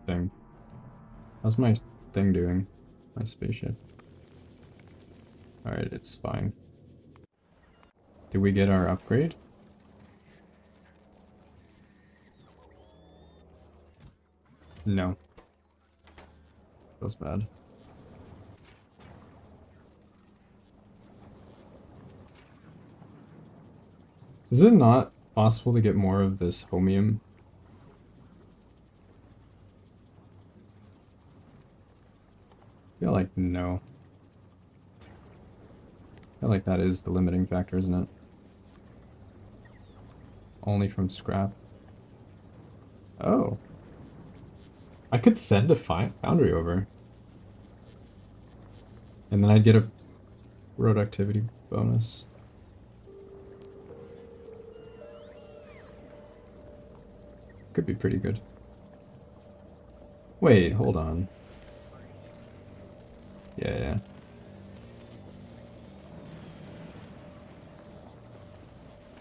thing. How's my thing doing? My spaceship. Alright, it's fine. Did we get our upgrade? No. Feels bad. Is it not possible to get more of this homium? I feel like no. I feel like that is the limiting factor, isn't it? Only from scrap. Oh. I could send a foundry over. And then I'd get a productivity bonus. Could be pretty good. Wait, hold on. Yeah.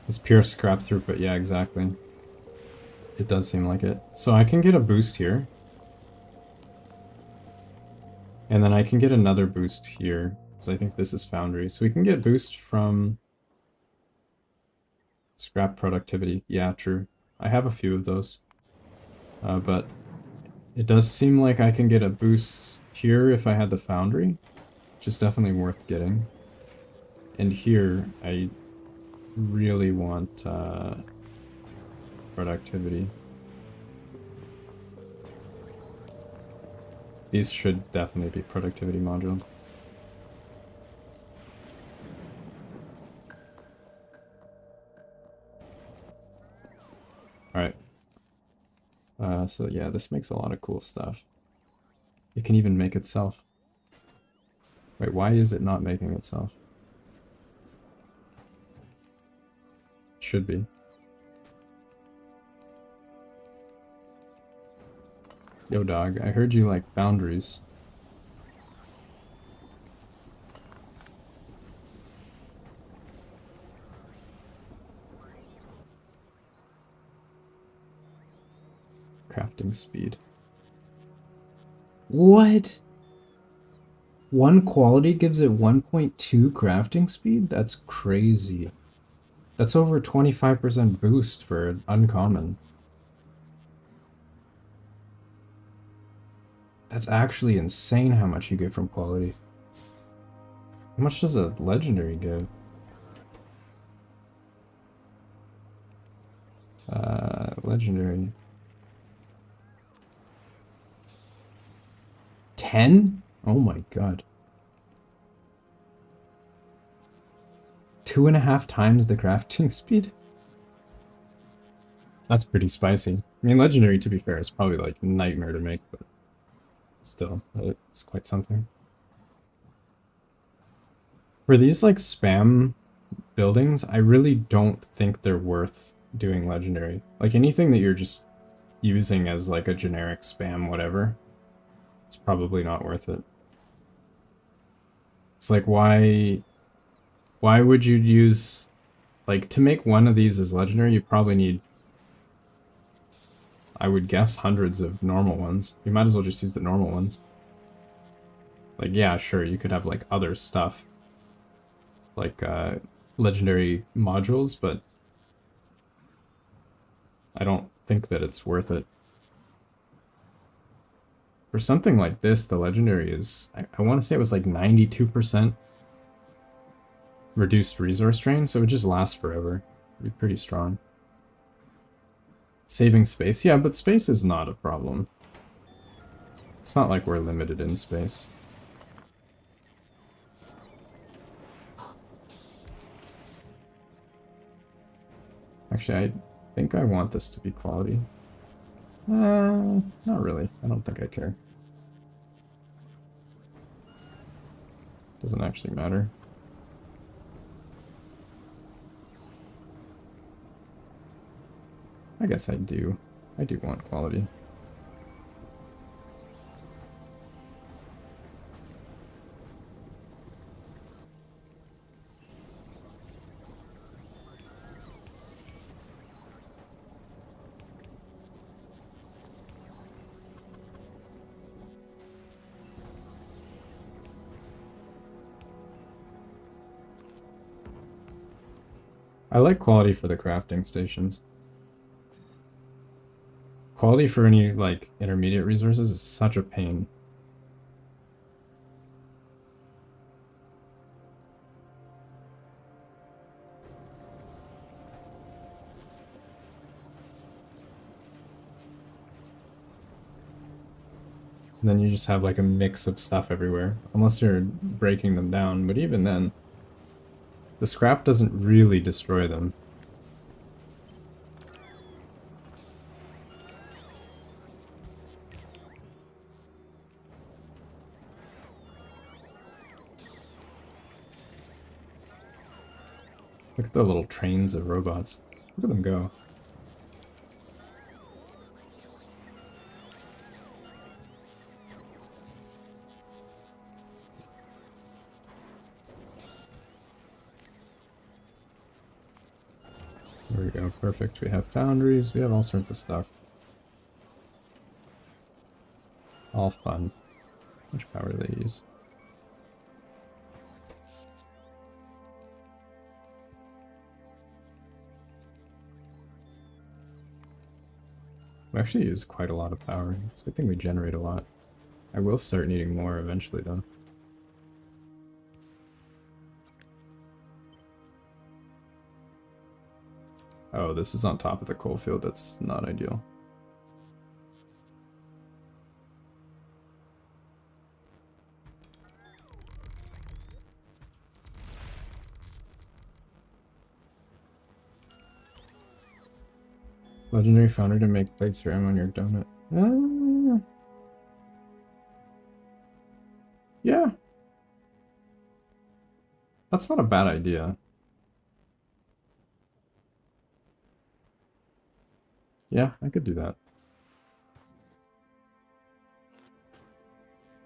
It's pure scrap throughput, yeah, exactly. It does seem like it. So I can get a boost here. And then I can get another boost here, because I think this is foundry. So we can get boost from scrap productivity. Yeah, true. I have a few of those. But it does seem like I can get a boost here if I had the foundry, which is definitely worth getting. And here, I really want productivity. These should definitely be productivity moduled. Alright. So yeah, this makes a lot of cool stuff. It can even make itself. Wait, why is it not making itself? It should be. Yo dog, I heard you like foundries. Crafting speed. What? One quality gives it 1.2 crafting speed? That's crazy. That's over 25% boost for an uncommon. That's actually insane how much you get from quality. How much does a legendary give? Legendary. 10? Oh my god. 2.5 times the crafting speed? That's pretty spicy. I mean, legendary, to be fair, is probably like nightmare to make, but still, it's quite something. For these like spam buildings, I really don't think they're worth doing legendary. Like anything that you're just using as like a generic spam whatever, it's probably not worth it. It's like why would you use, like, to make one of these as legendary, you probably need, I would guess, hundreds of normal ones. You might as well just use the normal ones. Like, yeah, sure, you could have, like, other stuff. Like, legendary modules, but I don't think that it's worth it. For something like this, the legendary is, I want to say it was like 92% reduced resource drain, so it would just last forever. It'd be pretty strong. Saving space? Yeah, but space is not a problem. It's not like we're limited in space. Actually, I think I want this to be quality. Not really. I don't think I care. Doesn't actually matter. I guess I do. I do want quality. I like quality for the crafting stations. Quality for any, like, intermediate resources is such a pain. And then you just have, like, a mix of stuff everywhere. Unless you're breaking them down, but even then, the scrap doesn't really destroy them. Look at the little trains of robots. Look at them go. There we go, perfect. We have foundries, we have all sorts of stuff. All fun. How much power do they use? We actually use quite a lot of power, so I think we generate a lot. I will start needing more eventually, though. Oh, this is on top of the coal field. That's not ideal. Legendary founder to make plates for ammo on your donut. Yeah. That's not a bad idea. Yeah, I could do that.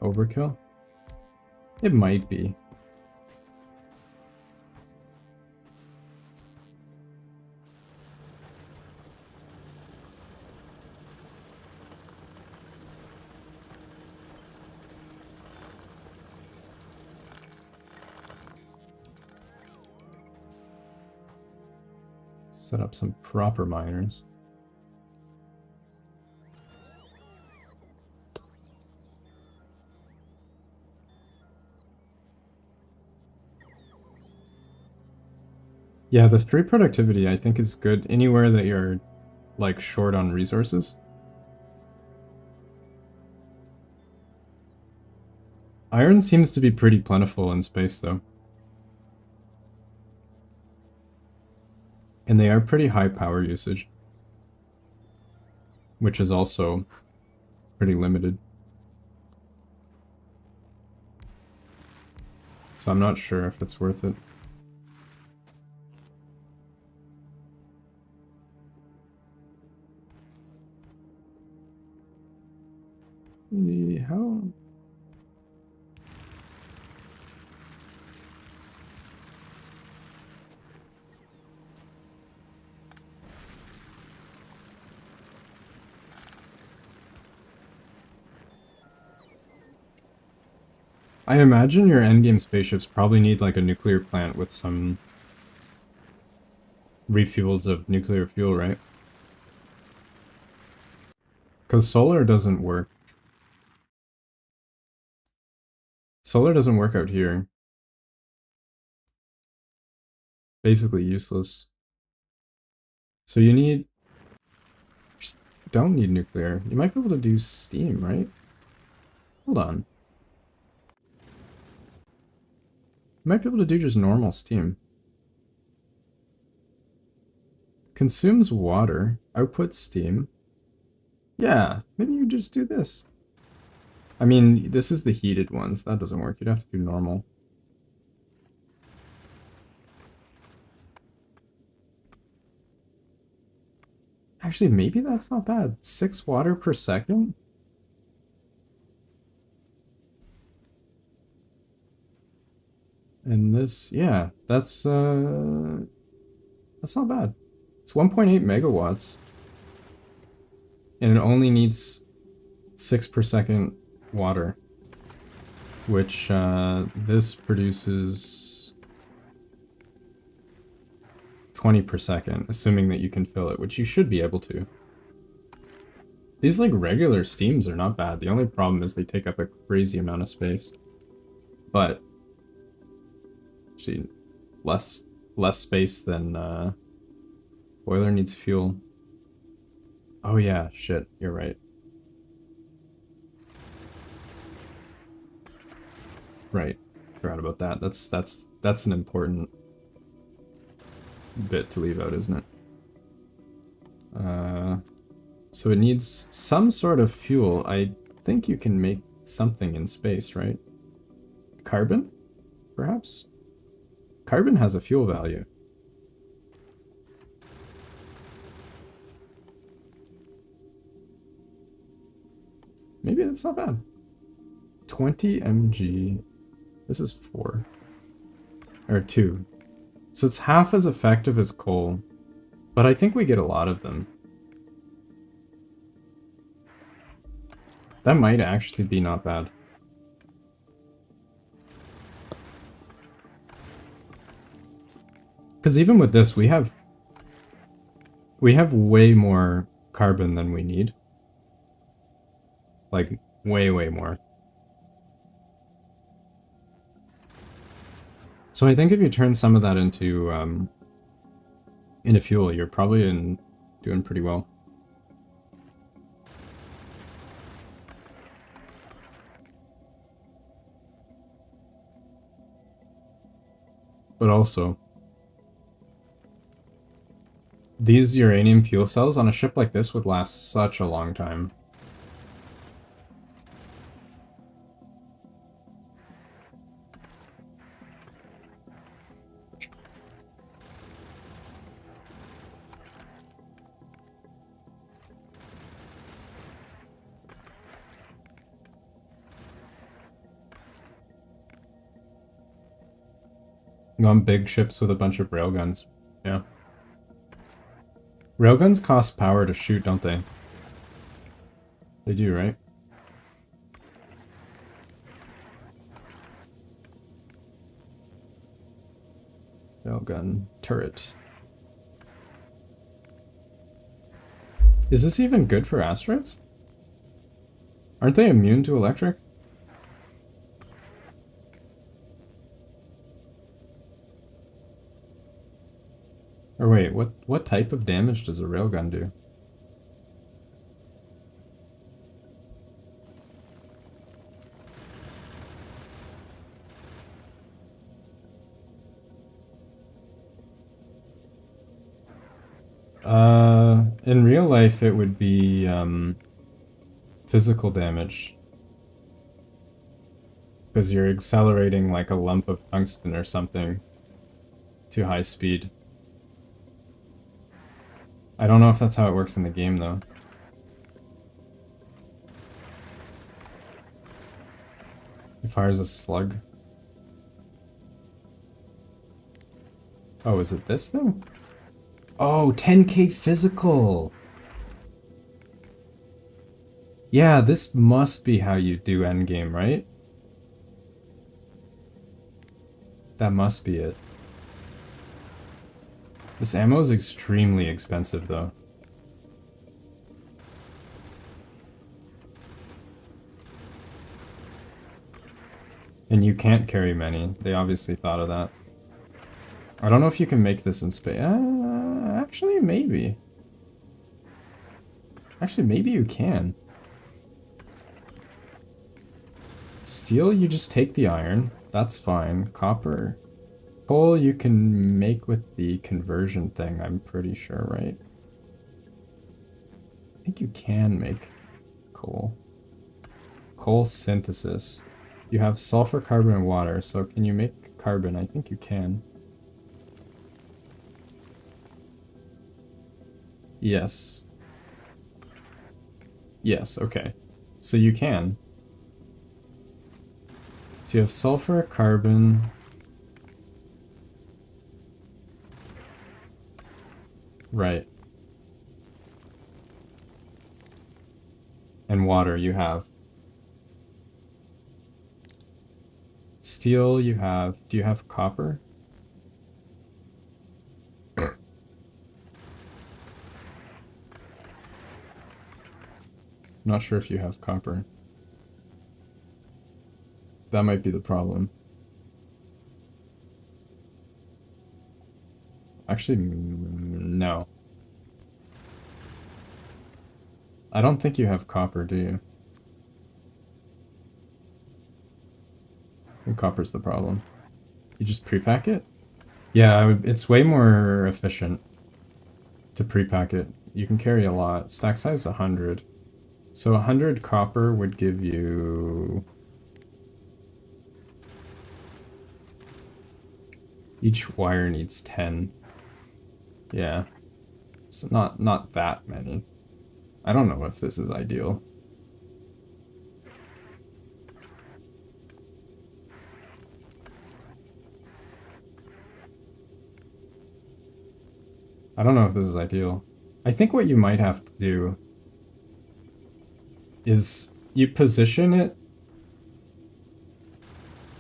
Overkill? It might be. Set up some proper miners. Yeah, the 3 productivity I think is good anywhere that you're, like, short on resources. Iron seems to be pretty plentiful in space, though. And they are pretty high power usage. Which is also pretty limited. So I'm not sure if it's worth it. How? I imagine your endgame spaceships probably need like a nuclear plant with some refuels of nuclear fuel, right? Because solar doesn't work. Solar doesn't work out here. Basically useless. So you need... Don't need nuclear. You might be able to do steam, right? Hold on. You might be able to do just normal steam. Consumes water. Outputs steam. Yeah, maybe you just do this. I mean, this is the heated ones. That doesn't work. You'd have to do normal. Actually, maybe that's not bad. 6 water per second? And this, yeah, that's not bad. It's 1.8 megawatts. And it only needs 6 per second water. Which, this produces 20 per second, assuming that you can fill it, which you should be able to. These, like, regular steams are not bad. The only problem is they take up a crazy amount of space. But, actually, less space than, boiler needs fuel. Oh yeah, shit, you're right. Right, forgot about that. That's an important bit to leave out, isn't it? So it needs some sort of fuel. I think you can make something in space, right? Carbon, perhaps? Carbon has a fuel value. Maybe that's not bad. 20 mg. This is 4. Or 2. So it's half as effective as coal. But I think we get a lot of them. That might actually be not bad. Because even with this, we have way more carbon than we need. Like, way, way more. So I think if you turn some of that into fuel, you're probably doing pretty well. But also, these uranium fuel cells on a ship like this would last such a long time. You want big ships with a bunch of railguns. Yeah. Railguns cost power to shoot, don't they? They do, right? Railgun turret. Is this even good for asteroids? Aren't they immune to electric? Or wait, what type of damage does a railgun do? In real life it would be, physical damage. Because you're accelerating like a lump of tungsten or something to high speed. I don't know if that's how it works in the game, though. It fires a slug. Oh, is it this thing? Oh, 10k physical! Yeah, this must be how you do endgame, right? That must be it. This ammo is extremely expensive, though. And you can't carry many. They obviously thought of that. I don't know if you can make this in space. Actually, maybe. Actually, maybe you can. Steel, you just take the iron. That's fine. Copper. Coal you can make with the conversion thing, I'm pretty sure, right? I think you can make coal. Coal synthesis. You have sulfur, carbon, and water, so can you make carbon? I think you can. Yes. Yes, okay. So you can. So you have sulfur, carbon. Right. And water you have. Steel you have. Do you have copper? Not sure if you have copper. That might be the problem. Actually, no. I don't think you have copper, do you? And copper's the problem. You just pre-pack it? Yeah, it's way more efficient to pre-pack it. You can carry a lot. Stack size 100. So 100 copper would give you... Each wire needs 10. Yeah. So not that many. I don't know if this is ideal. I don't know if this is ideal. I think what you might have to do is you position it.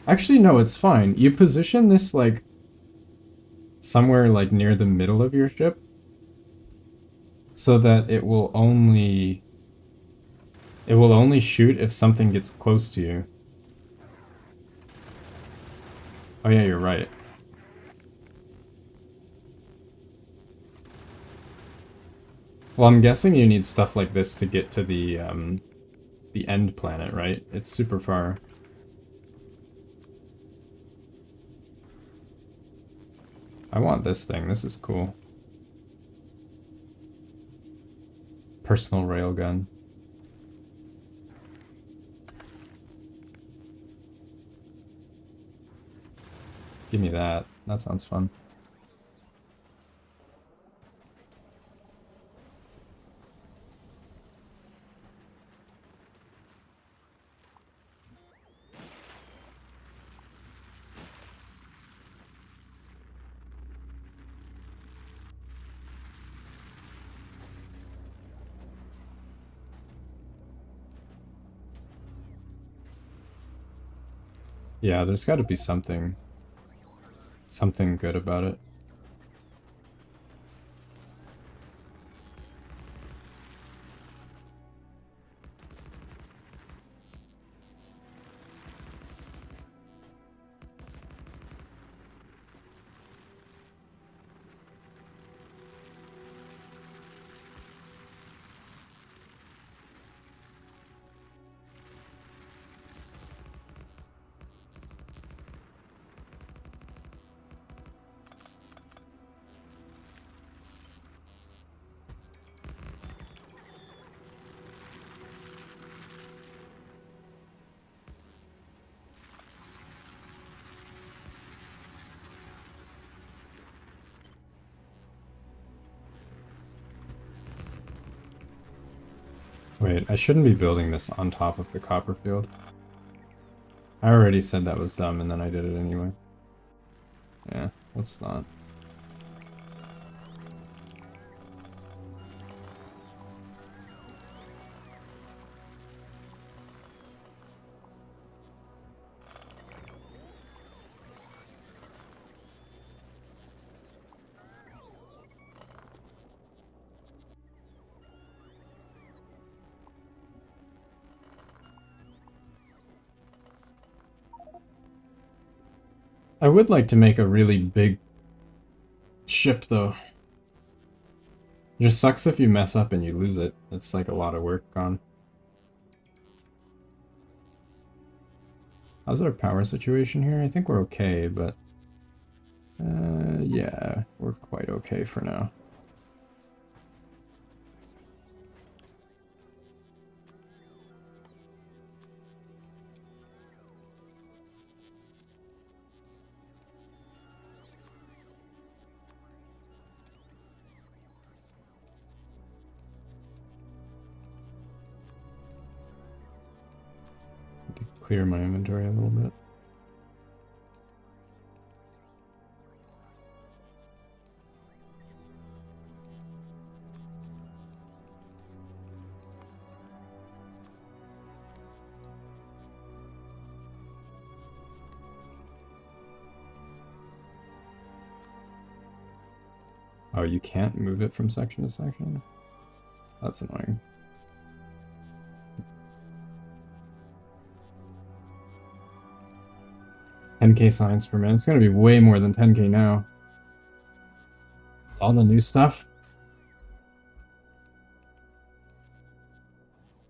Actually, no, it's fine. You position this like somewhere like near the middle of your ship so that it will only shoot if something gets close to you. Oh yeah, you're right. Well, I'm guessing you need stuff like this to get to the end planet, right? It's super far. I want this thing. This is cool. Personal railgun. Give me that. That sounds fun. Yeah, there's got to be something good about it. Wait, I shouldn't be building this on top of the copper field. I already said that was dumb and then I did it anyway. Yeah, let's not. I would like to make a really big ship, though. It just sucks if you mess up and you lose it. It's like a lot of work gone. How's our power situation here? I think we're okay, but Yeah, we're quite okay for now. Clear my inventory a little bit. Oh, you can't move it from section to section? That's annoying. $10K science per minute. It's gonna be way more than 10K now. All the new stuff.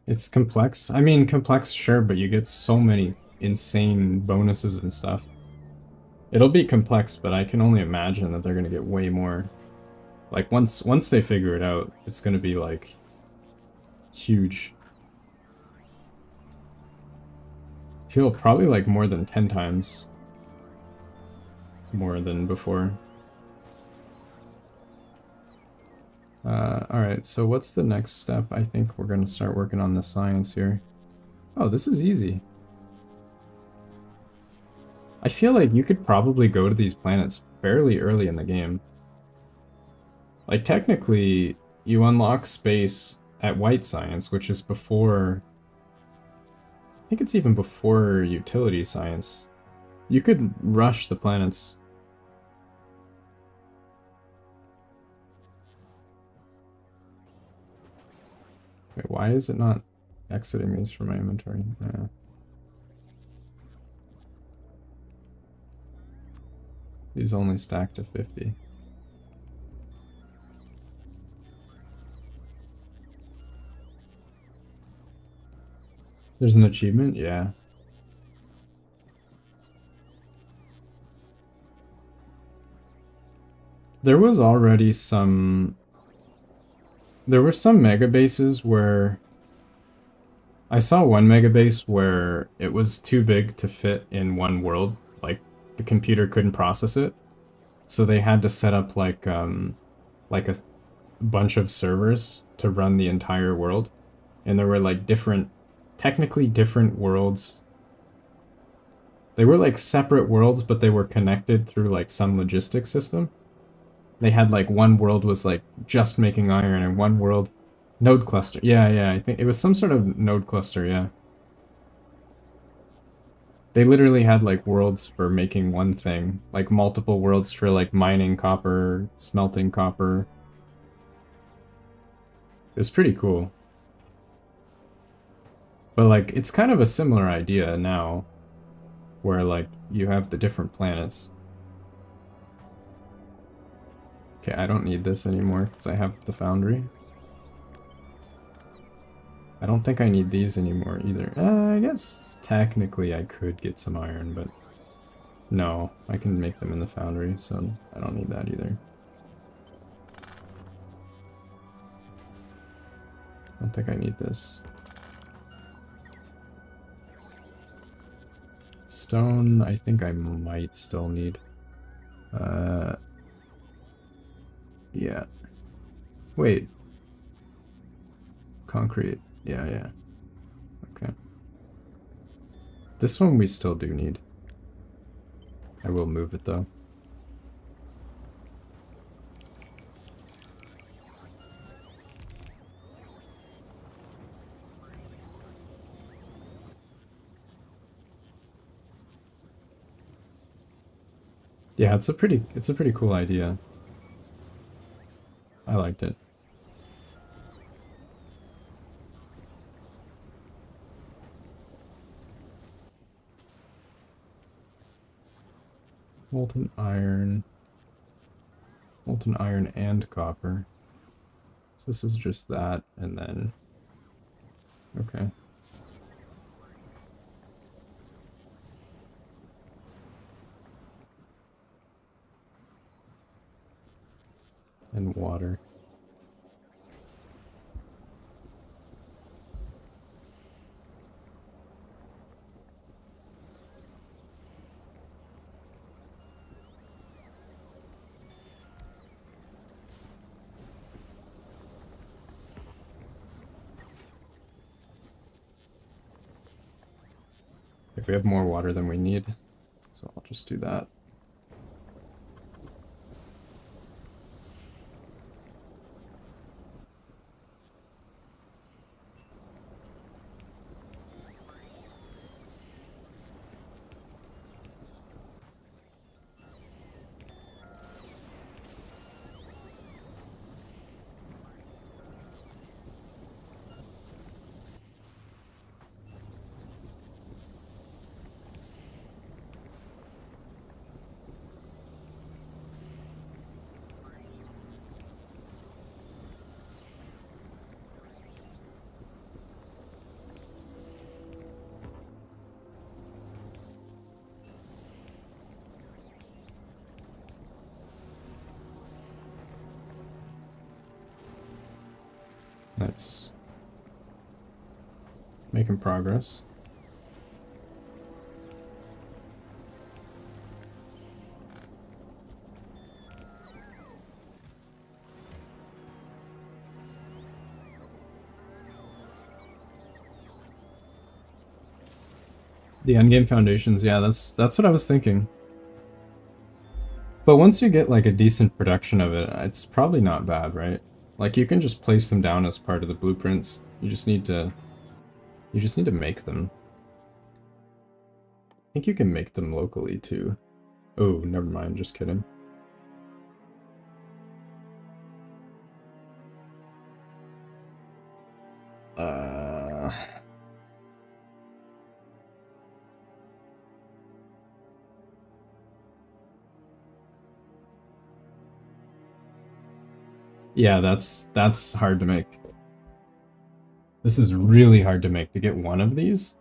It's complex. I mean, complex, sure, but you get so many insane bonuses and stuff. It'll be complex, but I can only imagine that they're gonna get way more. Like, once they figure it out, it's gonna be, like, huge. I feel probably, like, more than 10 times more than before. Alright, so what's the next step? I think we're gonna start working on the science here. Oh, this is easy. I feel like you could probably go to these planets fairly early in the game. Like, technically, you unlock space at White Science, which is before... I think it's even before Utility Science. You could rush the planets. Wait, why is it not exiting these from my inventory? Yeah. These only stack to 50. There's an achievement? Yeah. There was already some... There were some mega bases where... I saw one mega base where it was too big to fit in one world. Like, the computer couldn't process it. So they had to set up, like a bunch of servers to run the entire world. And there were, like, technically different worlds. They were, like, separate worlds, but they were connected through, like, some logistics system. They had, like, one world was, like, just making iron, and one world... Node cluster. Yeah, I think it was some sort of node cluster, yeah. They literally had, like, worlds for making one thing. Like, multiple worlds for, like, mining copper, smelting copper. It was pretty cool. But, like, it's kind of a similar idea now, where, like, you have the different planets. Okay, I don't need this anymore, because I have the foundry. I don't think I need these anymore either. I guess technically I could get some iron, but no, I can make them in the foundry, so I don't need that either. I don't think I need this. Stone, I think I might still need. Yeah. Wait. Concrete. Yeah. Okay. This one we still do need. I will move it though. Yeah, it's a pretty cool idea. I liked it. Molten iron and copper. So this is just that, and then... Okay. And water. If we have more water than we need, so I'll just do that. Nice. Making progress. The endgame foundations, yeah, that's what I was thinking. But once you get like a decent production of it, it's probably not bad, right? Like you can just place them down as part of the blueprints. You just need to make them. I think you can make them locally too. Oh, never mind, just kidding. Yeah, that's hard to make. This is really hard to make. To get one of these?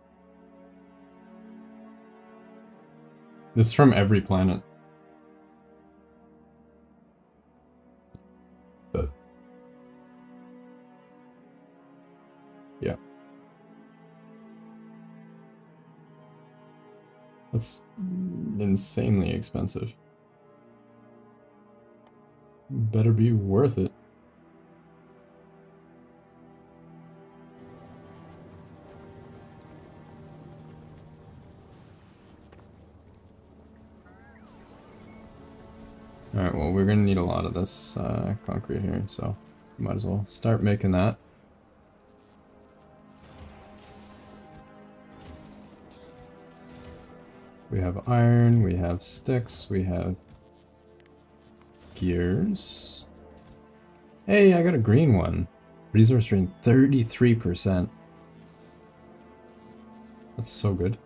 This is from every planet. Yeah. That's insanely expensive. Better be worth it. Alright, well, we're gonna need a lot of this concrete here, so might as well start making that. We have iron, we have sticks, we have gears. Hey, I got a green one. Resource drain 33%. That's so good.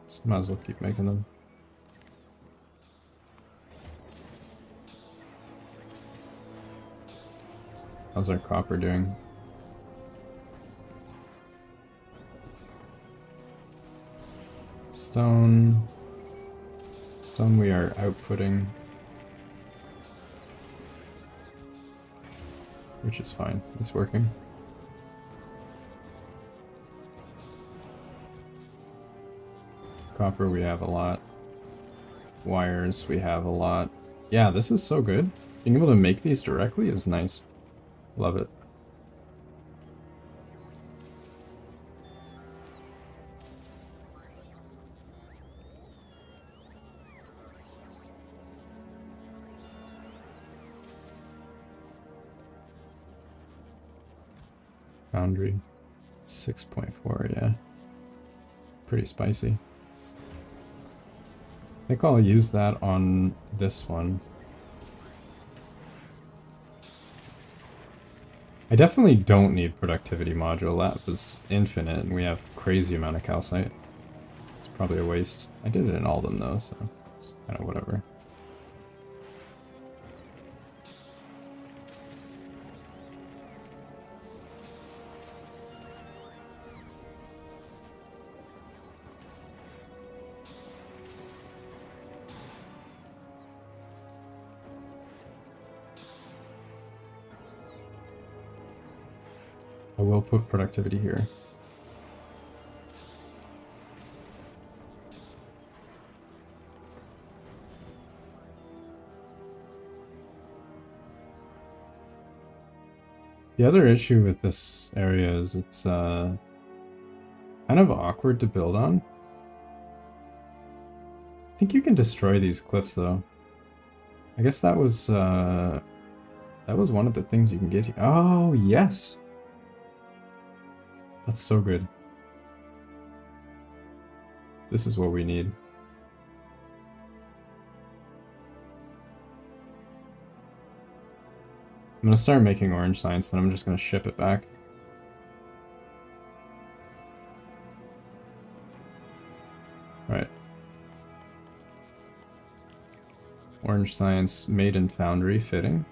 So might as well keep making them. How's our copper doing? Stone. Stone we are outputting. Which is fine. It's working. Copper we have a lot. Wires we have a lot. Yeah, this is so good. Being able to make these directly is nice. Love it. Foundry. 6.4, yeah. Pretty spicy. I think I'll use that on this one. I definitely don't need productivity module. That was infinite, and we have crazy amount of calcite. It's probably a waste. I did it in all of them though, so it's kind of whatever. I will put productivity here. The other issue with this area is it's kind of awkward to build on. I think you can destroy these cliffs though. I guess that was one of the things you can get here. Oh yes! That's so good. This is what we need. I'm gonna start making orange science, then I'm just gonna ship it back. Right. Orange science made in foundry fitting.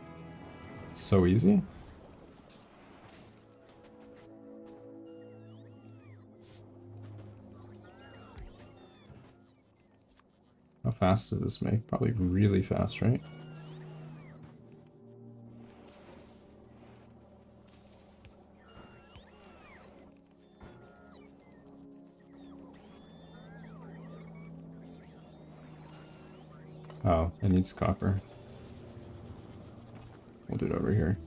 It's so easy. How fast does this make? Probably really fast, right? Oh, it needs copper. We'll do it over here.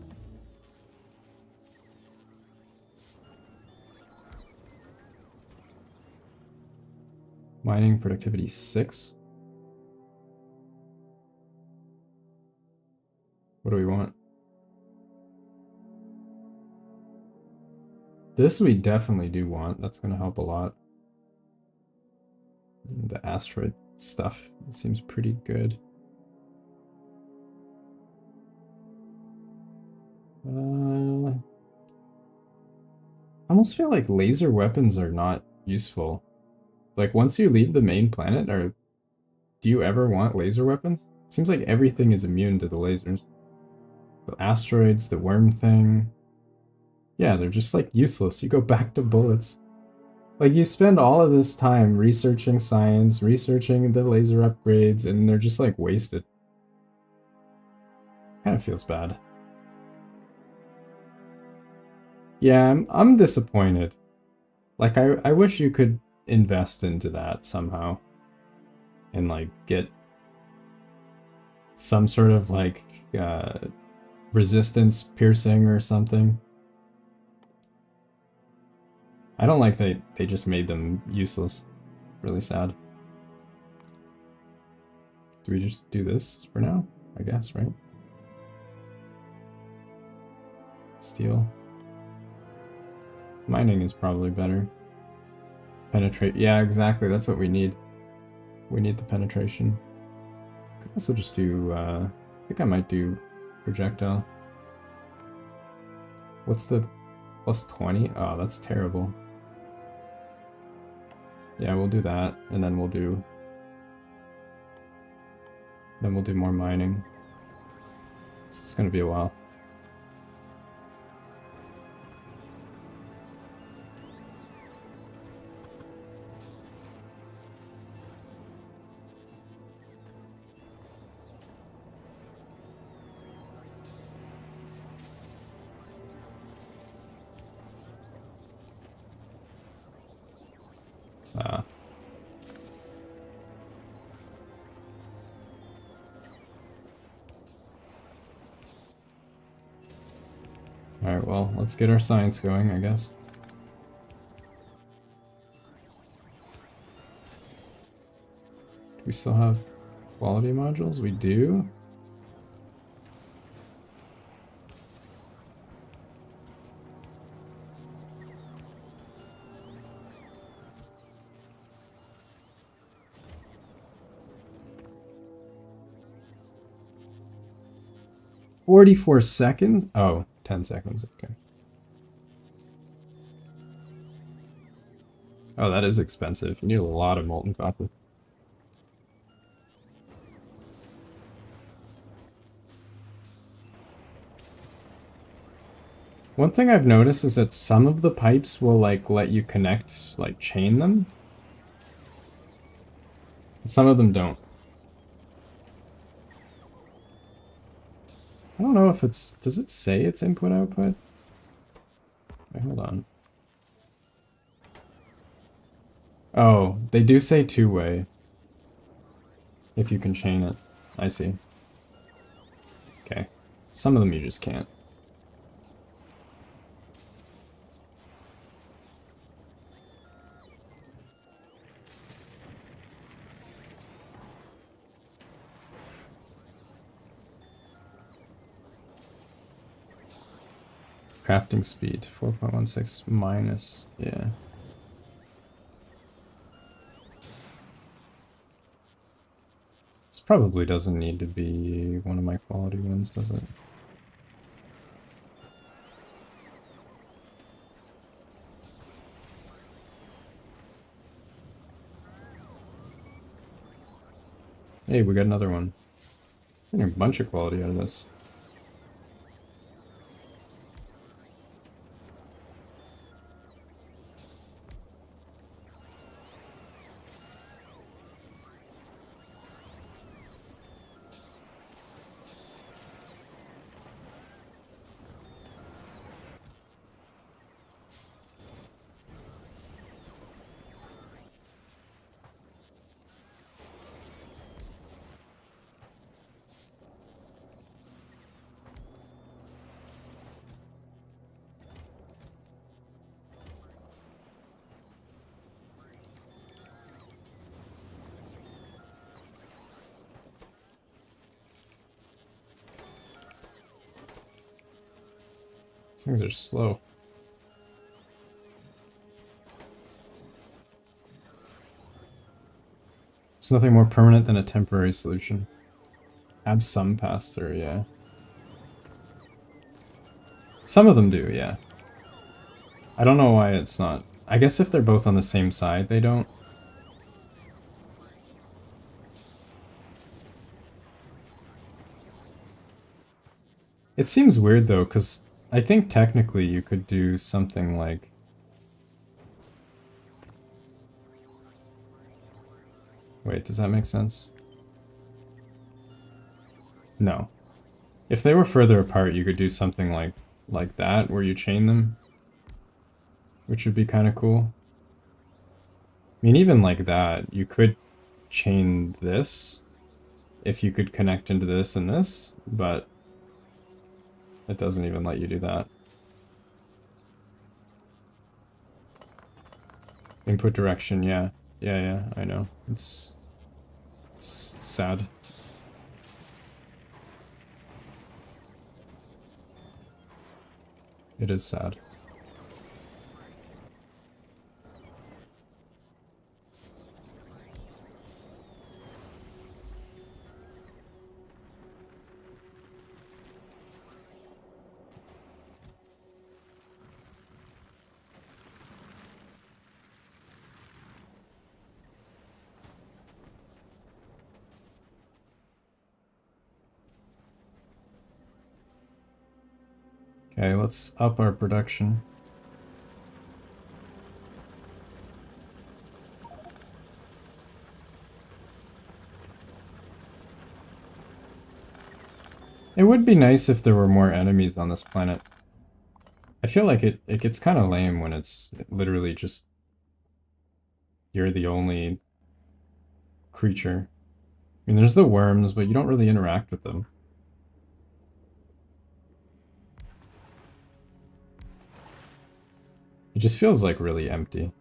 Mining productivity 6. What do we want? This we definitely do want. That's going to help a lot. The asteroid stuff seems pretty good. I almost feel like laser weapons are not useful. Like, once you leave the main planet, do you ever want laser weapons? Seems like everything is immune to the lasers. The asteroids, the worm thing. Yeah, they're just, like, useless. You go back to bullets. Like, you spend all of this time researching science, researching the laser upgrades, and they're just, like, wasted. Kind of feels bad. Yeah, I'm disappointed. Like, I wish you could invest into that somehow. And, like, get some sort of, like, resistance piercing or something. I don't like that they just made them useless. Really sad. Do we just do this for now? I guess, right? Steel. Mining is probably better. Penetrate. Yeah, exactly. That's what we need. We need the penetration. Could also just do, I think I might do projectile. What's the plus 20? Oh, that's terrible. Yeah, we'll do that, and then we'll do more mining. This is gonna be a while. Alright, well, let's get our science going, I guess. Do we still have quality modules? We do. $44 seconds? Oh, 10 seconds, okay. Oh, that is expensive. You need a lot of molten copper. One thing I've noticed is that some of the pipes will, like, let you connect, like, chain them. Some of them don't. I don't know if it's... Does it say it's input-output? Wait, hold on. Oh, they do say two-way. If you can chain it. I see. Okay. Some of them you just can't. Crafting speed, 4.16 minus, yeah. This probably doesn't need to be one of my quality ones, does it? Hey, we got another one. Getting a bunch of quality out of this. These things are slow. There's nothing more permanent than a temporary solution. Have some pass through, yeah. Some of them do, yeah. I don't know why it's not. I guess if they're both on the same side, they don't. It seems weird though, because I think technically you could do something like... Wait, does that make sense? No. If they were further apart, you could do something like that, where you chain them. Which would be kind of cool. I mean, even like that, you could chain this, if you could connect into this and this, but it doesn't even let you do that. Input direction, yeah. Yeah, I know. It's sad. It is sad. Okay, let's up our production. It would be nice if there were more enemies on this planet. I feel like it gets kind of lame when it's literally just... You're the only creature. I mean, there's the worms, but you don't really interact with them. It just feels like really empty.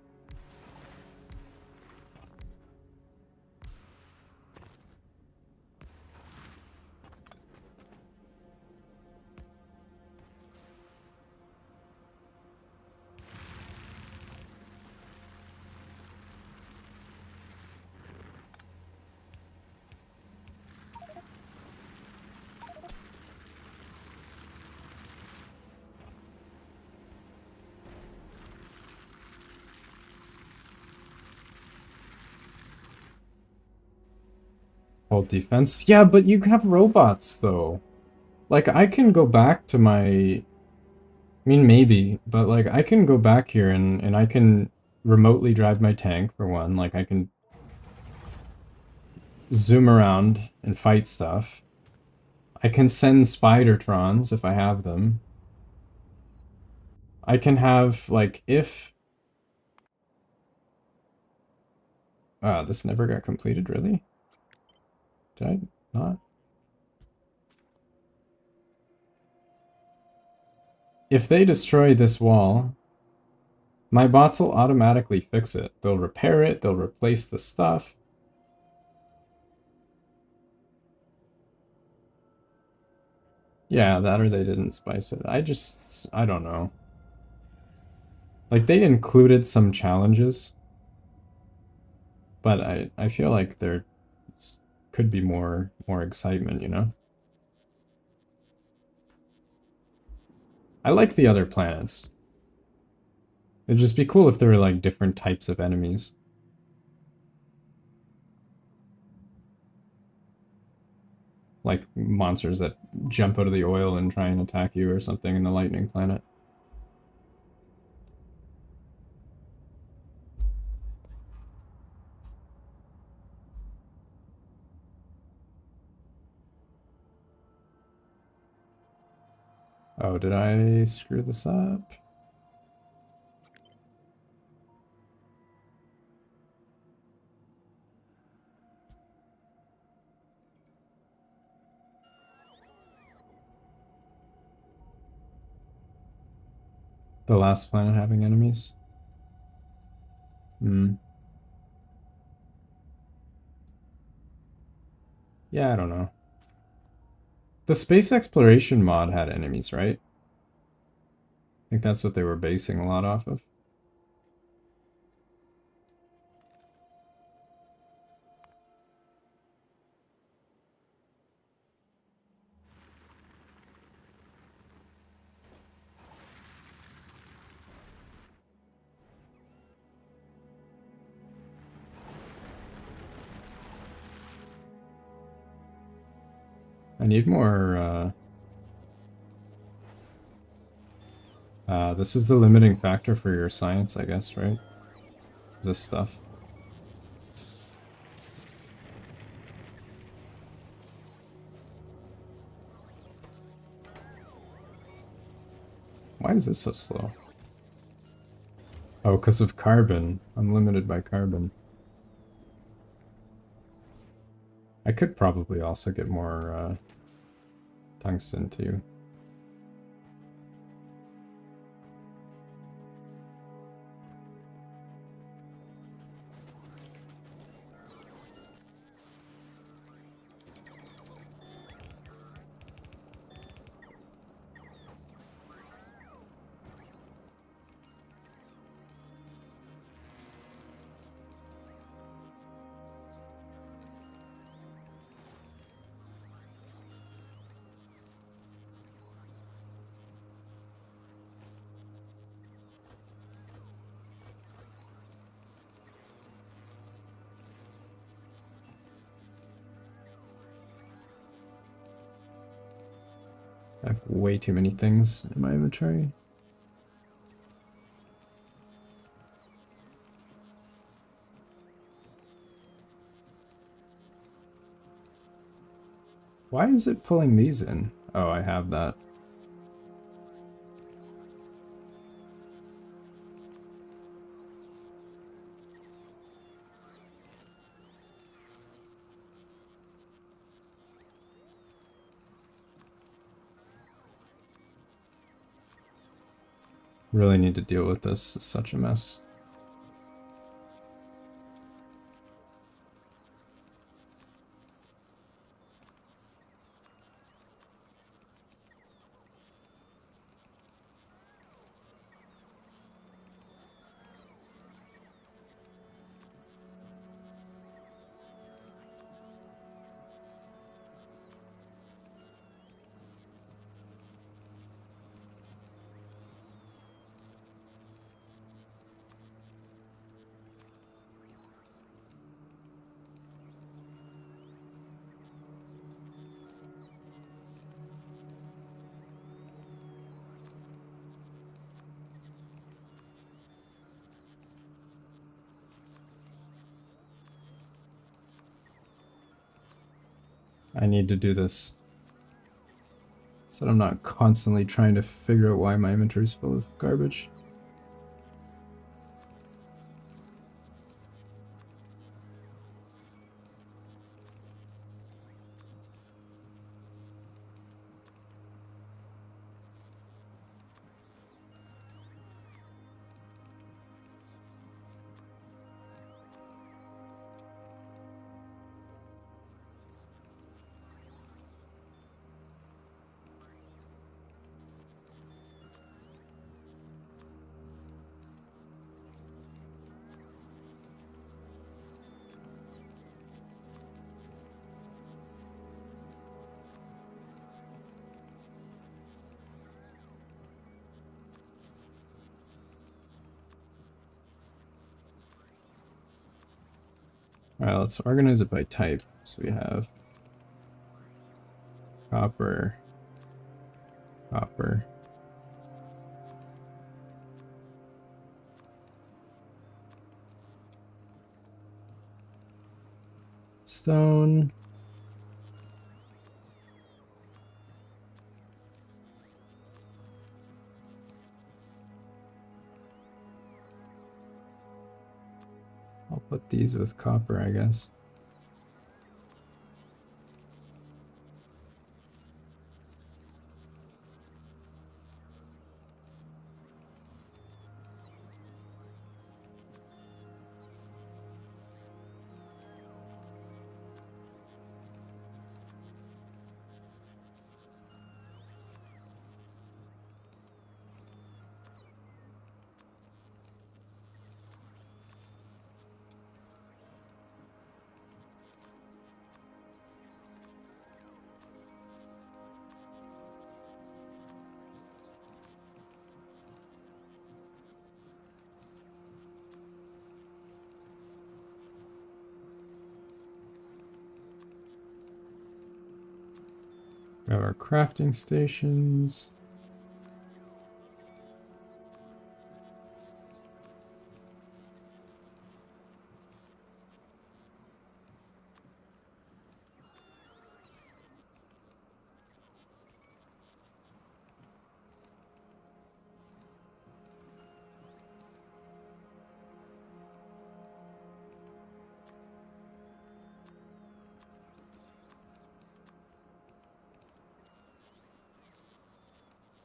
Hold defense. Yeah, but you have robots, though. Like, I can go back to my... I mean, maybe, but, like, I can go back here and I can remotely drive my tank, for one. Like, I can zoom around and fight stuff. I can send Spidertrons if I have them. I can have, like, if... this never got completed, really? Did I not? If they destroy this wall, my bots will automatically fix it. They'll repair it, they'll replace the stuff. Yeah, that or they didn't spice it. I don't know. Like, they included some challenges, but I feel like there could be more excitement, you know? I like the other planets. It'd just be cool if there were, like, different types of enemies. Like, monsters that jump out of the oil and try and attack you or something in the lightning planet. Oh, did I screw this up? The last planet having enemies? Hmm. Yeah, I don't know. The space exploration mod had enemies, right? I think that's what they were basing a lot off of. I need more, this is the limiting factor for your science, I guess, right? This stuff. Why is this so slow? Oh, because of carbon. I'm limited by carbon. I could probably also get more, tungsten, too. I have way too many things in my inventory. Why is it pulling these in? Oh, I have that. Really need to deal with this. It's such a mess. I need to do this So that I'm not constantly trying to figure out why my inventory is full of garbage. Alright, let's organize it by type. So we have copper, copper, stone, I'll put these with copper, I guess. We have our crafting stations.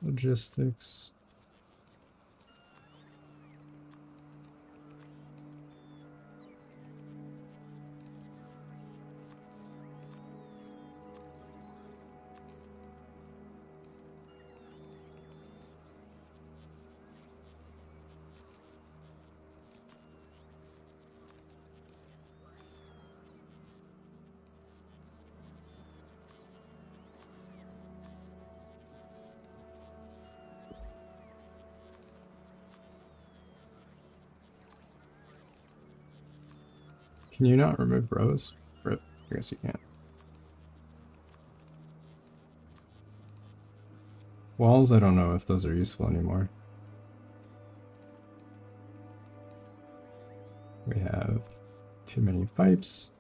Logistics. Can you not remove rows? Rip. I guess you can't. Walls, I don't know if those are useful anymore. We have too many pipes.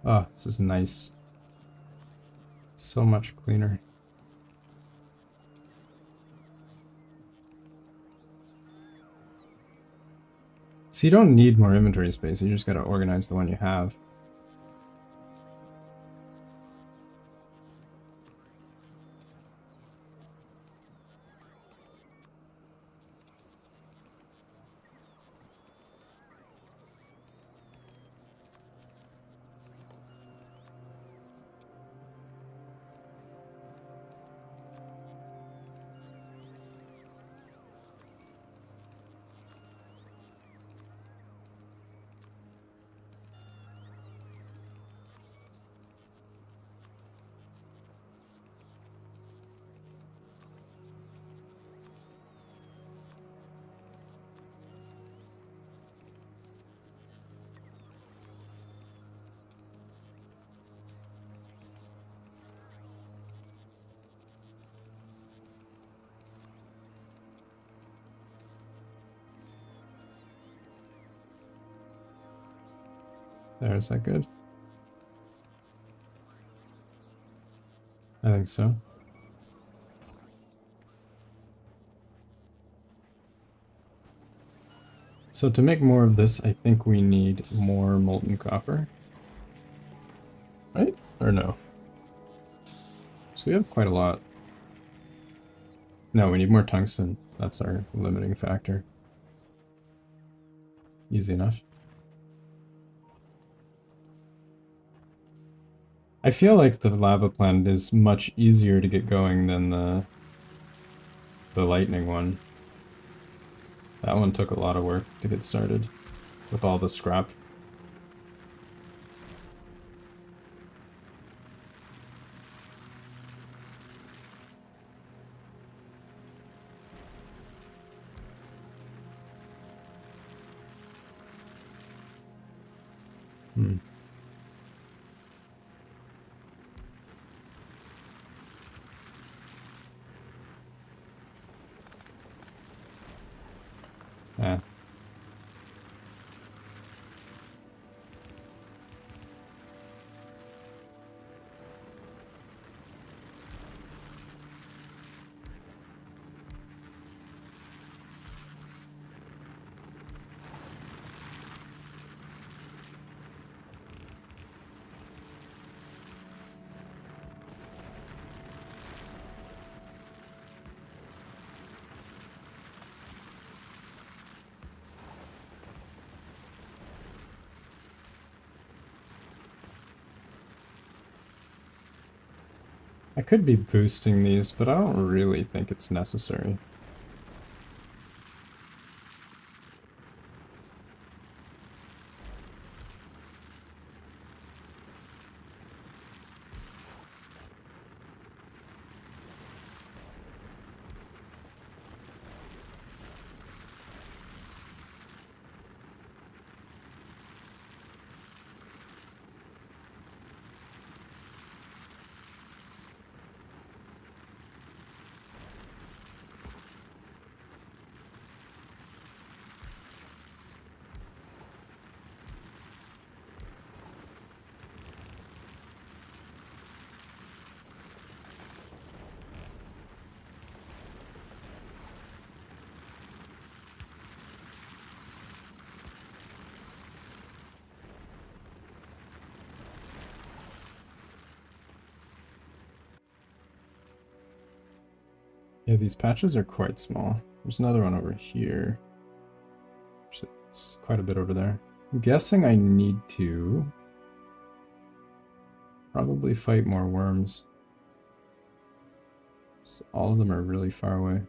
Oh, this is nice. So much cleaner. So you don't need more inventory space, you just gotta organize the one you have. There, is that good? I think so. So to make more of this, I think we need more molten copper. Right? Or no? So we have quite a lot. No, we need more tungsten. That's our limiting factor. Easy enough. I feel like the lava planet is much easier to get going than the lightning one. That one took a lot of work to get started with all the scrap. Hmm. Yeah. I could be boosting these, but I don't really think it's necessary. Yeah, these patches are quite small. There's another one over here. Actually, it's quite a bit over there. I'm guessing I need to probably fight more worms. So all of them are really far away.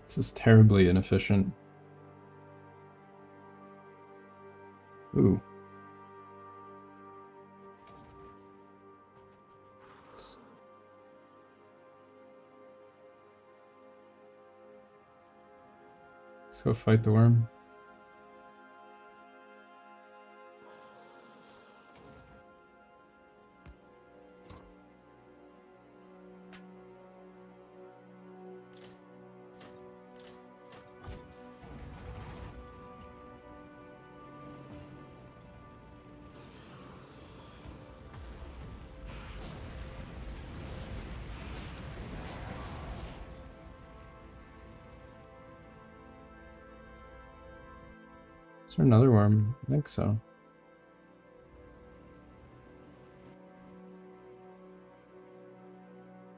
This is terribly inefficient. Ooh. Let's go fight the worm. Is there another worm? I think so.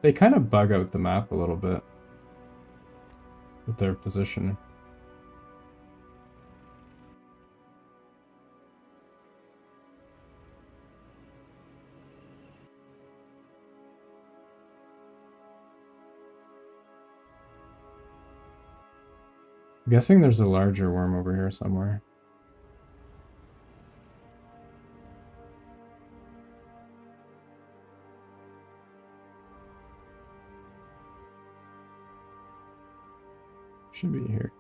They kind of bug out the map a little bit with their positioning. guessing there's a larger worm over here somewhere. Should be here.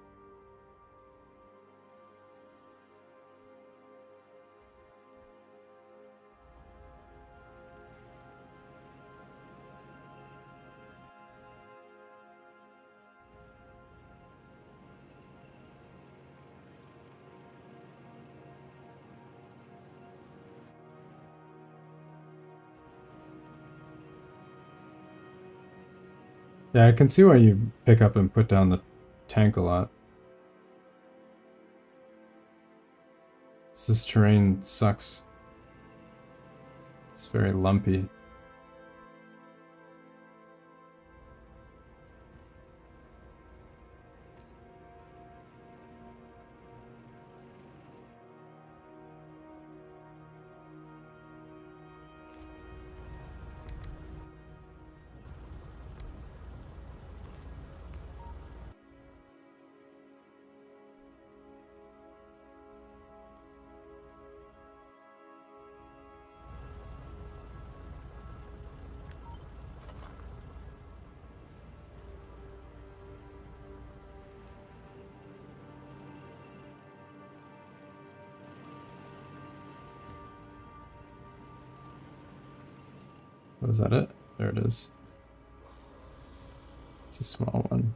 Yeah, I can see why you pick up and put down the tank a lot. This terrain sucks. It's very lumpy. Was that it? There it is. It's a small one.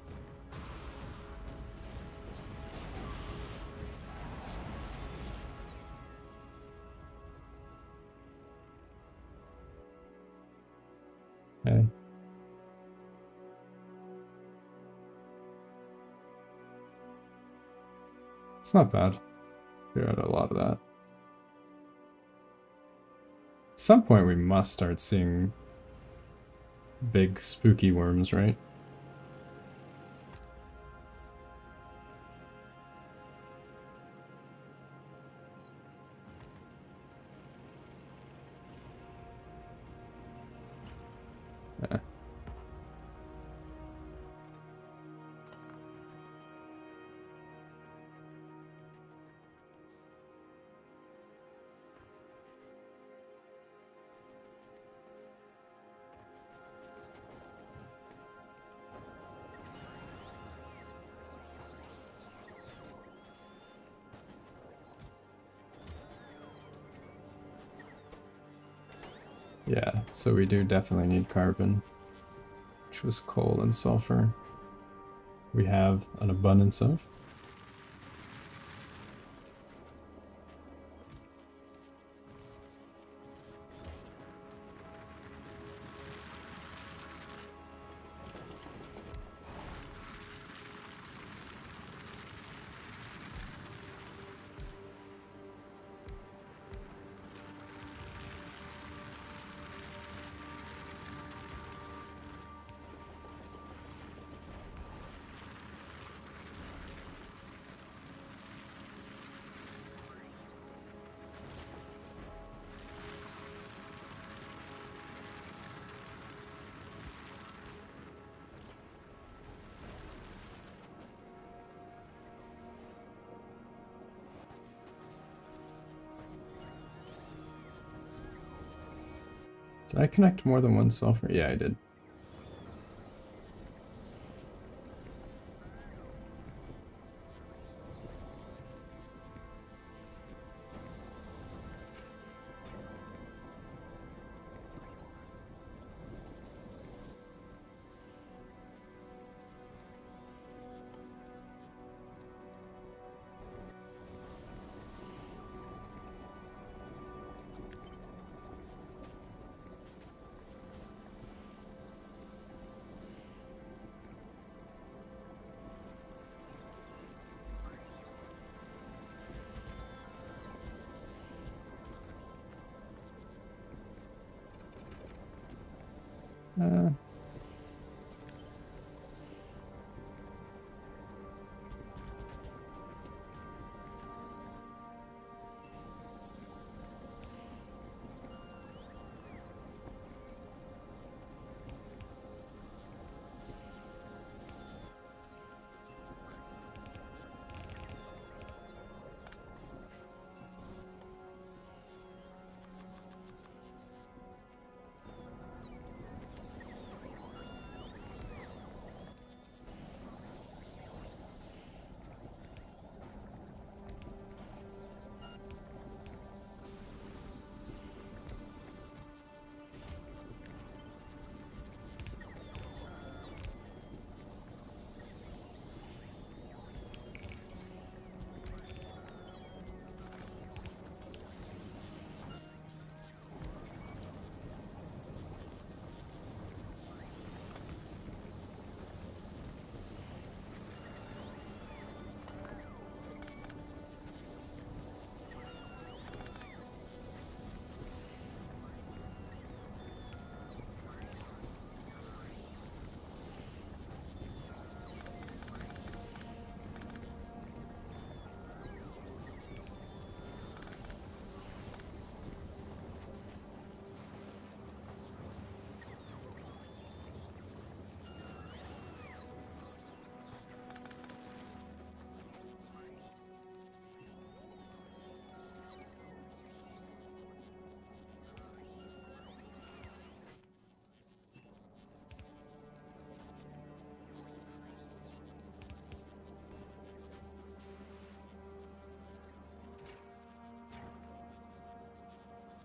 Okay. It's not bad. Clear out a lot of that. At some point we must start seeing big spooky worms, right? Yeah. Yeah, so we do definitely need carbon, which was coal and sulfur. We have an abundance of. Did I connect more than one sulfur? Yeah, I did. Uh,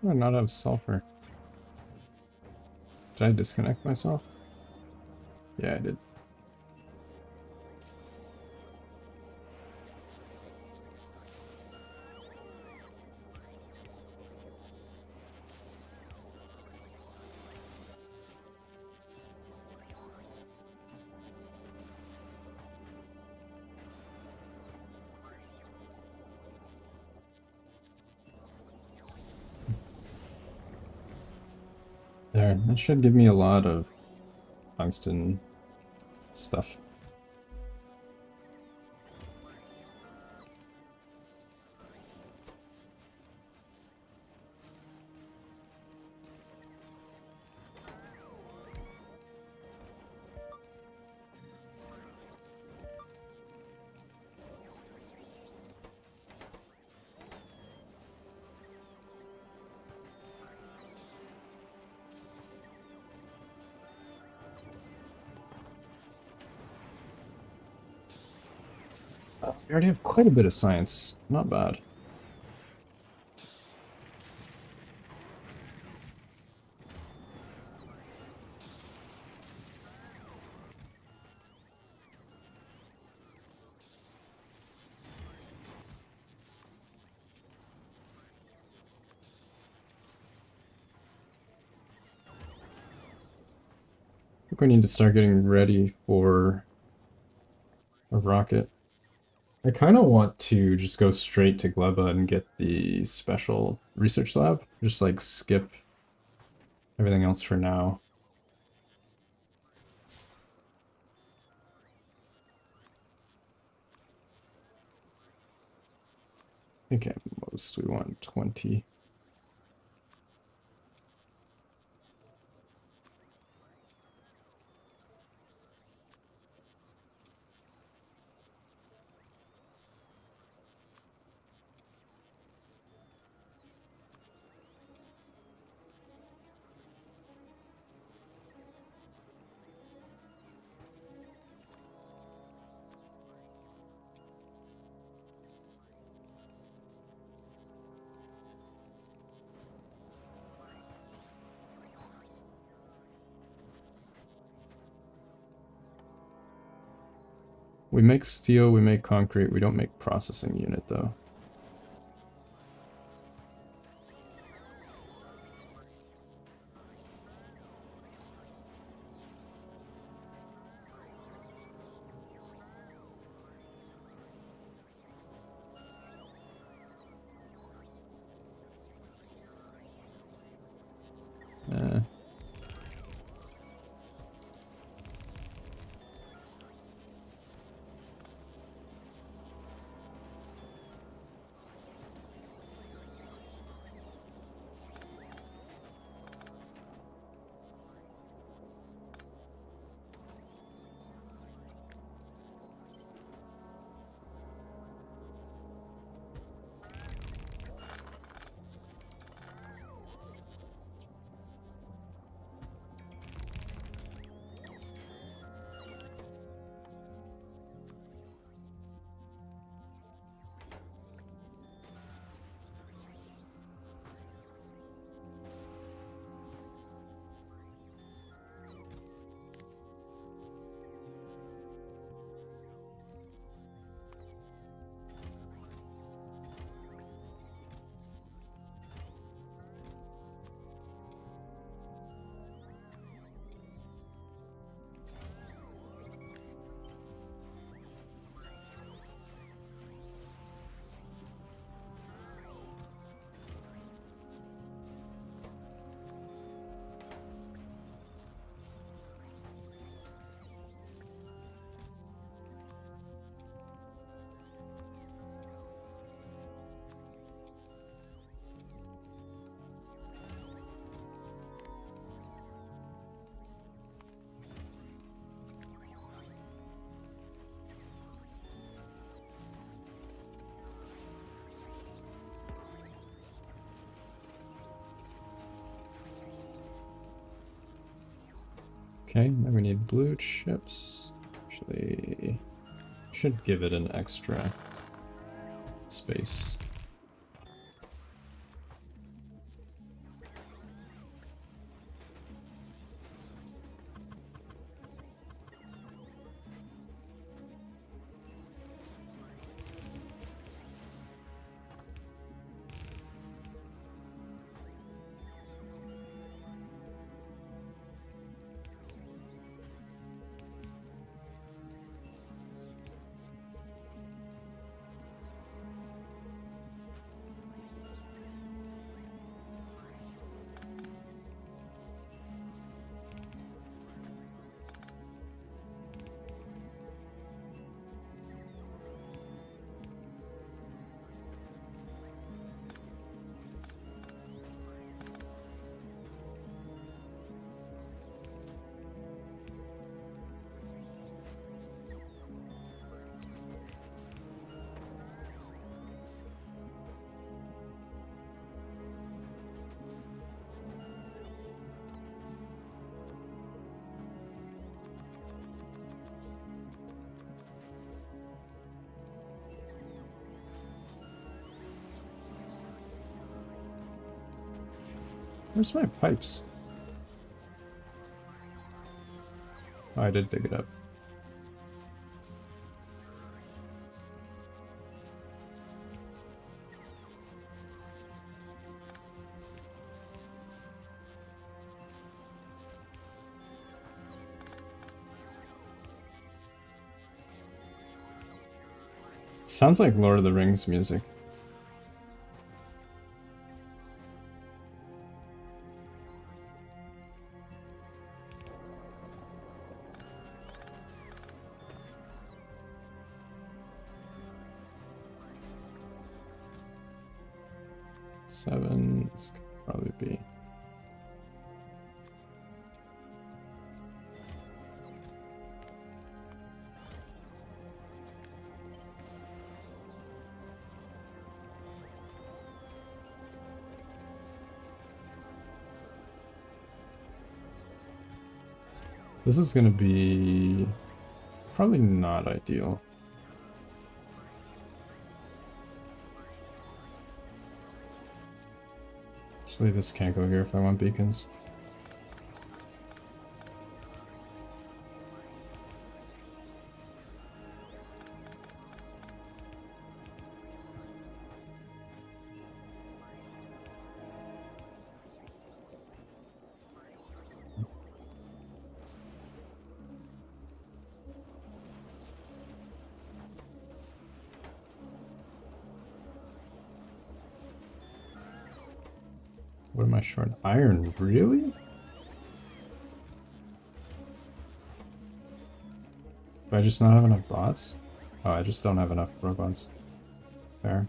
do I not have sulfur? Did I disconnect myself? Yeah, I did. There, that should give me a lot of tungsten stuff. We already have quite a bit of science. Not bad. I think we need to start getting ready for a rocket. I kind of want to just go straight to Gleba and get the special research lab. Just like skip everything else for now. I think at most we want 20. We make steel, we make concrete, we don't make processing unit though. Eh. Okay, then we need blue chips. Actually, should give it an extra space. Where's my pipes? Oh, I did dig it up. Sounds like Lord of the Rings music. Seven, this could probably be. This is gonna be probably not ideal. Actually, this can't go here if I want beacons. What am I short? Iron, really? Do I just not have enough bots? Oh, I just don't have enough robots. Fair.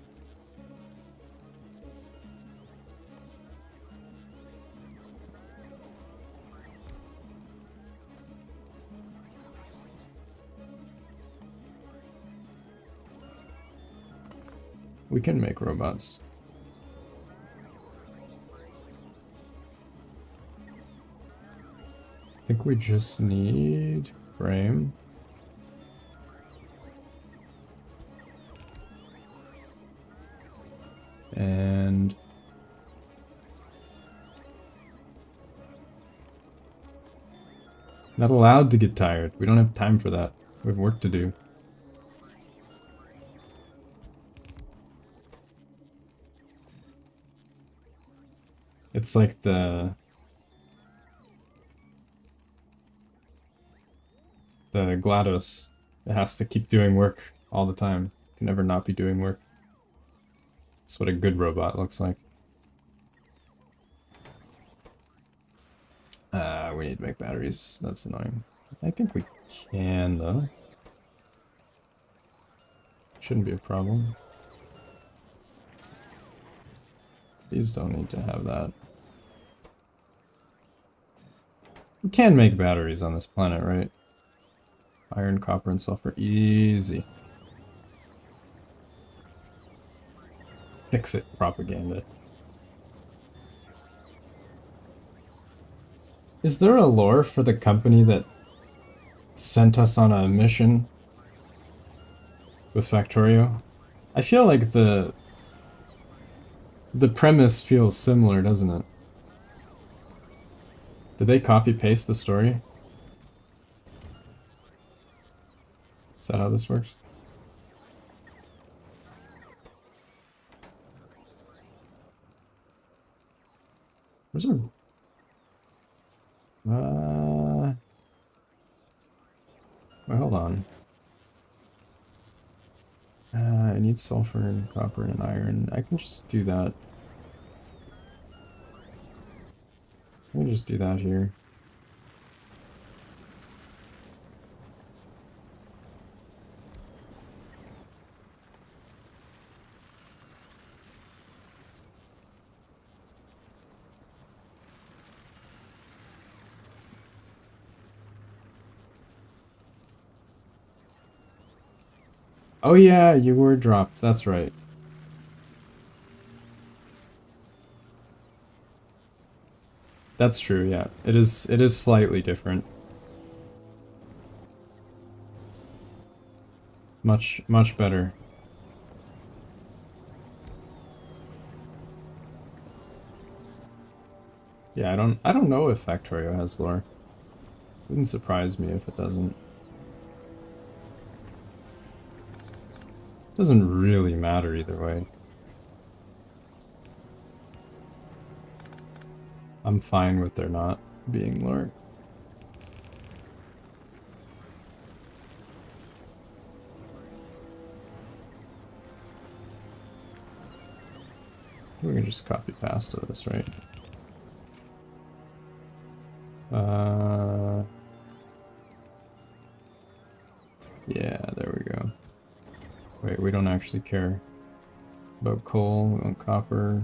We can make robots. I think we just need frame. And not allowed to get tired. We don't have time for that. We have work to do. It's like the GLaDOS. It has to keep doing work all the time. It can never not be doing work. That's what a good robot looks like. We need to make batteries. That's annoying. I think we can, though. Shouldn't be a problem. These don't need to have that. We can make batteries on this planet, right? Iron, copper, and sulfur. Easy. Fix it, propaganda. Is there a lore for the company that sent us on a mission with Factorio? I feel like the premise feels similar, doesn't it? Did they copy-paste the story? Is that how this works? Where's our... Wait, hold on. I need sulfur and copper and iron. I can just do that. Let me just do that here. Oh yeah, you were dropped. That's right. That's true, yeah. It is slightly different. Much better. Yeah, I don't know if Factorio has lore. Wouldn't surprise me if it doesn't. Doesn't really matter either way. I'm fine with there not being lore. We can just copy past this, right? Yeah, there we go. Wait, we don't actually care about coal, we want copper,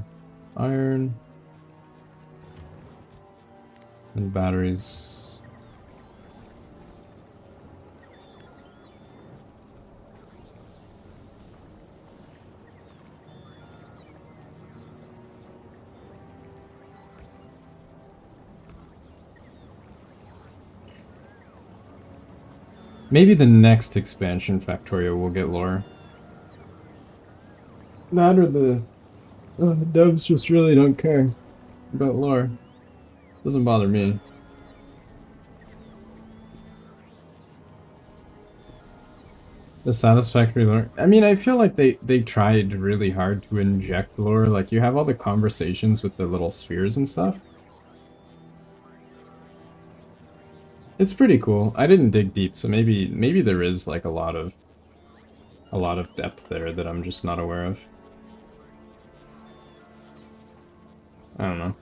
iron, and batteries. Maybe the next expansion Factorio will get lore. That or the devs just really don't care about lore. Doesn't bother me. The satisfactory lore. I mean, I feel like they tried really hard to inject lore. Like, you have all the conversations with the little spheres and stuff. It's pretty cool. I didn't dig deep, so maybe there is like a lot of depth there that I'm just not aware of. I don't know.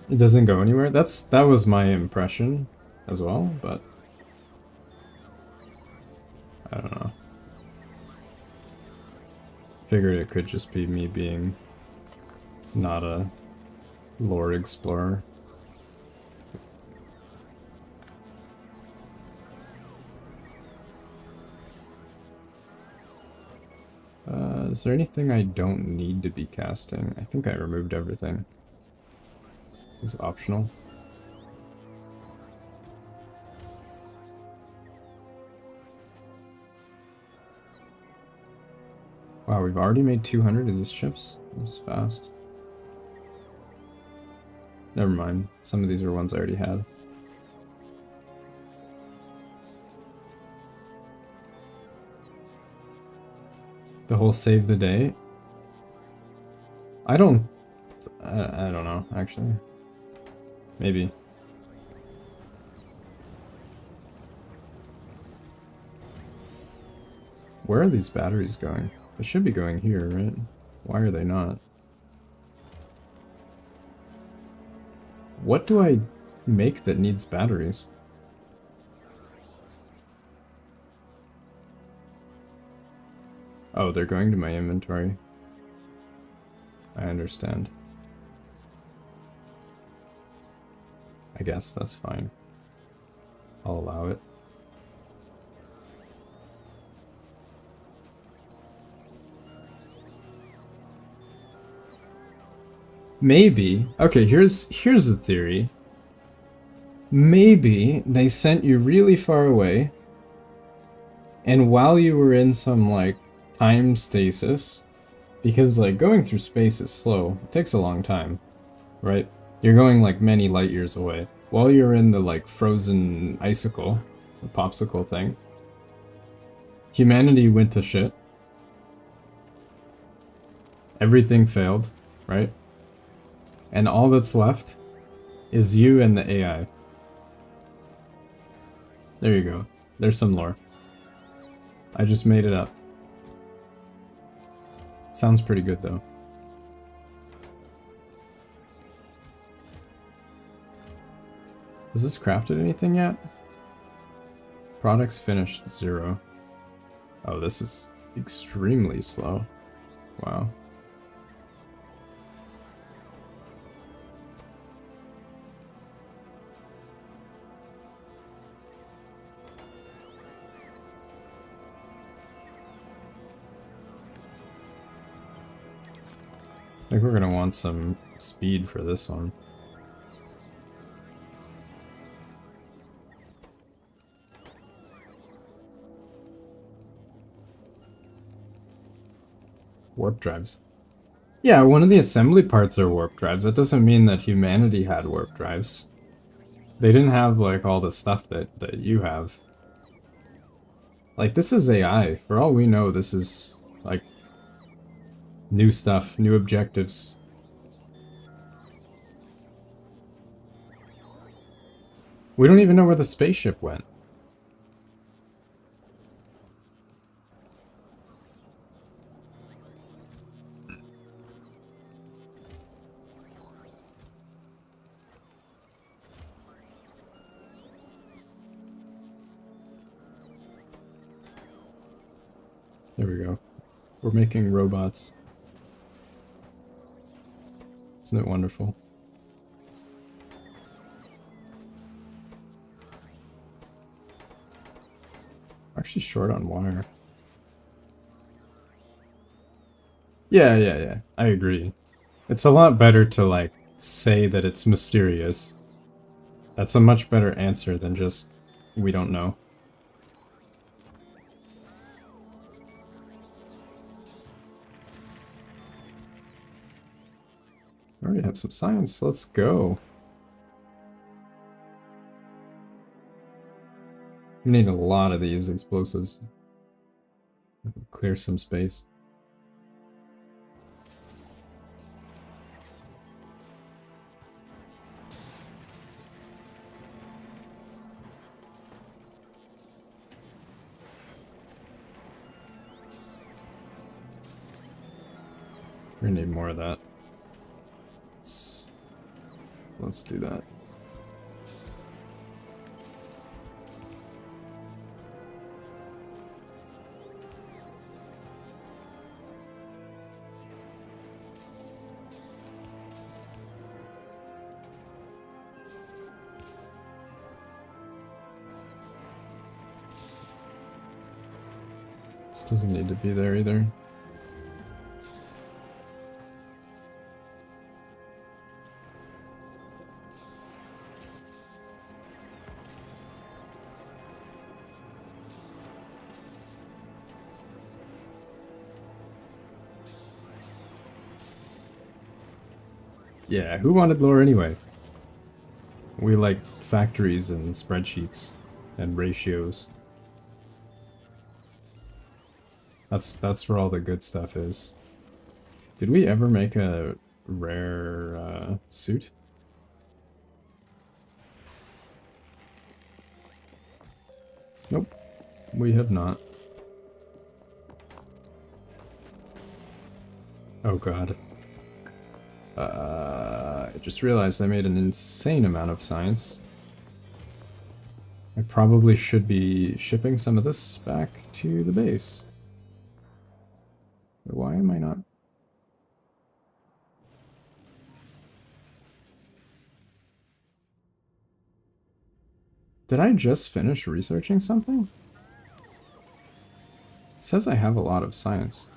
It doesn't go anywhere. That was my impression as well, but I don't know. Figured it could just be me being not a lore explorer. Is there anything I don't need to be casting? I think I removed everything. It's optional. Wow, we've already made 200 of these chips? That's fast. Never mind. Some of these are ones I already had. The whole save the day? I don't know, actually. Maybe. Where are these batteries going? They should be going here, right? Why are they not? What do I make that needs batteries? Oh, they're going to my inventory. I understand. I guess that's fine. I'll allow it. Maybe. Okay, here's the theory. Maybe they sent you really far away, and while you were in some, like, time stasis, because, like, going through space is slow. It takes a long time, right? You're going, like, many light years away. While you're in the, like, frozen icicle, the popsicle thing, humanity went to shit. Everything failed, right? And all that's left is you and the AI. There you go. There's some lore. I just made it up. Sounds pretty good, though. Has this crafted anything yet? Products finished 0. Oh, this is extremely slow. Wow. I think we're gonna want some speed for this one. Warp drives. Yeah, one of the assembly parts are warp drives. That doesn't mean that humanity had warp drives. They didn't have, like, all the stuff that you have. Like, this is AI. For all we know, this is, like, new stuff, new objectives. We don't even know where the spaceship went. There we go. We're making robots. Isn't it wonderful? We're actually short on wire. Yeah. I agree. It's a lot better to, like, say that it's mysterious. That's a much better answer than just, we don't know. We already have some science. Let's go. We need a lot of these explosives. Clear some space. We're gonna need more of that. Let's do that. This doesn't need to be there either. Yeah, who wanted lore anyway? We like factories and spreadsheets and ratios. That's where all the good stuff is. Did we ever make a rare suit? Nope, we have not. Oh god. I just realized I made an insane amount of science. I probably should be shipping some of this back to the base. But why am I not? Did I just finish researching something? It says I have a lot of science.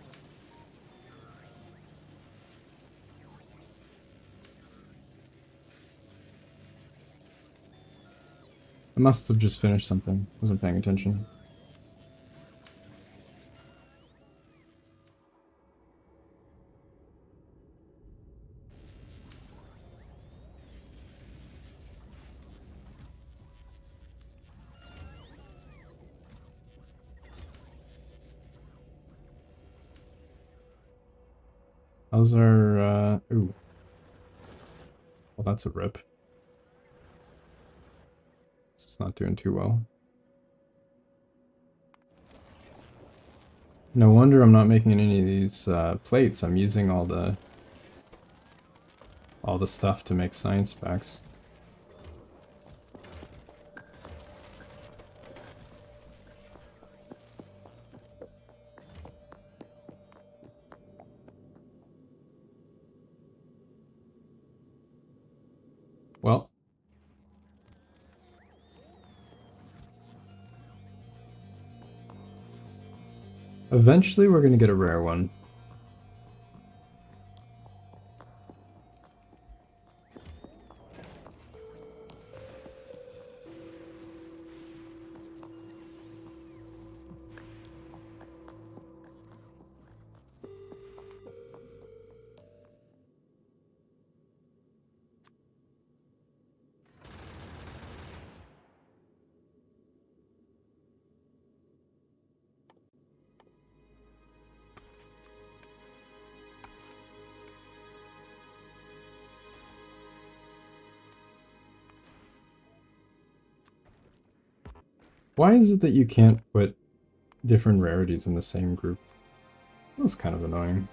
I must have just finished something. Wasn't paying attention. How's our, ooh. Well, that's a rip. This is not doing too well. No wonder I'm not making any of these plates. I'm using all the stuff to make science packs. Well, eventually we're gonna get a rare one. Why is it that you can't put different rarities in the same group? That was kind of annoying.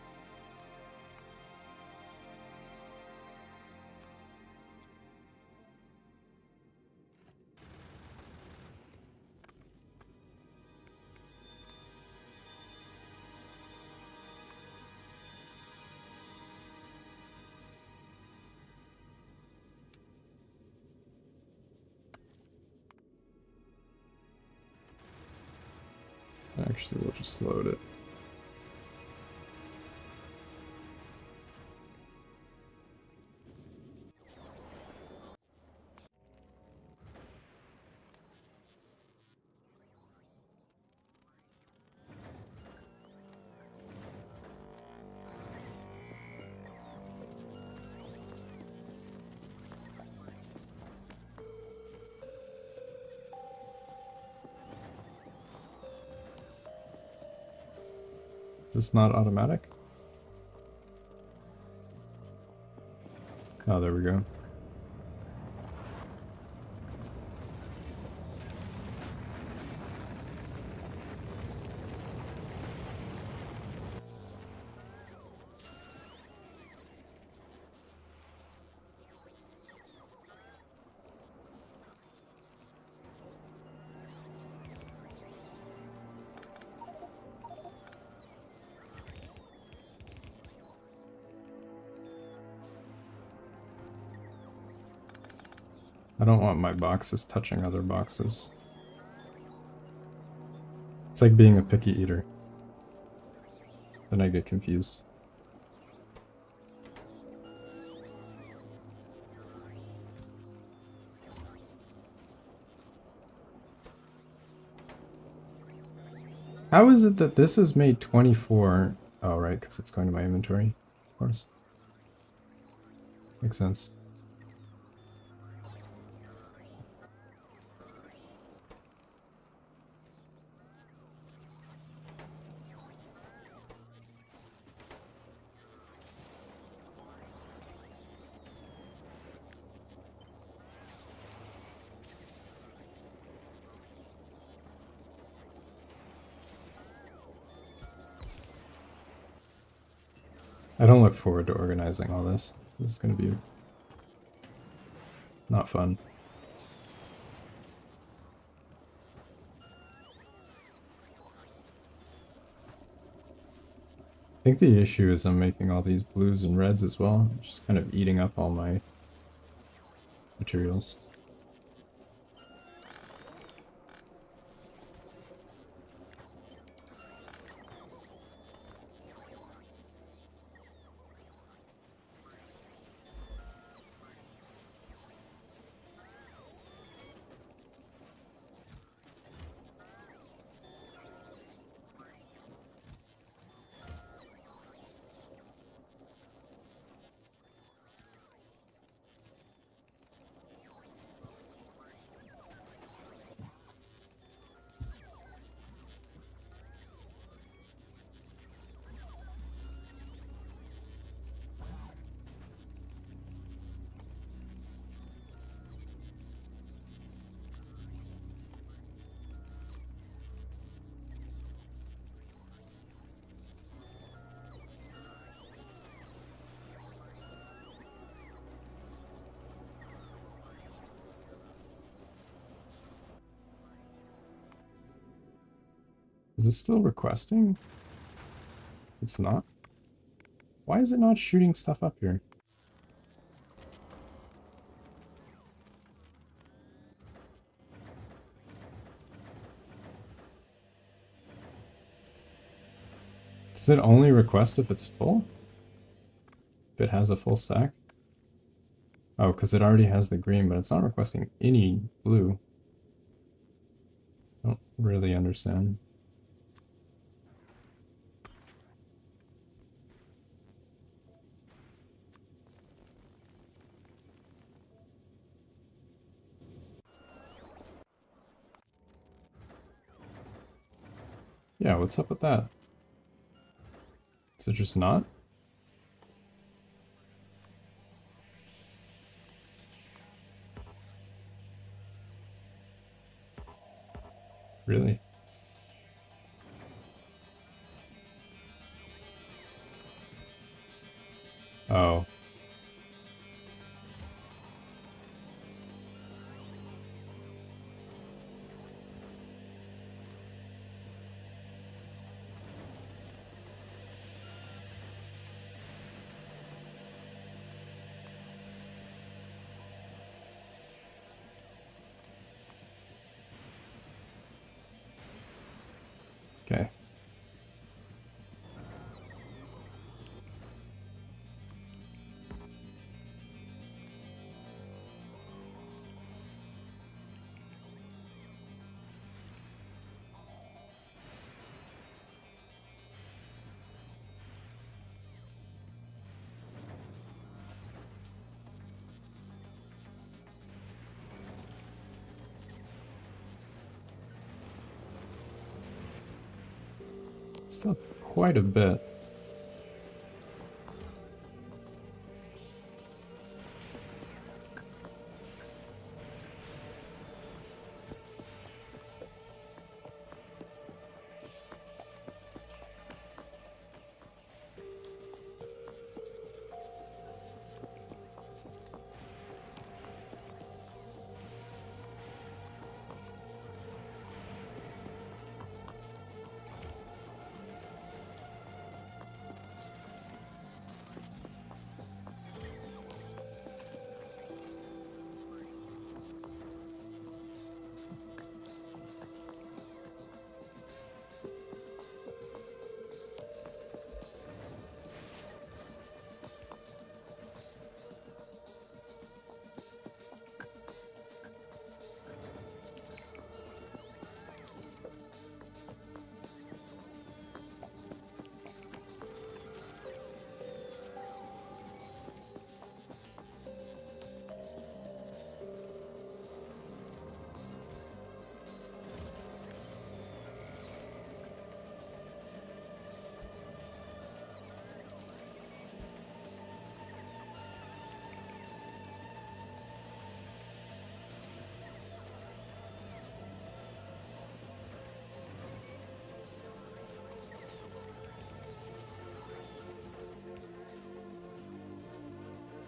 Actually, we'll just load it. Is this not automatic? Oh, there we go. I don't want my boxes touching other boxes. It's like being a picky eater. Then I get confused. How is it that this is made 24? Oh, right, because it's going to my inventory, of course. Makes sense. I don't look forward to organizing all this. This is going to be not fun. I think the issue is I'm making all these blues and reds as well, just kind of eating up all my materials. Is it still requesting? It's not? Why is it not shooting stuff up here? Does it only request if it's full? If it has a full stack? Oh, because it already has the green, but it's not requesting any blue. I don't really understand. Yeah, what's up with that? Is it just not? Really? Oh. Okay. Still quite a bit.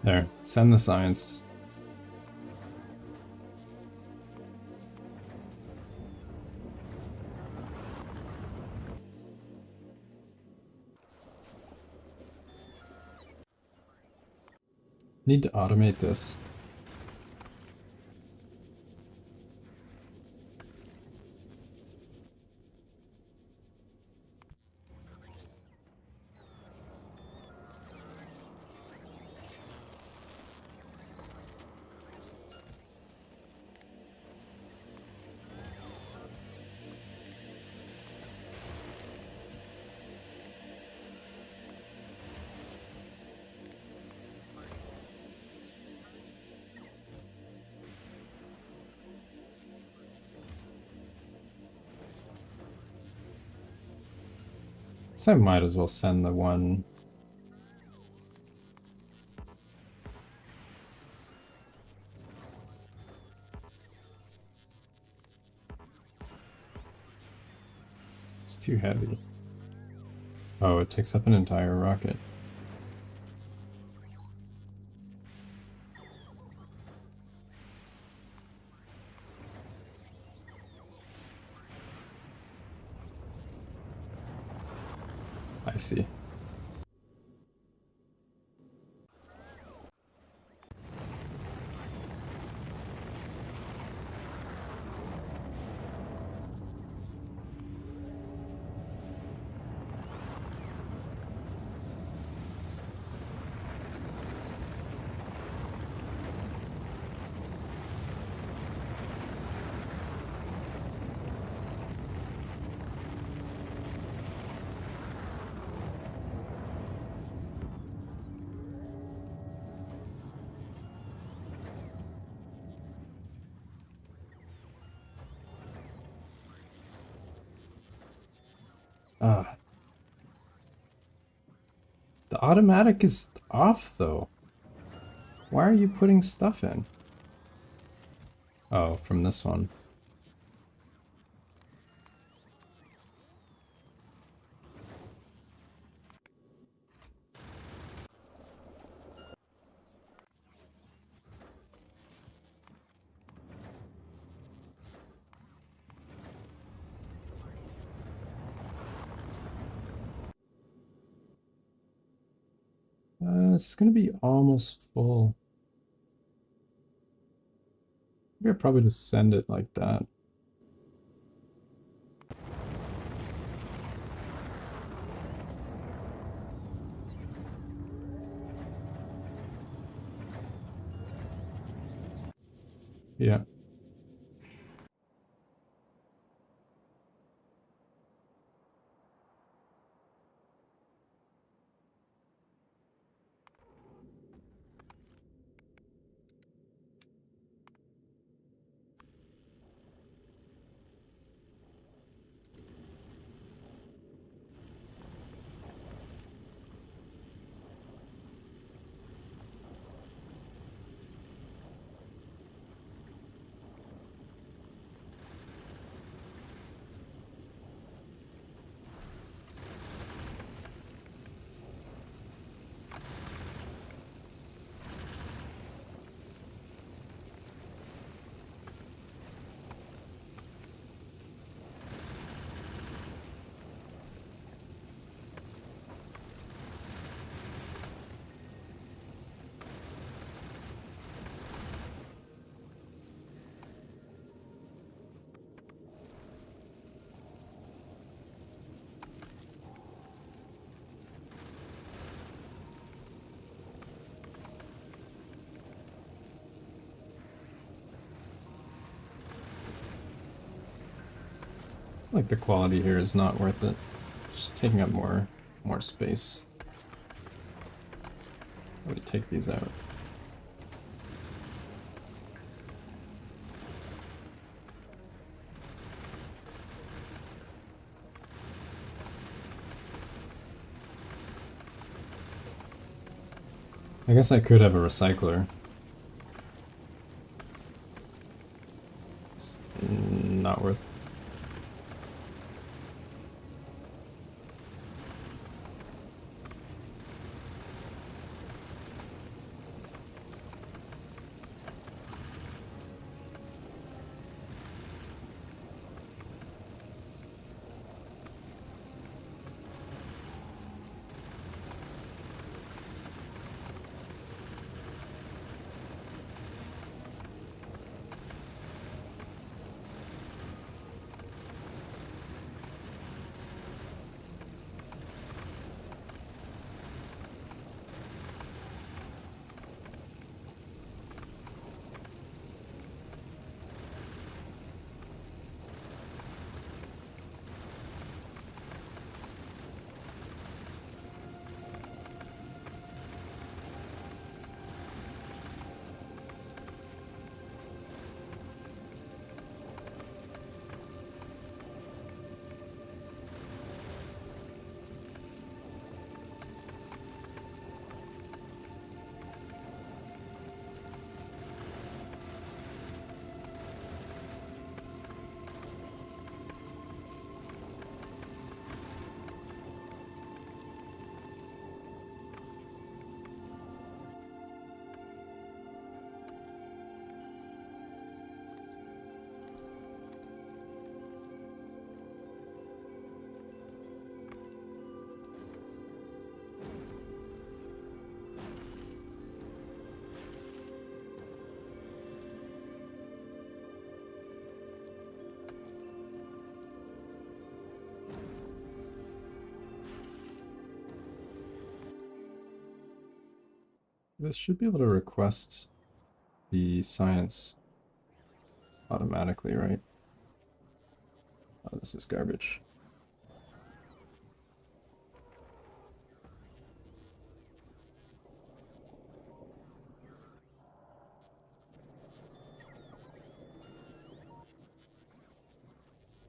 There. Send the science. Need to automate this. So I might as well send the one. It's too heavy. Oh, it takes up an entire rocket. I see. Ah. The automatic is off, though. Why are you putting stuff in? Oh, from this one. this is gonna be almost full. Maybe I'll probably just send it like that. Yeah. Like the quality here is not worth it. Just taking up more space. Let me take these out. I guess I could have a recycler. It's not worth. This should be able to request the science automatically, right? Oh, this is garbage.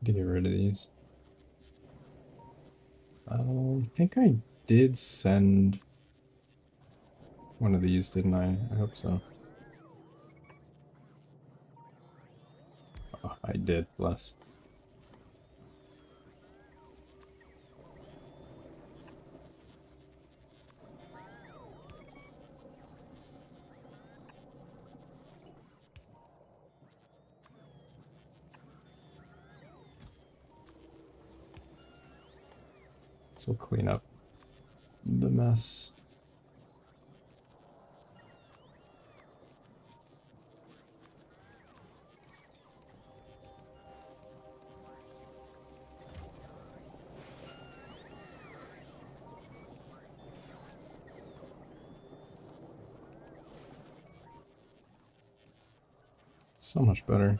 To get rid of these. I think I did send one of these, didn't I? I hope so. Oh, I did, bless. So we'll clean up the mess. So much better.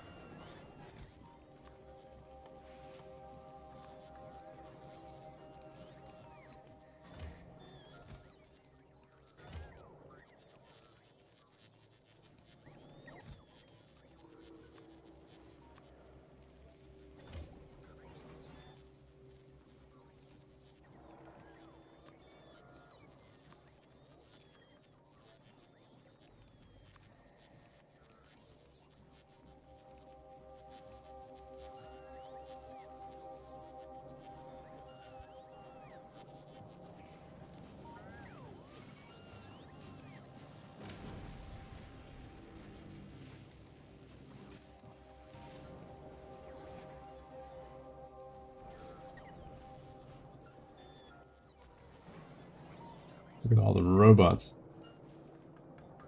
Look at all the robots.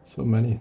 So many.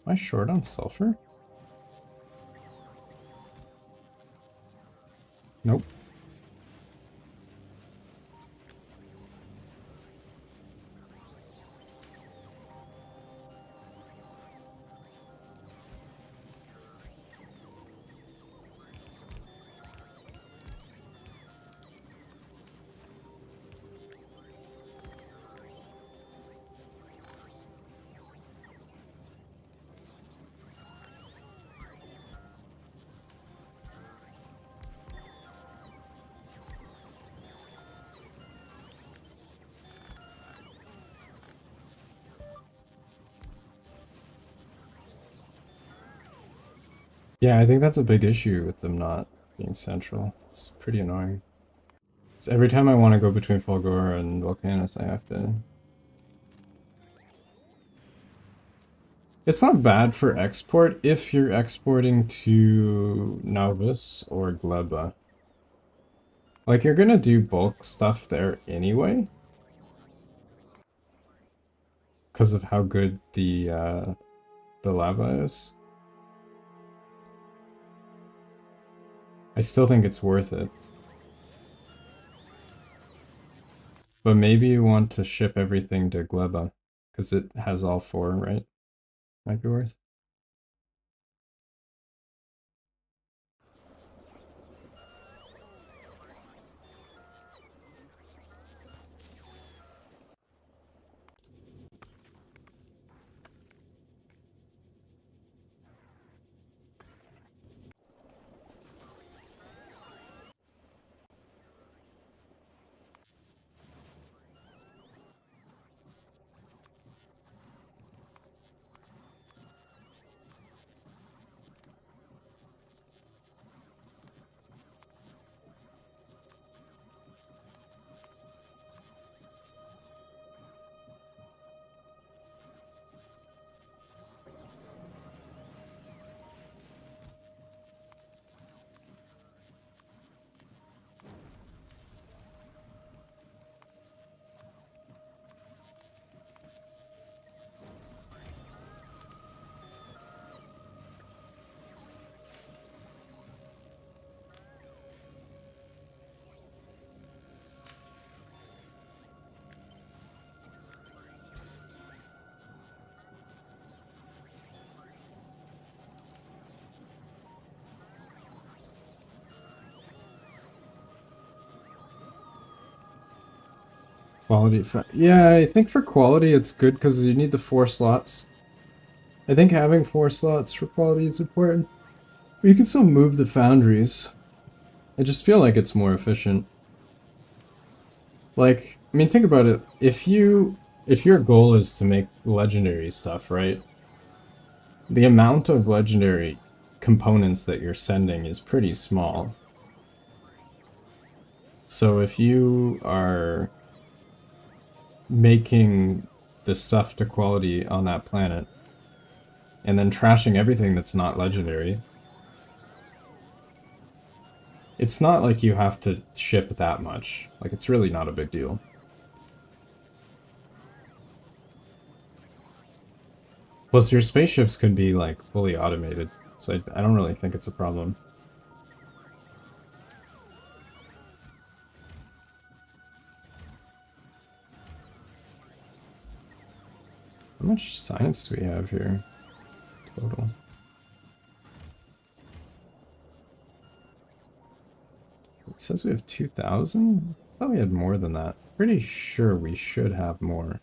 Am I short on sulfur? Nope. Yeah, I think that's a big issue with them not being central. It's pretty annoying. So every time I want to go between Fulgora and Volcanus, I have to... It's not bad for export if you're exporting to Novus or Gleba. Like, you're gonna do bulk stuff there anyway. Because of how good the lava is. I still think it's worth it. But maybe you want to ship everything to Gleba, because it has all four, right? Might be worth. Quality, yeah, I think for quality it's good because you need the 4 slots. I think having 4 slots for quality is important. But you can still move the foundries. I just feel like it's more efficient. Like, I mean, think about it. If your goal is to make legendary stuff, right? The amount of legendary components that you're sending is pretty small. So if you are making the stuff to quality on that planet, and then trashing everything that's not legendary. It's not like you have to ship that much. Like, it's really not a big deal. Plus, your spaceships could be, like, fully automated, so I don't really think it's a problem. How much science do we have here? Total. It says we have 2,000? I thought we had more than that. Pretty sure we should have more.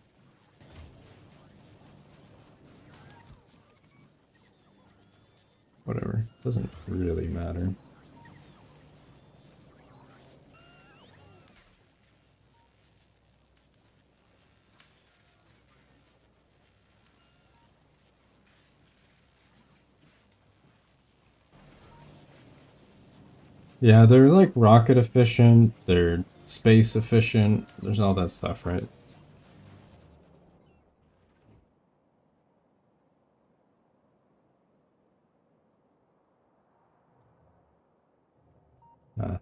Whatever. Doesn't really matter. Yeah, they're like rocket efficient, they're space efficient, there's all that stuff, right? Uh,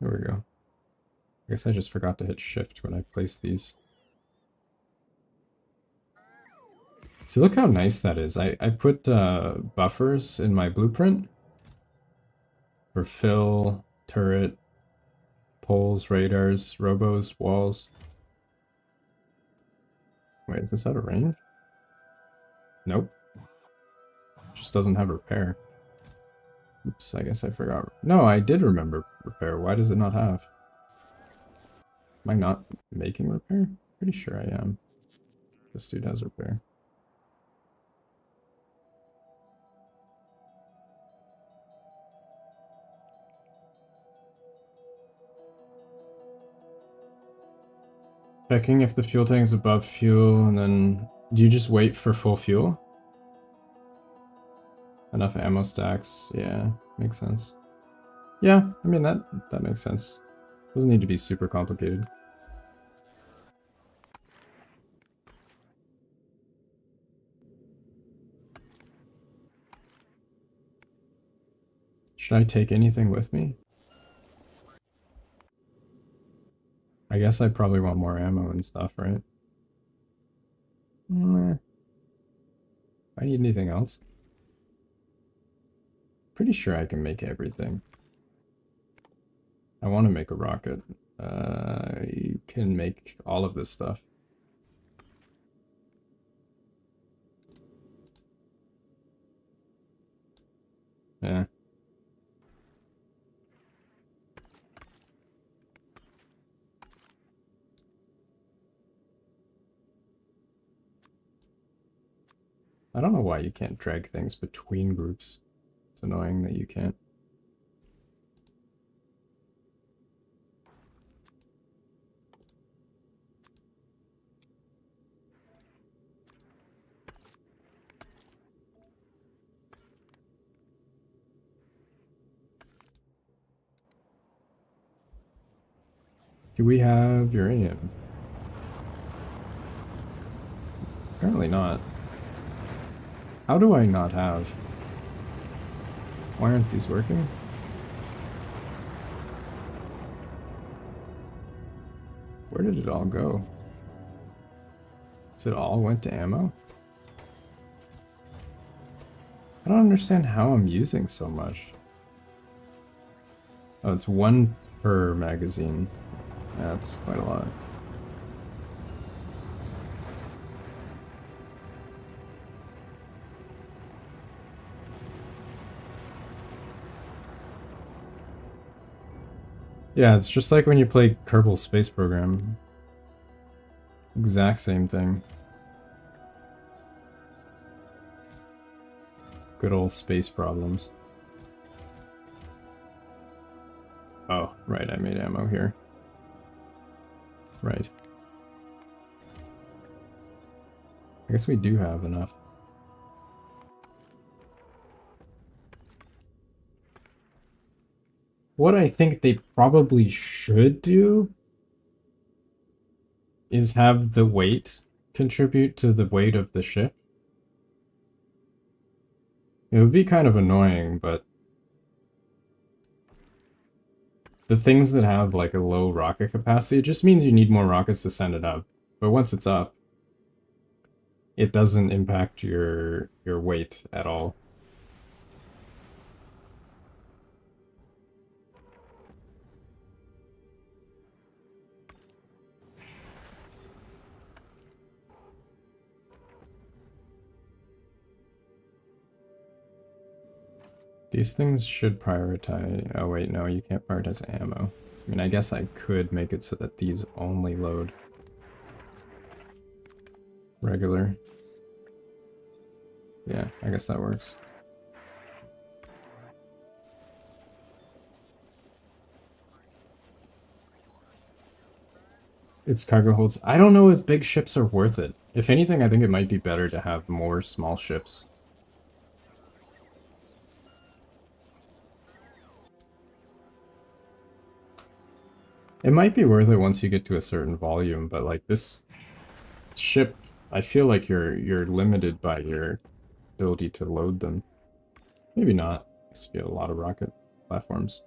there we go. I guess I just forgot to hit shift when I placed these. See, look how nice that is. I put buffers in my blueprint for fill, turret, poles, radars, robos, walls. Wait, is this out of range? Nope. Just doesn't have repair. Oops, I guess I forgot. No, I did remember repair. Why does it not have? Am I not making repair? Pretty sure I am. This dude has repair. Checking if the fuel tank is above fuel, and then... Do you just wait for full fuel? Enough ammo stacks. Yeah, makes sense. Yeah, I mean, that makes sense. Doesn't need to be super complicated. Should I take anything with me? I guess I probably want more ammo and stuff, right? Meh. I need anything else? Pretty sure I can make everything. I want to make a rocket. You can make all of this stuff. Yeah. I don't know why you can't drag things between groups. It's annoying that you can't. Do we have uranium? Apparently not. How do I not have? Why aren't these working? Where did it all go? Is it all went to ammo? I don't understand how I'm using so much. Oh, it's 1 per magazine. That's quite a lot. Yeah, it's just like when you play Kerbal Space Program. Exact same thing. Good old space problems. Oh, right, I made ammo here. Right. I guess we do have enough. What I think they probably should do is have the weight contribute to the weight of the ship. It would be kind of annoying, but the things that have like a low rocket capacity, it just means you need more rockets to send it up. But once it's up, it doesn't impact your weight at all. These things should prioritize... Oh wait, no, you can't prioritize ammo. I mean, I guess I could make it so that these only load regular. Yeah, I guess that works. It's cargo holds. I don't know if big ships are worth it. If anything, I think it might be better to have more small ships. It might be worth it once you get to a certain volume, but like this ship, I feel like you're limited by your ability to load them. Maybe not. This would be a lot of rocket platforms.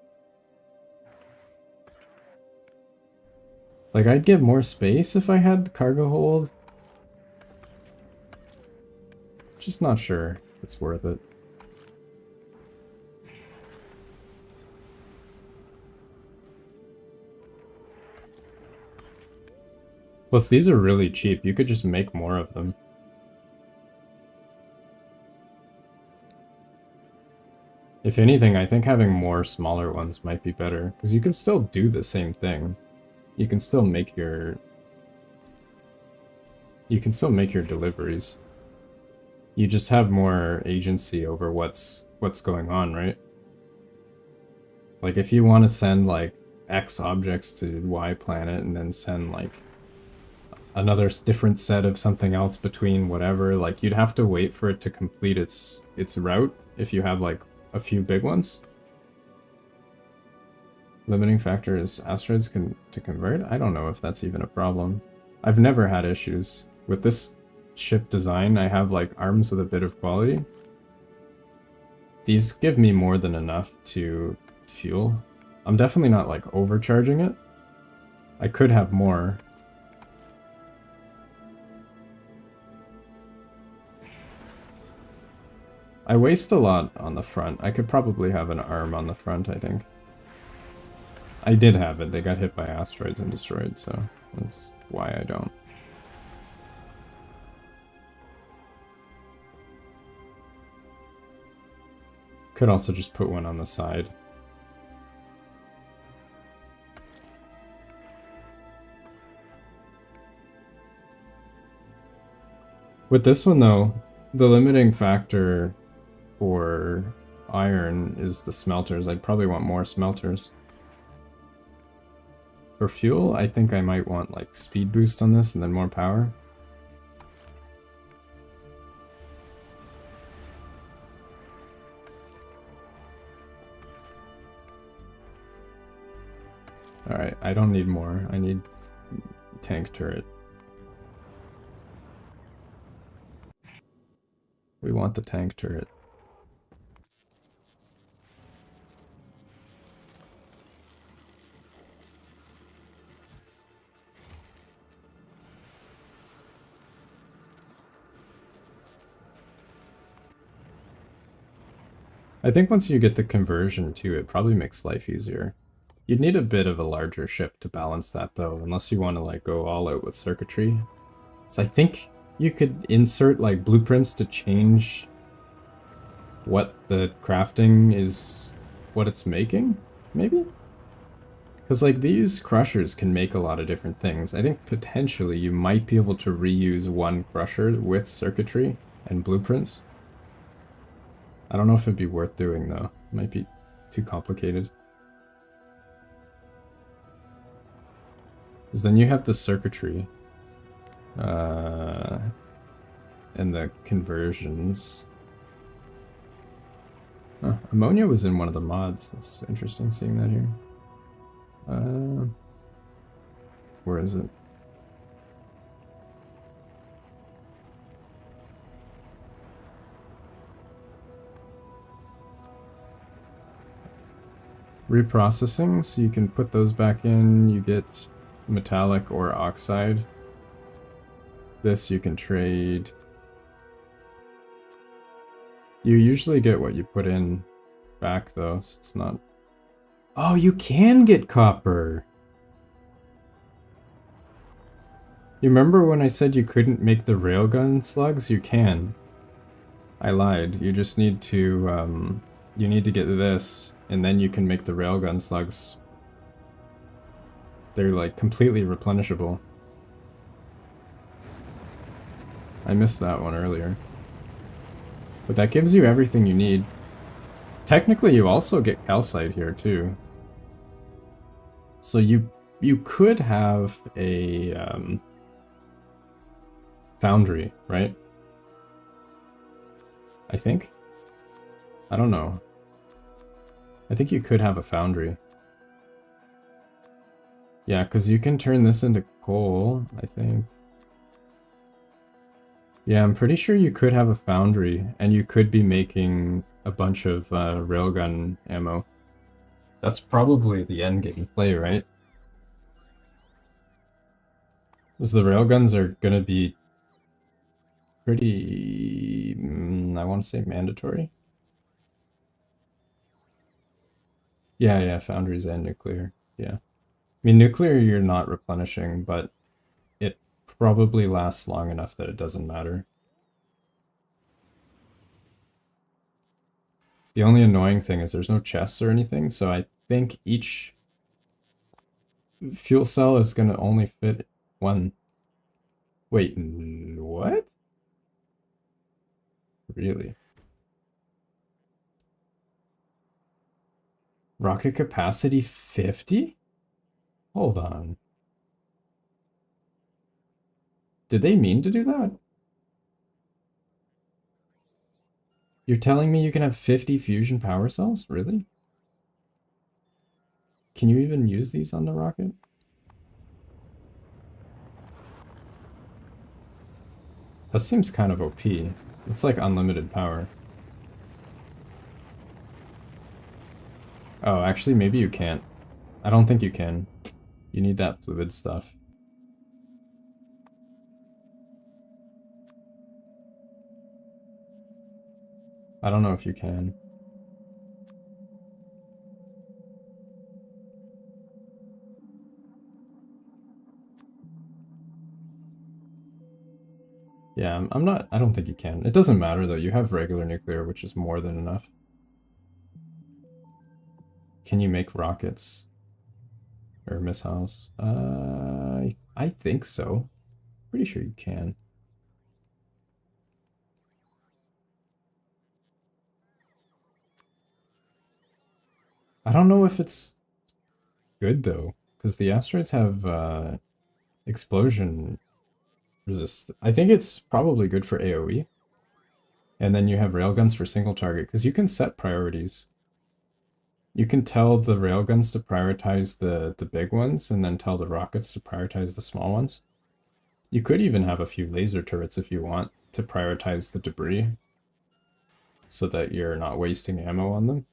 Like, I'd get more space if I had the cargo hold. Just not sure it's worth it. Plus, these are really cheap. You could just make more of them. If anything, I think having more smaller ones might be better, because you can still do the same thing. You can still make your... You can still make your deliveries. You just have more agency over what's going on, right? Like, if you want to send, like, X objects to Y planet and then send, like, another different set of something else between whatever, like, you'd have to wait for it to complete its route if you have, like, a few big ones. Limiting factor is asteroids to convert? I don't know if that's even a problem. I've never had issues. With this ship design, I have, like, arms with a bit of quality. These give me more than enough to fuel. I'm definitely not, like, overcharging it. I could have more. I waste a lot on the front. I could probably have an arm on the front, I think. I did have it. They got hit by asteroids and destroyed, so that's why I don't. Could also just put one on the side. With this one, though, the limiting factor for iron is the smelters. I'd probably want more smelters. For fuel, I think I might want, like, speed boost on this and then more power. Alright, I don't need more. I need tank turret. We want the tank turret. I think once you get the conversion too, it probably makes life easier. You'd need a bit of a larger ship to balance that though, unless you want to like go all out with circuitry. So I think you could insert like blueprints to change what the crafting is, what it's making, maybe? Because like these crushers can make a lot of different things. I think potentially you might be able to reuse one crusher with circuitry and blueprints. I don't know if it'd be worth doing though. It might be too complicated. Because then you have the circuitry. And the conversions. Ammonia was in one of the mods. That's interesting seeing that here. Where is it? Reprocessing, so you can put those back in, you get metallic or oxide. This you can trade. You usually get what you put in back though, so it's not... Oh, you can get copper! You remember when I said you couldn't make the railgun slugs? You can. I lied. You just need to, you need to get this, and then you can make the railgun slugs. They're, like, completely replenishable. I missed that one earlier. But that gives you everything you need. Technically, you also get calcite here, too. So you could have a, foundry, right? I think? I don't know. I think you could have a foundry. Yeah, because you can turn this into coal, I think. Yeah, I'm pretty sure you could have a foundry, and you could be making a bunch of railgun ammo. That's probably the end game play, right? Because the railguns are gonna be pretty... I want to say mandatory? Yeah, foundries and nuclear, yeah. I mean, nuclear you're not replenishing, but it probably lasts long enough that it doesn't matter. The only annoying thing is there's no chests or anything, so I think each fuel cell is gonna only fit one. Wait, what? Really? Rocket capacity 50? Hold on. Did they mean to do that? You're telling me you can have 50 fusion power cells? Really? Can you even use these on the rocket? That seems kind of OP. It's like unlimited power. Oh, actually, maybe you can't. I don't think you can. You need that fluid stuff. I don't know if you can. Yeah, I'm not... I don't think you can. It doesn't matter, though. You have regular nuclear, which is more than enough. Can you make rockets? Or missiles? I think so. Pretty sure you can. I don't know if it's good, though. Because the asteroids have, explosion resist. I think it's probably good for AoE. And then you have railguns for single target, because you can set priorities. You can tell the railguns to prioritize the big ones, and then tell the rockets to prioritize the small ones. You could even have a few laser turrets if you want, to prioritize the debris, so that you're not wasting ammo on them.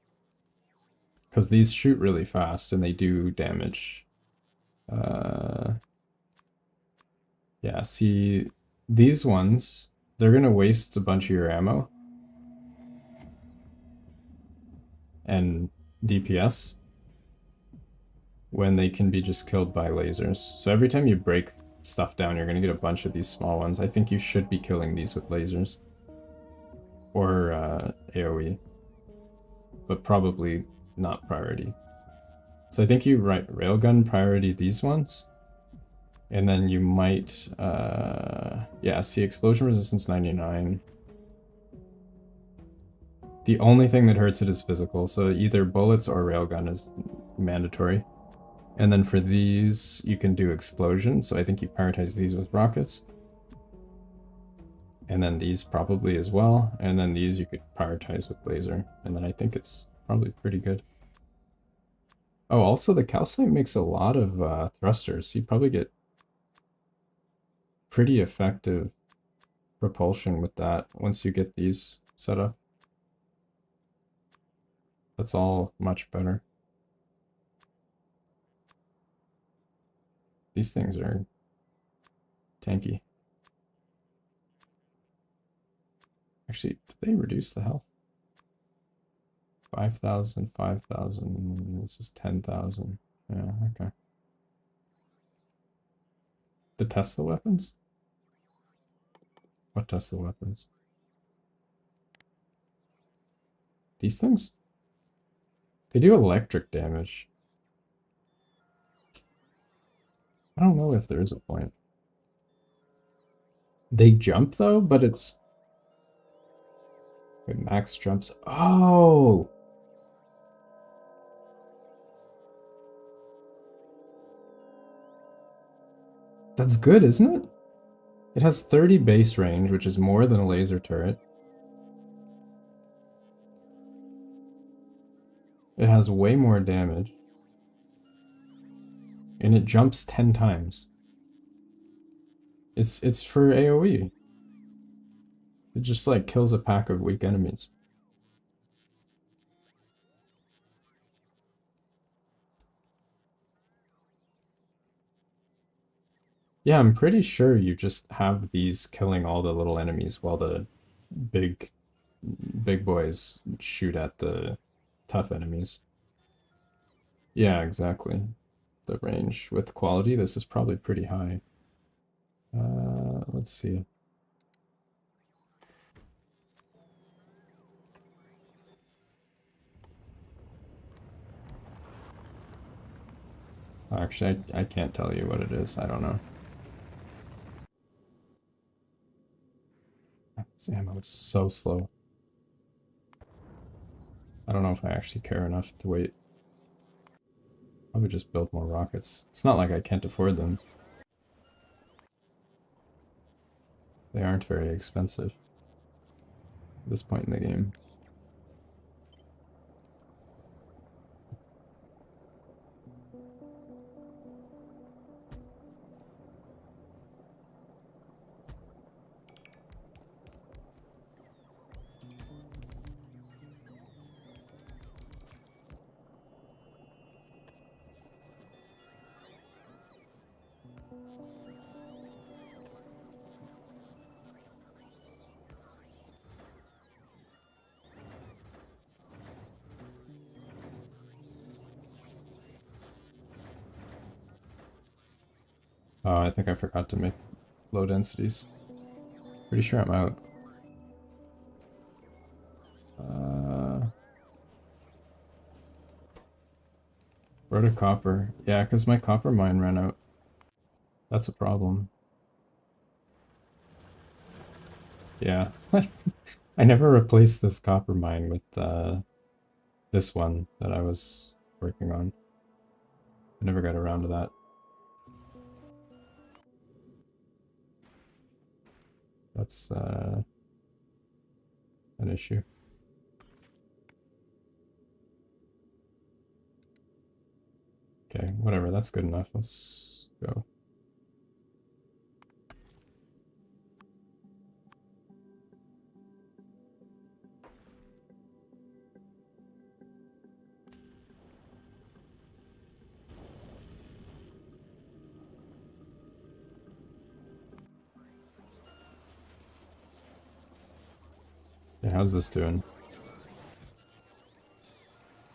Because these shoot really fast, and they do damage. Yeah, see, these ones, they're gonna waste a bunch of your ammo. And DPS. When they can be just killed by lasers. So every time you break stuff down, you're gonna get a bunch of these small ones. I think you should be killing these with lasers. Or AoE. But probably not priority. So I think you write railgun priority these ones. And then you might, yeah, see explosion resistance 99. The only thing that hurts it is physical, so either bullets or railgun is mandatory. And then for these, you can do explosion, so I think you prioritize these with rockets. And then these probably as well. And then these you could prioritize with laser. And then I think it's probably pretty good. Oh, also the calcite makes a lot of thrusters. You probably get pretty effective propulsion with that once you get these set up. That's all much better. These things are tanky. Actually, did they reduce the health? 5,000, 5,000, this is 10,000. Yeah, okay. The Tesla weapons? What Tesla weapons? These things? They do electric damage. I don't know if there is a point. They jump though, but it's... Wait, max jumps. Oh! That's good, isn't it? It has 30 base range, which is more than a laser turret. It has way more damage. And it jumps 10 times. It's for AoE. It just like kills a pack of weak enemies. Yeah, I'm pretty sure you just have these killing all the little enemies while the big big boys shoot at the tough enemies. Yeah, exactly. The range with quality, this is probably pretty high. Let's see. Actually, I can't tell you what it is. I don't know. This ammo is so slow. I don't know if I actually care enough to wait. Probably just build more rockets. It's not like I can't afford them. They aren't very expensive at this point in the game. Oh, I think I forgot to make low densities. Pretty sure I'm out. Wrote a copper. Yeah, because my copper mine ran out. That's a problem. Yeah. I never replaced this copper mine with this one that I was working on. I never got around to that. That's an issue. Okay, whatever, that's good enough. Let's go. Yeah, how's this doing?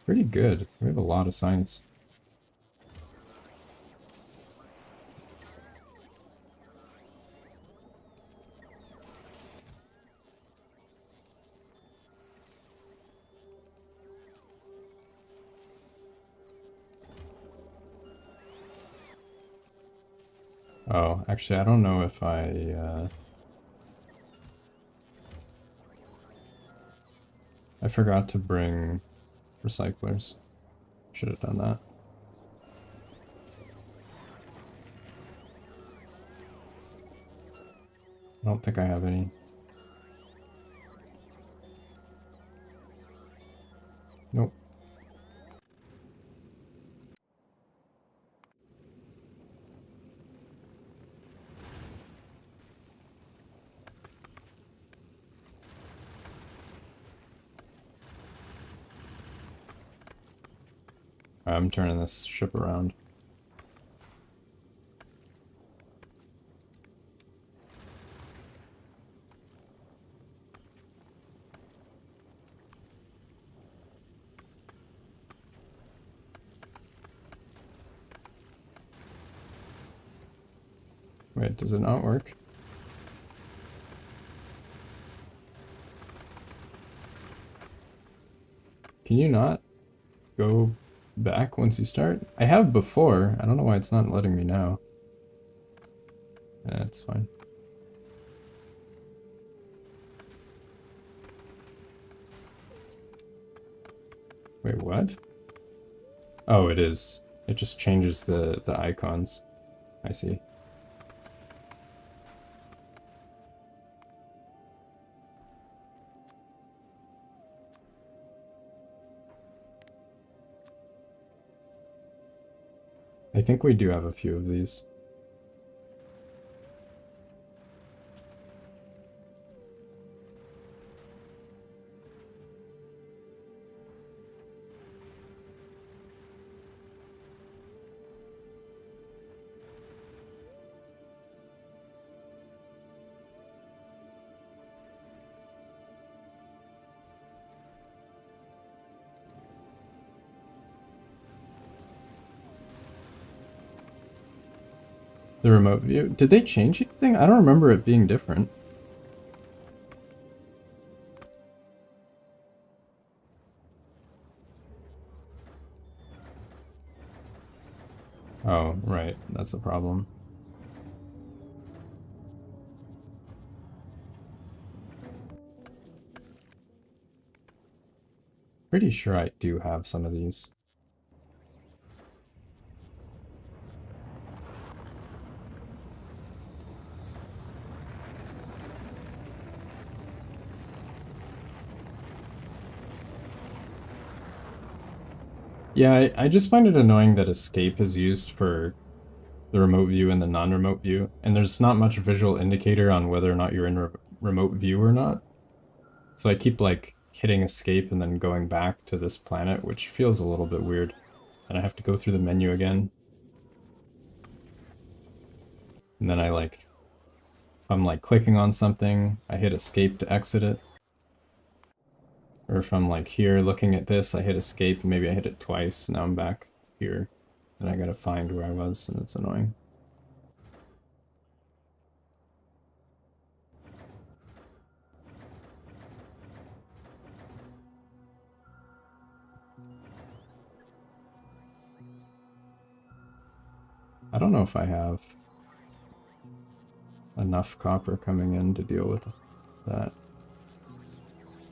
Pretty good. We have a lot of science. Oh, actually, I don't know if I forgot to bring recyclers. Should have done that. I don't think I have any. I'm turning this ship around. Wait, does it not work? Can you not go back once you start? I have before. I don't know why it's not letting me now. That's fine. Wait, what? Oh, it is. It just changes the icons. I see. I think we do have a few of these. The remote view. Did they change anything? I don't remember it being different. Oh, right. That's a problem. Pretty sure I do have some of these. Yeah, I just find it annoying that escape is used for the remote view and the non-remote view, and there's not much visual indicator on whether or not you're in remote view or not. So I keep like hitting escape and then going back to this planet, which feels a little bit weird. And I have to go through the menu again. And then I'm like clicking on something, I hit escape to exit it. Or if I'm like here looking at this, I hit escape, maybe I hit it twice, now I'm back here. And I gotta find where I was, and it's annoying. I don't know if I have enough copper coming in to deal with that.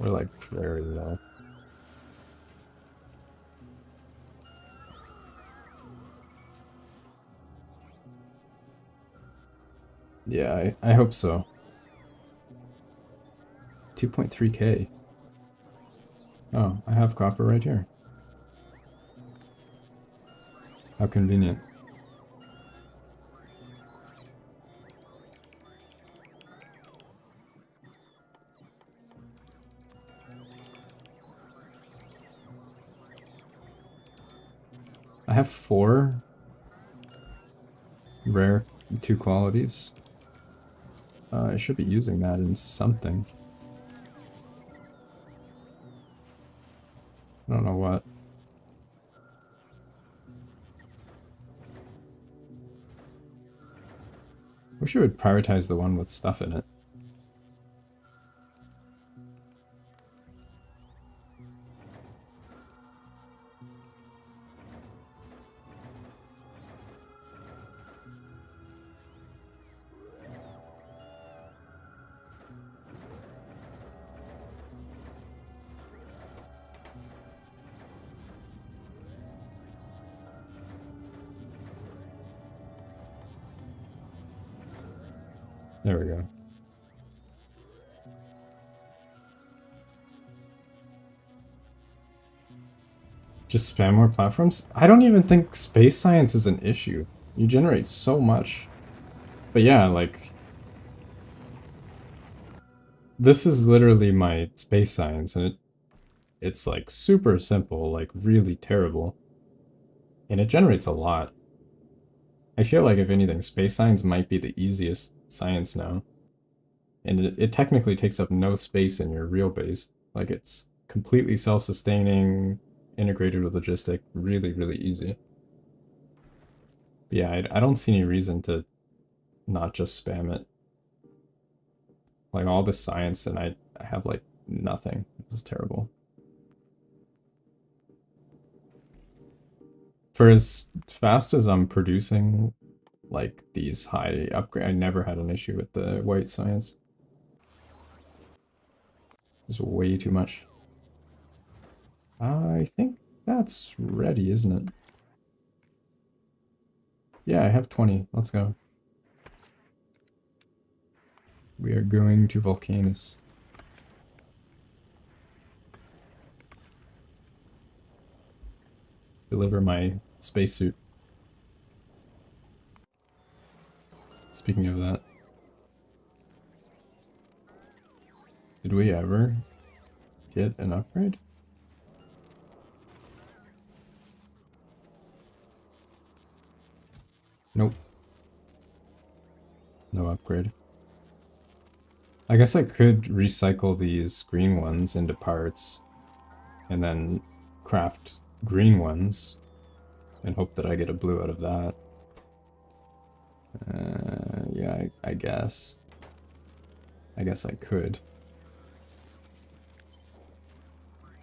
We're like very low. Yeah, I hope so. 2.3k. Oh, I have copper right here. How convenient. I have 4 rare 2 qualities. I should be using that in something. I don't know what. Wish I would prioritize the one with stuff in it. There we go. Just spam more platforms? I don't even think space science is an issue. You generate so much. But yeah, like... This is literally my space science, and it's like super simple, like really terrible. And it generates a lot. I feel like, if anything, space science might be the easiest science now. And it technically takes up no space in your real base. Like, it's completely self-sustaining, integrated with logistic, really, really easy. But yeah, I don't see any reason to not just spam it. Like, all this science and I have, like, nothing. This is terrible. For as fast as I'm producing, like, these high upgrade, I never had an issue with the white science. There's way too much. I think that's ready, isn't it? Yeah, I have 20. Let's go. We are going to Volcanus. Deliver my spacesuit. Speaking of that, did we ever get an upgrade? Nope. No upgrade. I guess I could recycle these green ones into parts and then craft green ones and hope that I get a blue out of that. Yeah, I guess. I guess I could.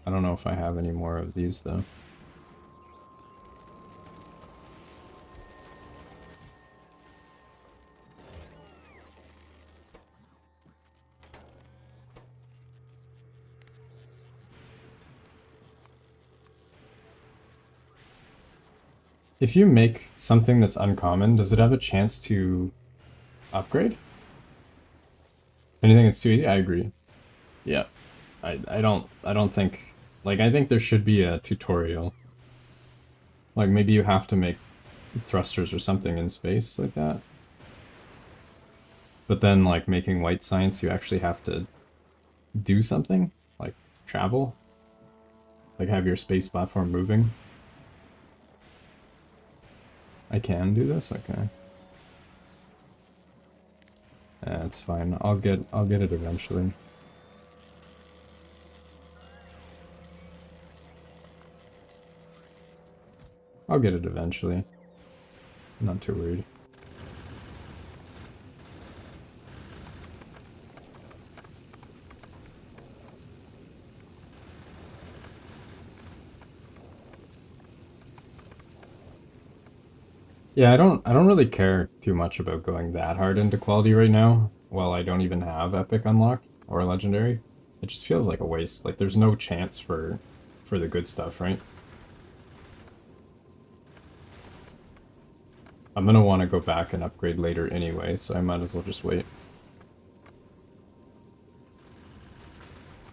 I don't know if I have any more of these, though. If you make something that's uncommon, does it have a chance to upgrade? Anything that's too easy? I agree. Yeah. I don't think, like, I think there should be a tutorial. Like, maybe you have to make thrusters or something in space like that. But then, like, making white science, you actually have to do something, like travel, like have your space platform moving. I can do this? Okay. That's fine. I'll get it eventually. I'll get it eventually. I'm not too worried. Yeah, I don't really care too much about going that hard into quality right now, while I don't even have epic unlocked or legendary. It just feels like a waste. Like, there's no chance for the good stuff, right? I'm gonna want to go back and upgrade later anyway, so I might as well just wait.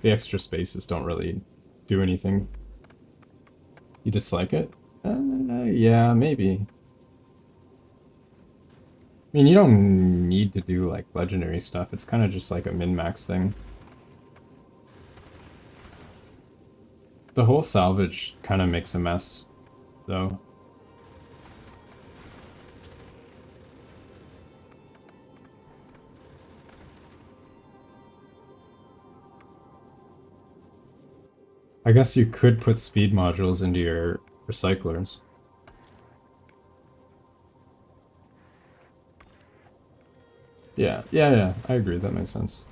The extra spaces don't really do anything. You dislike it? Yeah, maybe. I mean, you don't need to do, like, legendary stuff. It's kind of just like a min-max thing. The whole salvage kind of makes a mess, though. I guess you could put speed modules into your recyclers. Yeah, I agree. That makes sense.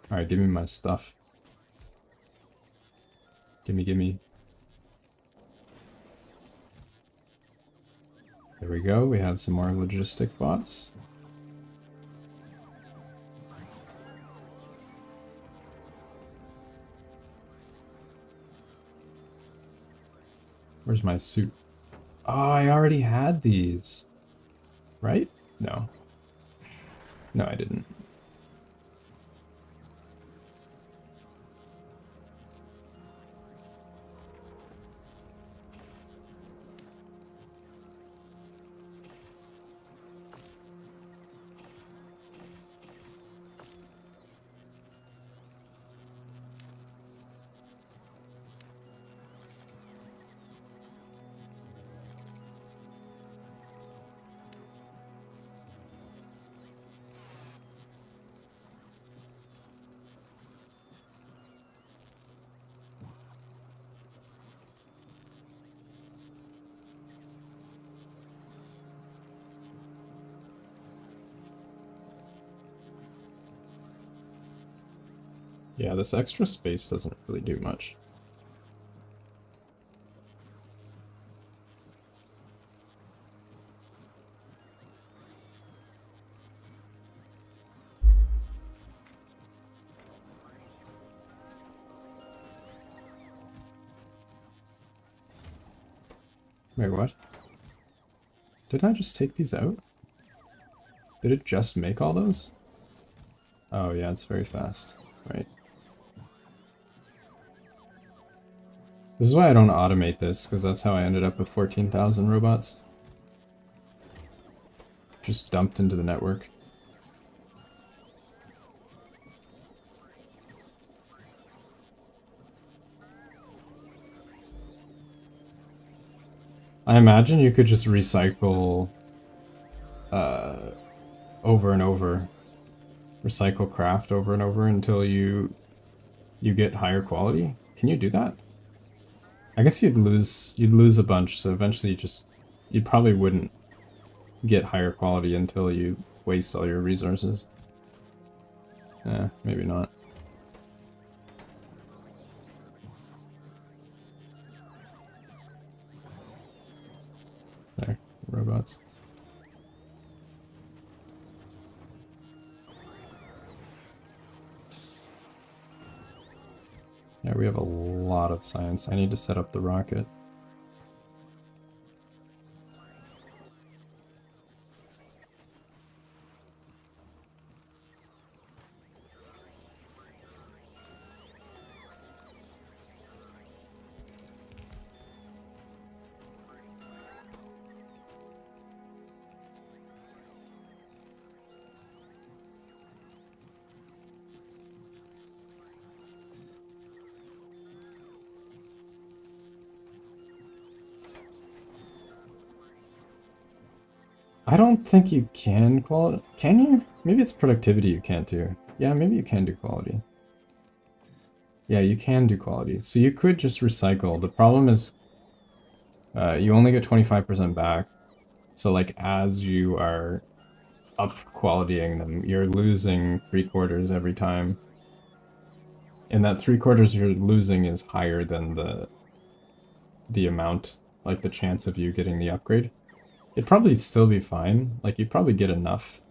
Alright, give me my stuff. Gimme. There we go. We have some more logistic bots. Where's my suit? Oh, I already had these. Right? No. No, I didn't. Yeah, this extra space doesn't really do much. Wait, what? Didn't I just take these out? Did it just make all those? Oh yeah, it's very fast. Right. This is why I don't automate this, because that's how I ended up with 14,000 robots. Just dumped into the network. I imagine you could just recycle over and over. Recycle craft over and over until you get higher quality. Can you do that? I guess you'd lose a bunch, so eventually you probably wouldn't get higher quality until you waste all your resources. Maybe not. There, robots. Yeah, we have a lot of science. I need to set up the rocket. I don't think you can quality. Can you? Maybe it's productivity you can't do. Yeah, maybe you can do quality. Yeah, you can do quality. So you could just recycle. The problem is you only get 25% back. So like as you are up qualitying them, you're losing 3/4 every time. And that 3/4 you're losing is higher than the amount, like the chance of you getting the upgrade. It'd probably still be fine. Like you'd probably get enough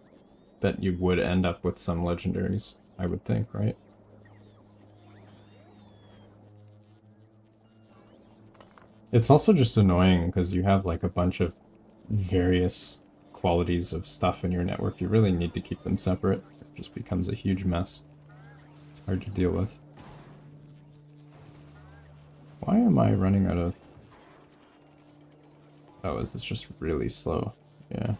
that you would end up with some legendaries, I would think, right? It's also just annoying because you have like a bunch of various qualities of stuff in your network. You really need to keep them separate. It just becomes a huge mess. It's hard to deal with. Why am I running out of... Oh, is this just really slow? Yeah.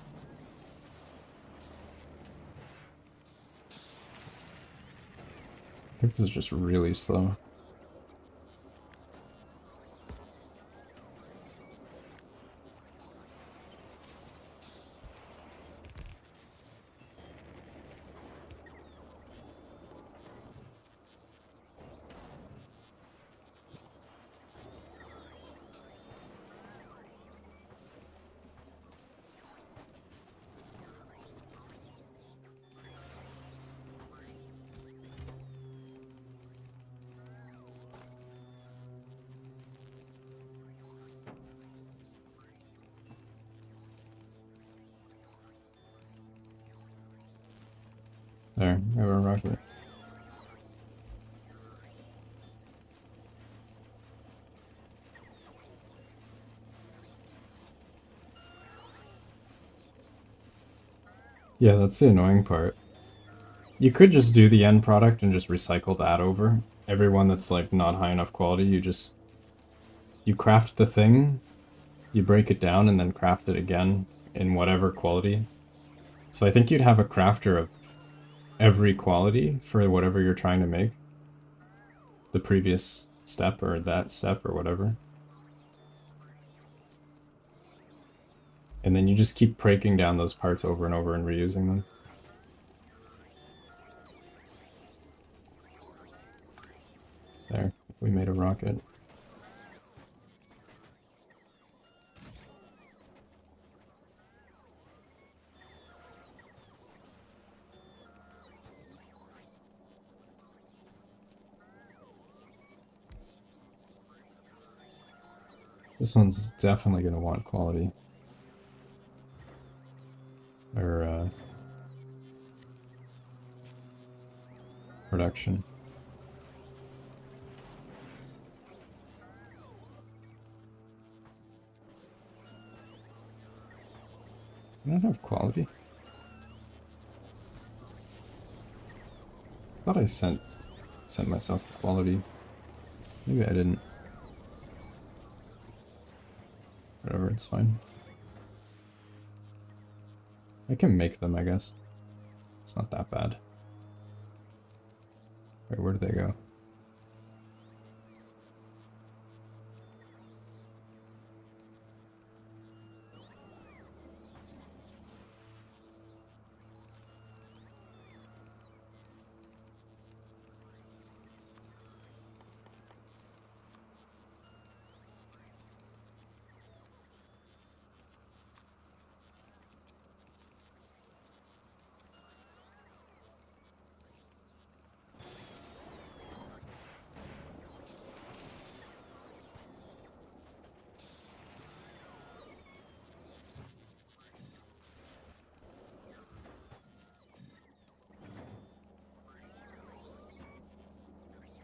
I think this is just really slow. There, we have a rocket. Yeah, that's the annoying part. You could just do the end product and just recycle that over. Everyone that's like not high enough quality, you craft the thing, you break it down, and then craft it again in whatever quality. So I think you'd have a crafter of every quality for whatever you're trying to make. The previous step or that step or whatever. And then you just keep breaking down those parts over and over and reusing them. There, we made a rocket. This one's definitely going to want quality. Or, production. I don't have quality. I thought I sent myself quality. Maybe I didn't. Whatever, it's fine. I can make them, I guess. It's not that bad. Wait, where did they go?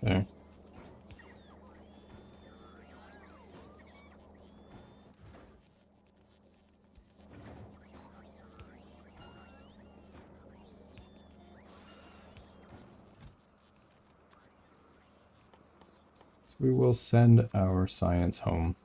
There. So we will send our science home.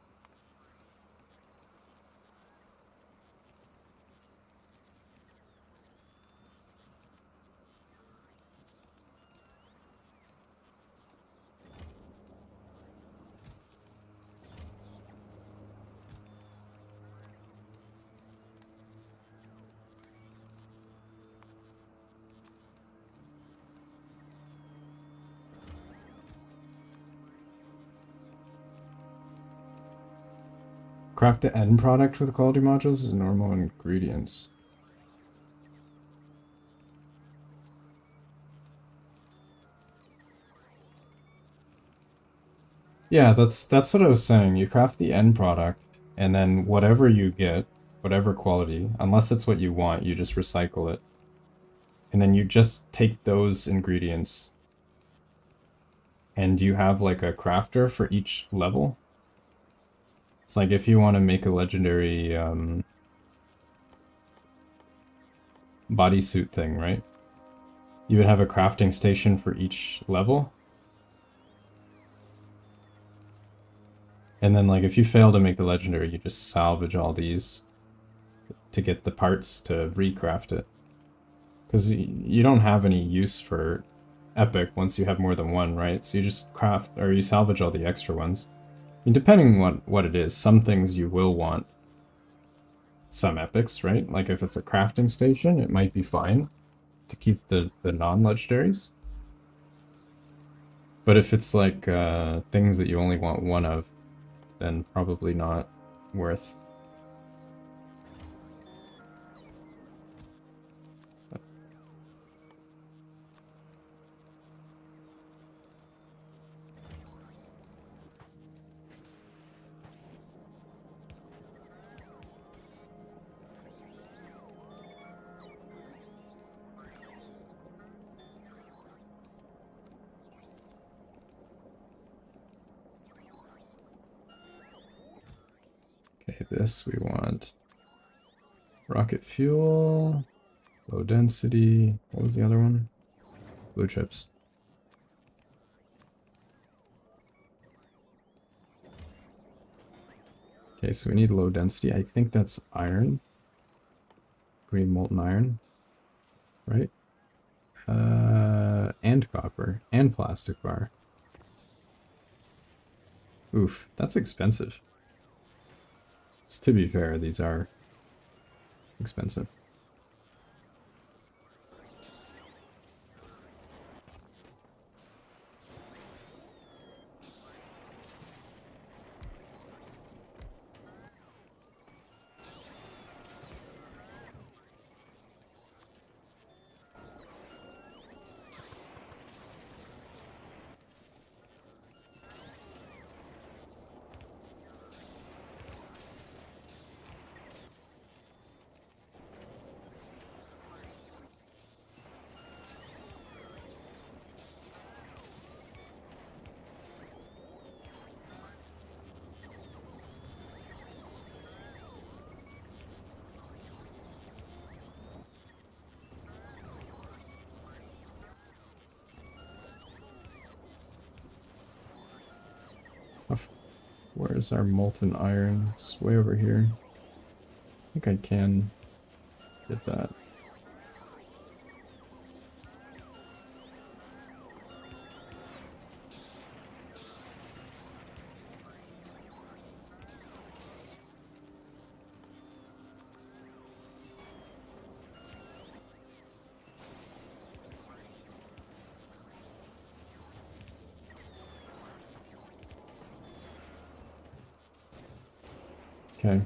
Craft the end product with quality modules is normal ingredients. Yeah, that's what I was saying. You craft the end product, and then whatever you get, whatever quality, unless it's what you want, you just recycle it. And then you just take those ingredients, and you have like a crafter for each level. It's like if you want to make a legendary bodysuit thing, right? You would have a crafting station for each level. And then like if you fail to make the legendary, you just salvage all these to get the parts to recraft it. Because you don't have any use for epic once you have more than one, right? So you just craft, or you salvage all the extra ones. I mean, depending on what it is, some things you will want some epics, right? Like if it's a crafting station, it might be fine to keep the non-legendaries. But if it's like things that you only want one of, then probably not worth. Okay, this we want rocket fuel, low density. What was the other one? Blue chips. Okay, so we need low density. I think that's iron. Green molten iron. Right? And copper. And plastic bar. Oof, that's expensive. So to be fair, these are expensive. Where's our molten iron? It's way over here. I think I can get that. Okay.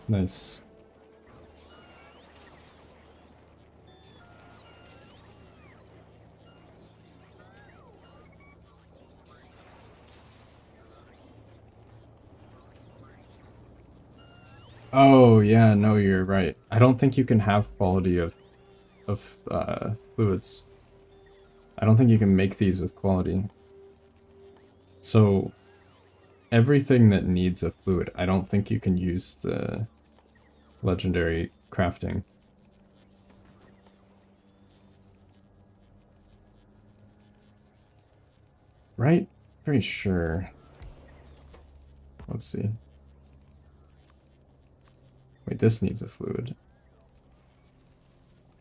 Nice. Oh, yeah, no, you're right. I don't think you can have quality of fluids. I don't think you can make these with quality. So, everything that needs a fluid, I don't think you can use the legendary crafting. Right? Pretty sure. Let's see. Wait, this needs a fluid.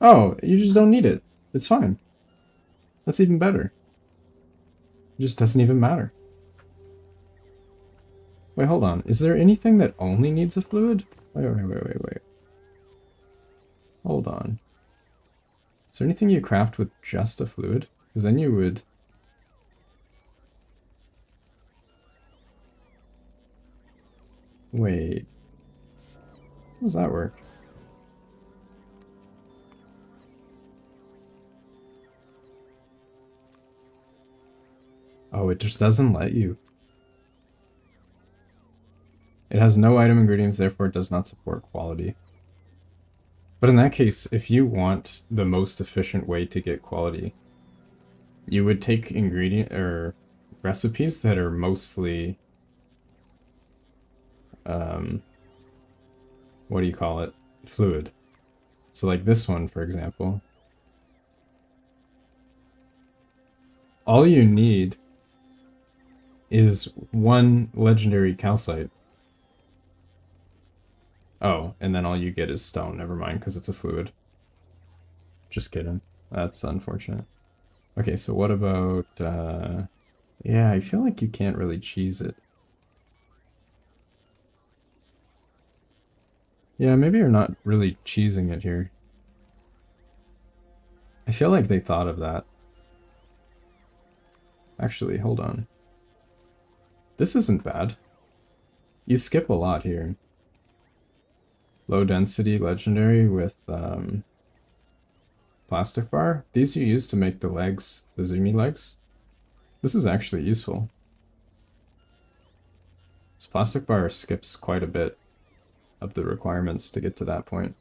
Oh, you just don't need it. It's fine. That's even better. It just doesn't even matter. Wait, hold on. Is there anything that only needs a fluid? Wait. Hold on. Is there anything you craft with just a fluid? Because then you would... Wait. How does that work? Oh, it just doesn't let you. It has no item ingredients, therefore it does not support quality. But in that case, if you want the most efficient way to get quality, you would take ingredient or recipes that are mostly what do you call it? Fluid. So like this one, for example. All you need is one legendary calcite. Oh, and then all you get is stone. Never mind, because it's a fluid. Just kidding. That's unfortunate. Okay, so what about... yeah, I feel like you can't really cheese it. Yeah, maybe you're not really cheesing it here. I feel like they thought of that. Actually, hold on. This isn't bad. You skip a lot here. Low density legendary with plastic bar. These you use to make the legs, the zoomy legs. This is actually useful. This plastic bar skips quite a bit of the requirements to get to that point.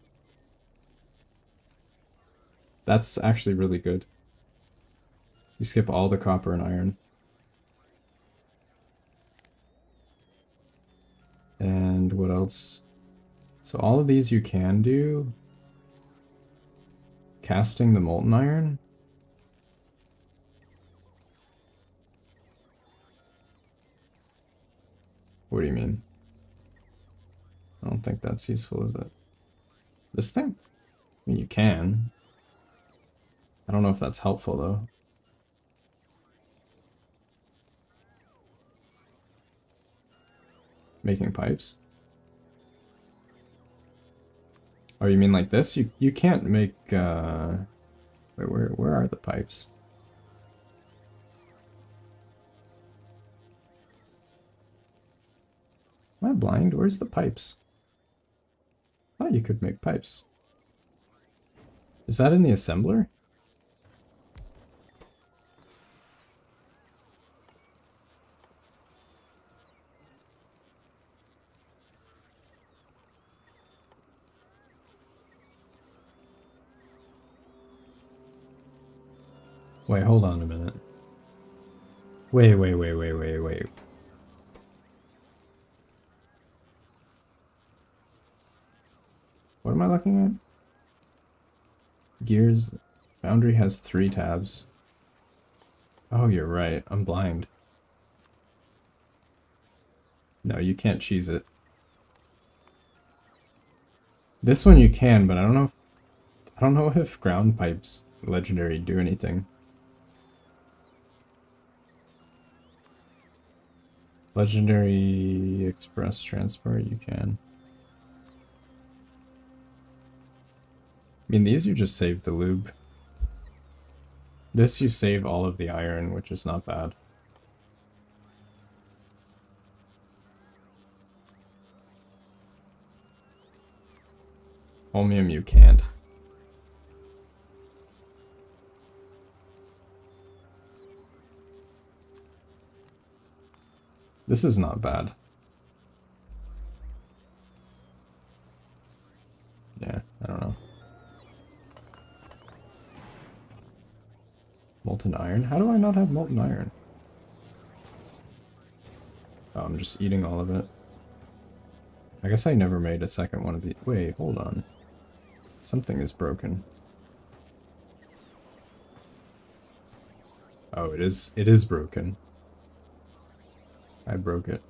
That's actually really good. You skip all the copper and iron. And what else? So all of these you can do. Casting the molten iron. What do you mean? I don't think that's useful, is it? This thing? I mean, you can. I don't know if that's helpful, though. Making pipes? Oh, you mean like this? You can't make, Wait, where are the pipes? Am I blind? Where's the pipes? I thought you could make pipes. Is that in the assembler? Wait, hold on a minute. Wait, wait, wait, wait, wait, wait. What am I looking at? Gears. Foundry has 3 tabs. Oh, you're right. I'm blind. No, you can't cheese it. This one you can, but I don't know if ground pipes legendary do anything. Legendary express transport, you can. I mean, these you just save the lube. This you save all of the iron, which is not bad. Holmium you can't. This is not bad. Yeah, I don't know. Molten iron? How do I not have molten iron? Oh, I'm just eating all of it. I guess I never made a second one of these. Wait, hold on. Something is broken. Oh, it is broken. I broke it.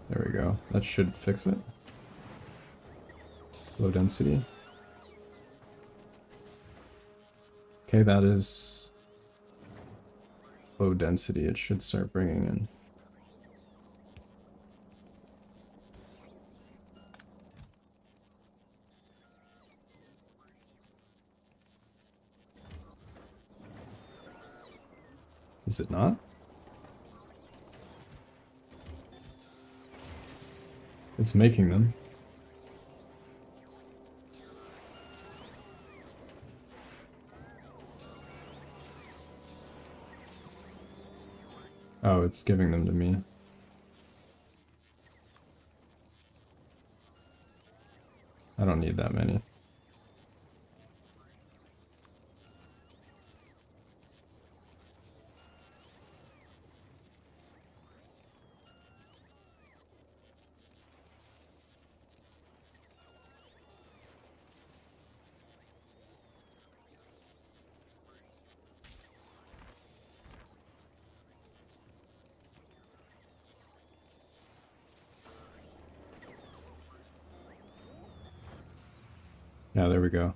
There we go. That should fix it. Low density. Okay, that is low density. It should start bringing in. Is it not? It's making them. Oh, it's giving them to me. I don't need that many. Yeah, there we go.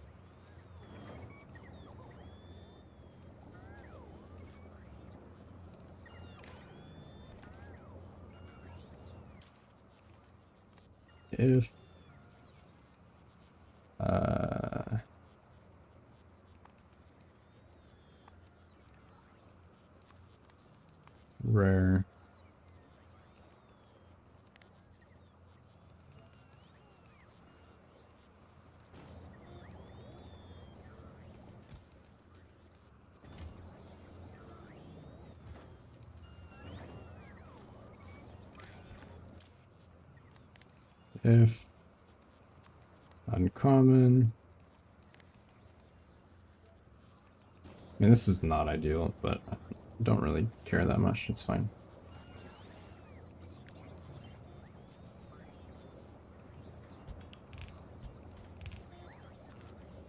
If rare. If uncommon. I mean, this is not ideal, but I don't really care that much. It's fine.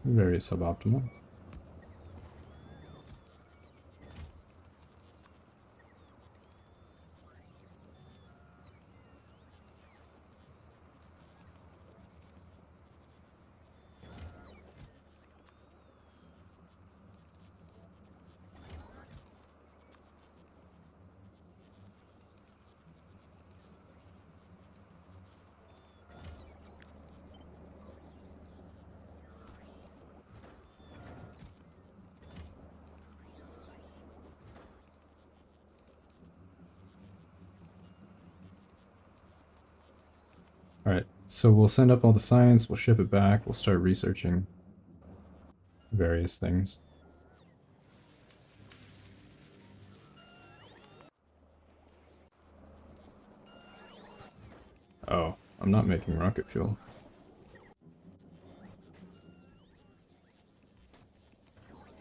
Very suboptimal. Alright, so we'll send up all the science, we'll ship it back, we'll start researching various things. I'm not making rocket fuel.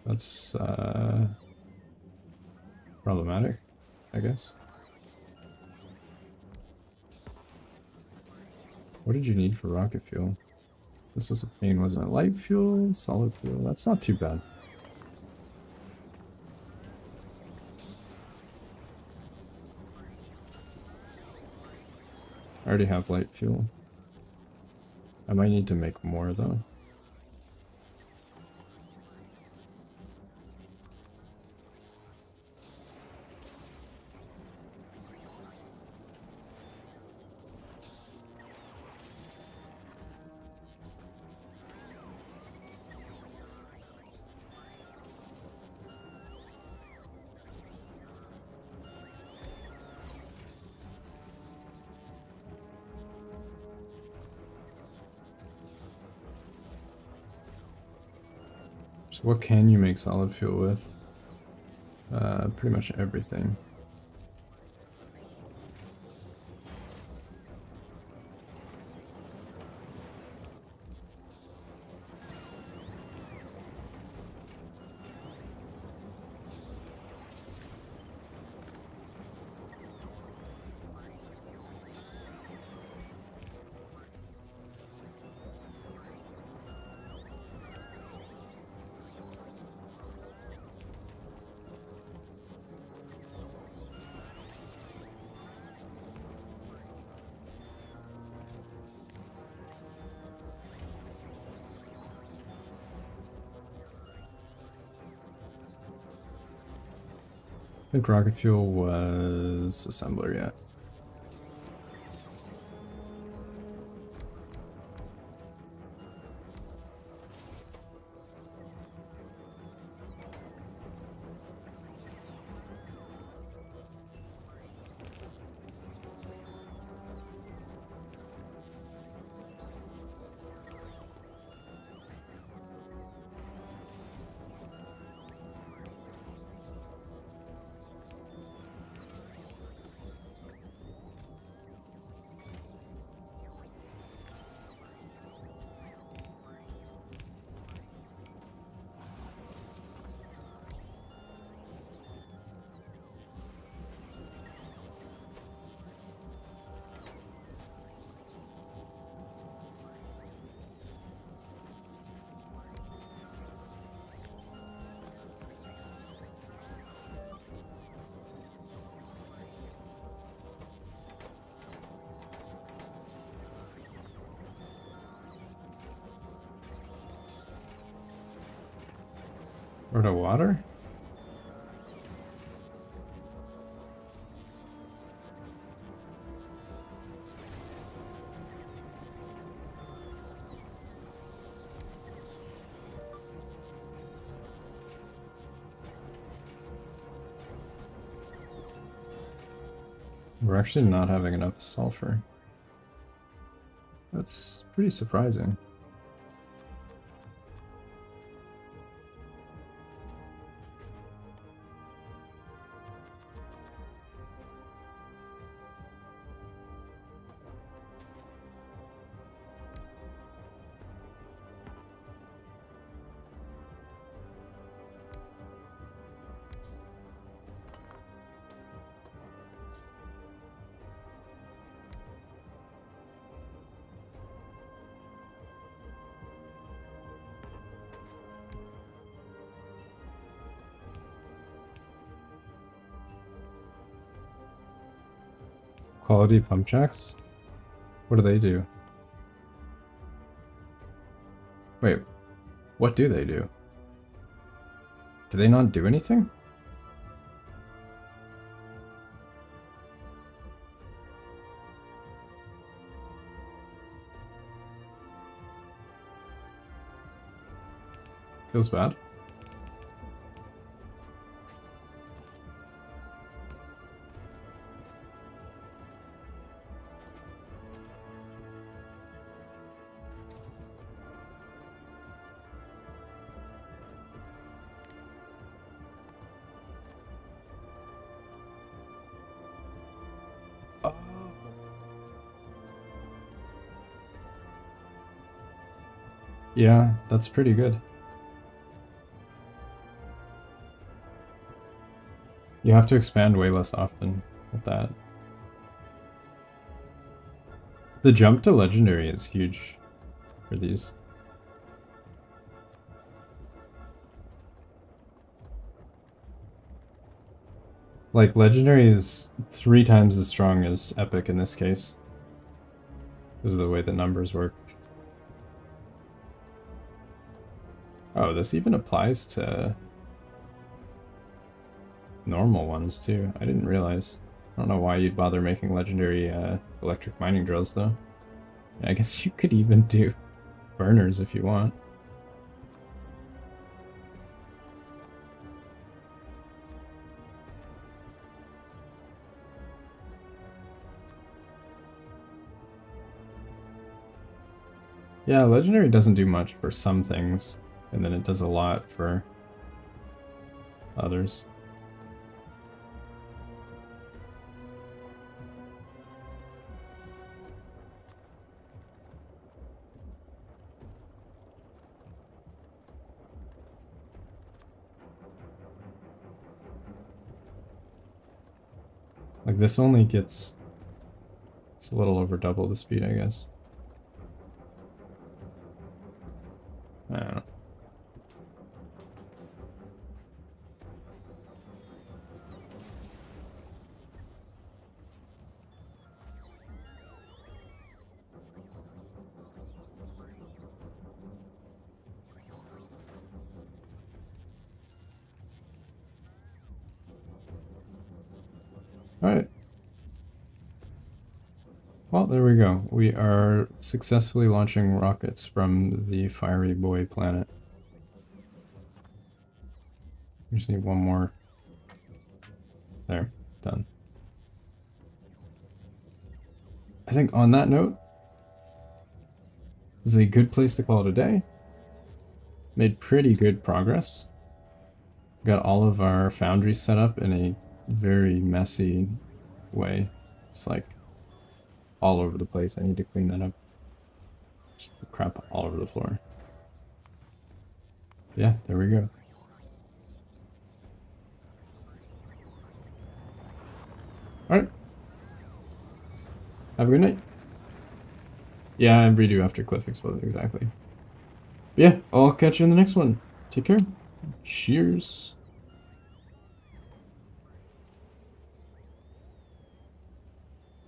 That's problematic, I guess. What did you need for rocket fuel? This was a pain, wasn't it? Light fuel, solid fuel. That's not too bad. I already have light fuel. I might need to make more though. So what can you make solid fuel with? Pretty much everything. I think rocket fuel was assembler, yeah. Or to water? We're actually not having enough sulfur. That's pretty surprising. Quality pump jacks? What do they do? Wait, what do they do? Do they not do anything? Feels bad. Yeah, that's pretty good. You have to expand way less often with that. The jump to legendary is huge for these. Like, legendary is 3 times as strong as epic in this case. This is the way the numbers work. Oh, this even applies to normal ones too. I didn't realize. I don't know why you'd bother making legendary electric mining drills though. I guess you could even do burners if you want. Yeah, legendary doesn't do much for some things, and then it does a lot for others. Like, this only gets... it's a little over double the speed, I guess. I don't know. Alright. Well, there we go. We are successfully launching rockets from the Fiery Boy planet. We just need one more. There. Done. I think on that note, this is a good place to call it a day. Made pretty good progress. Got all of our foundries set up in a very messy way. It's like all over the place. I need to clean that up. Just crap all over the floor. Yeah, there we go. Alright. Have a good night. Yeah, I redo after cliff explosion, exactly. But yeah, I'll catch you in the next one. Take care. Cheers.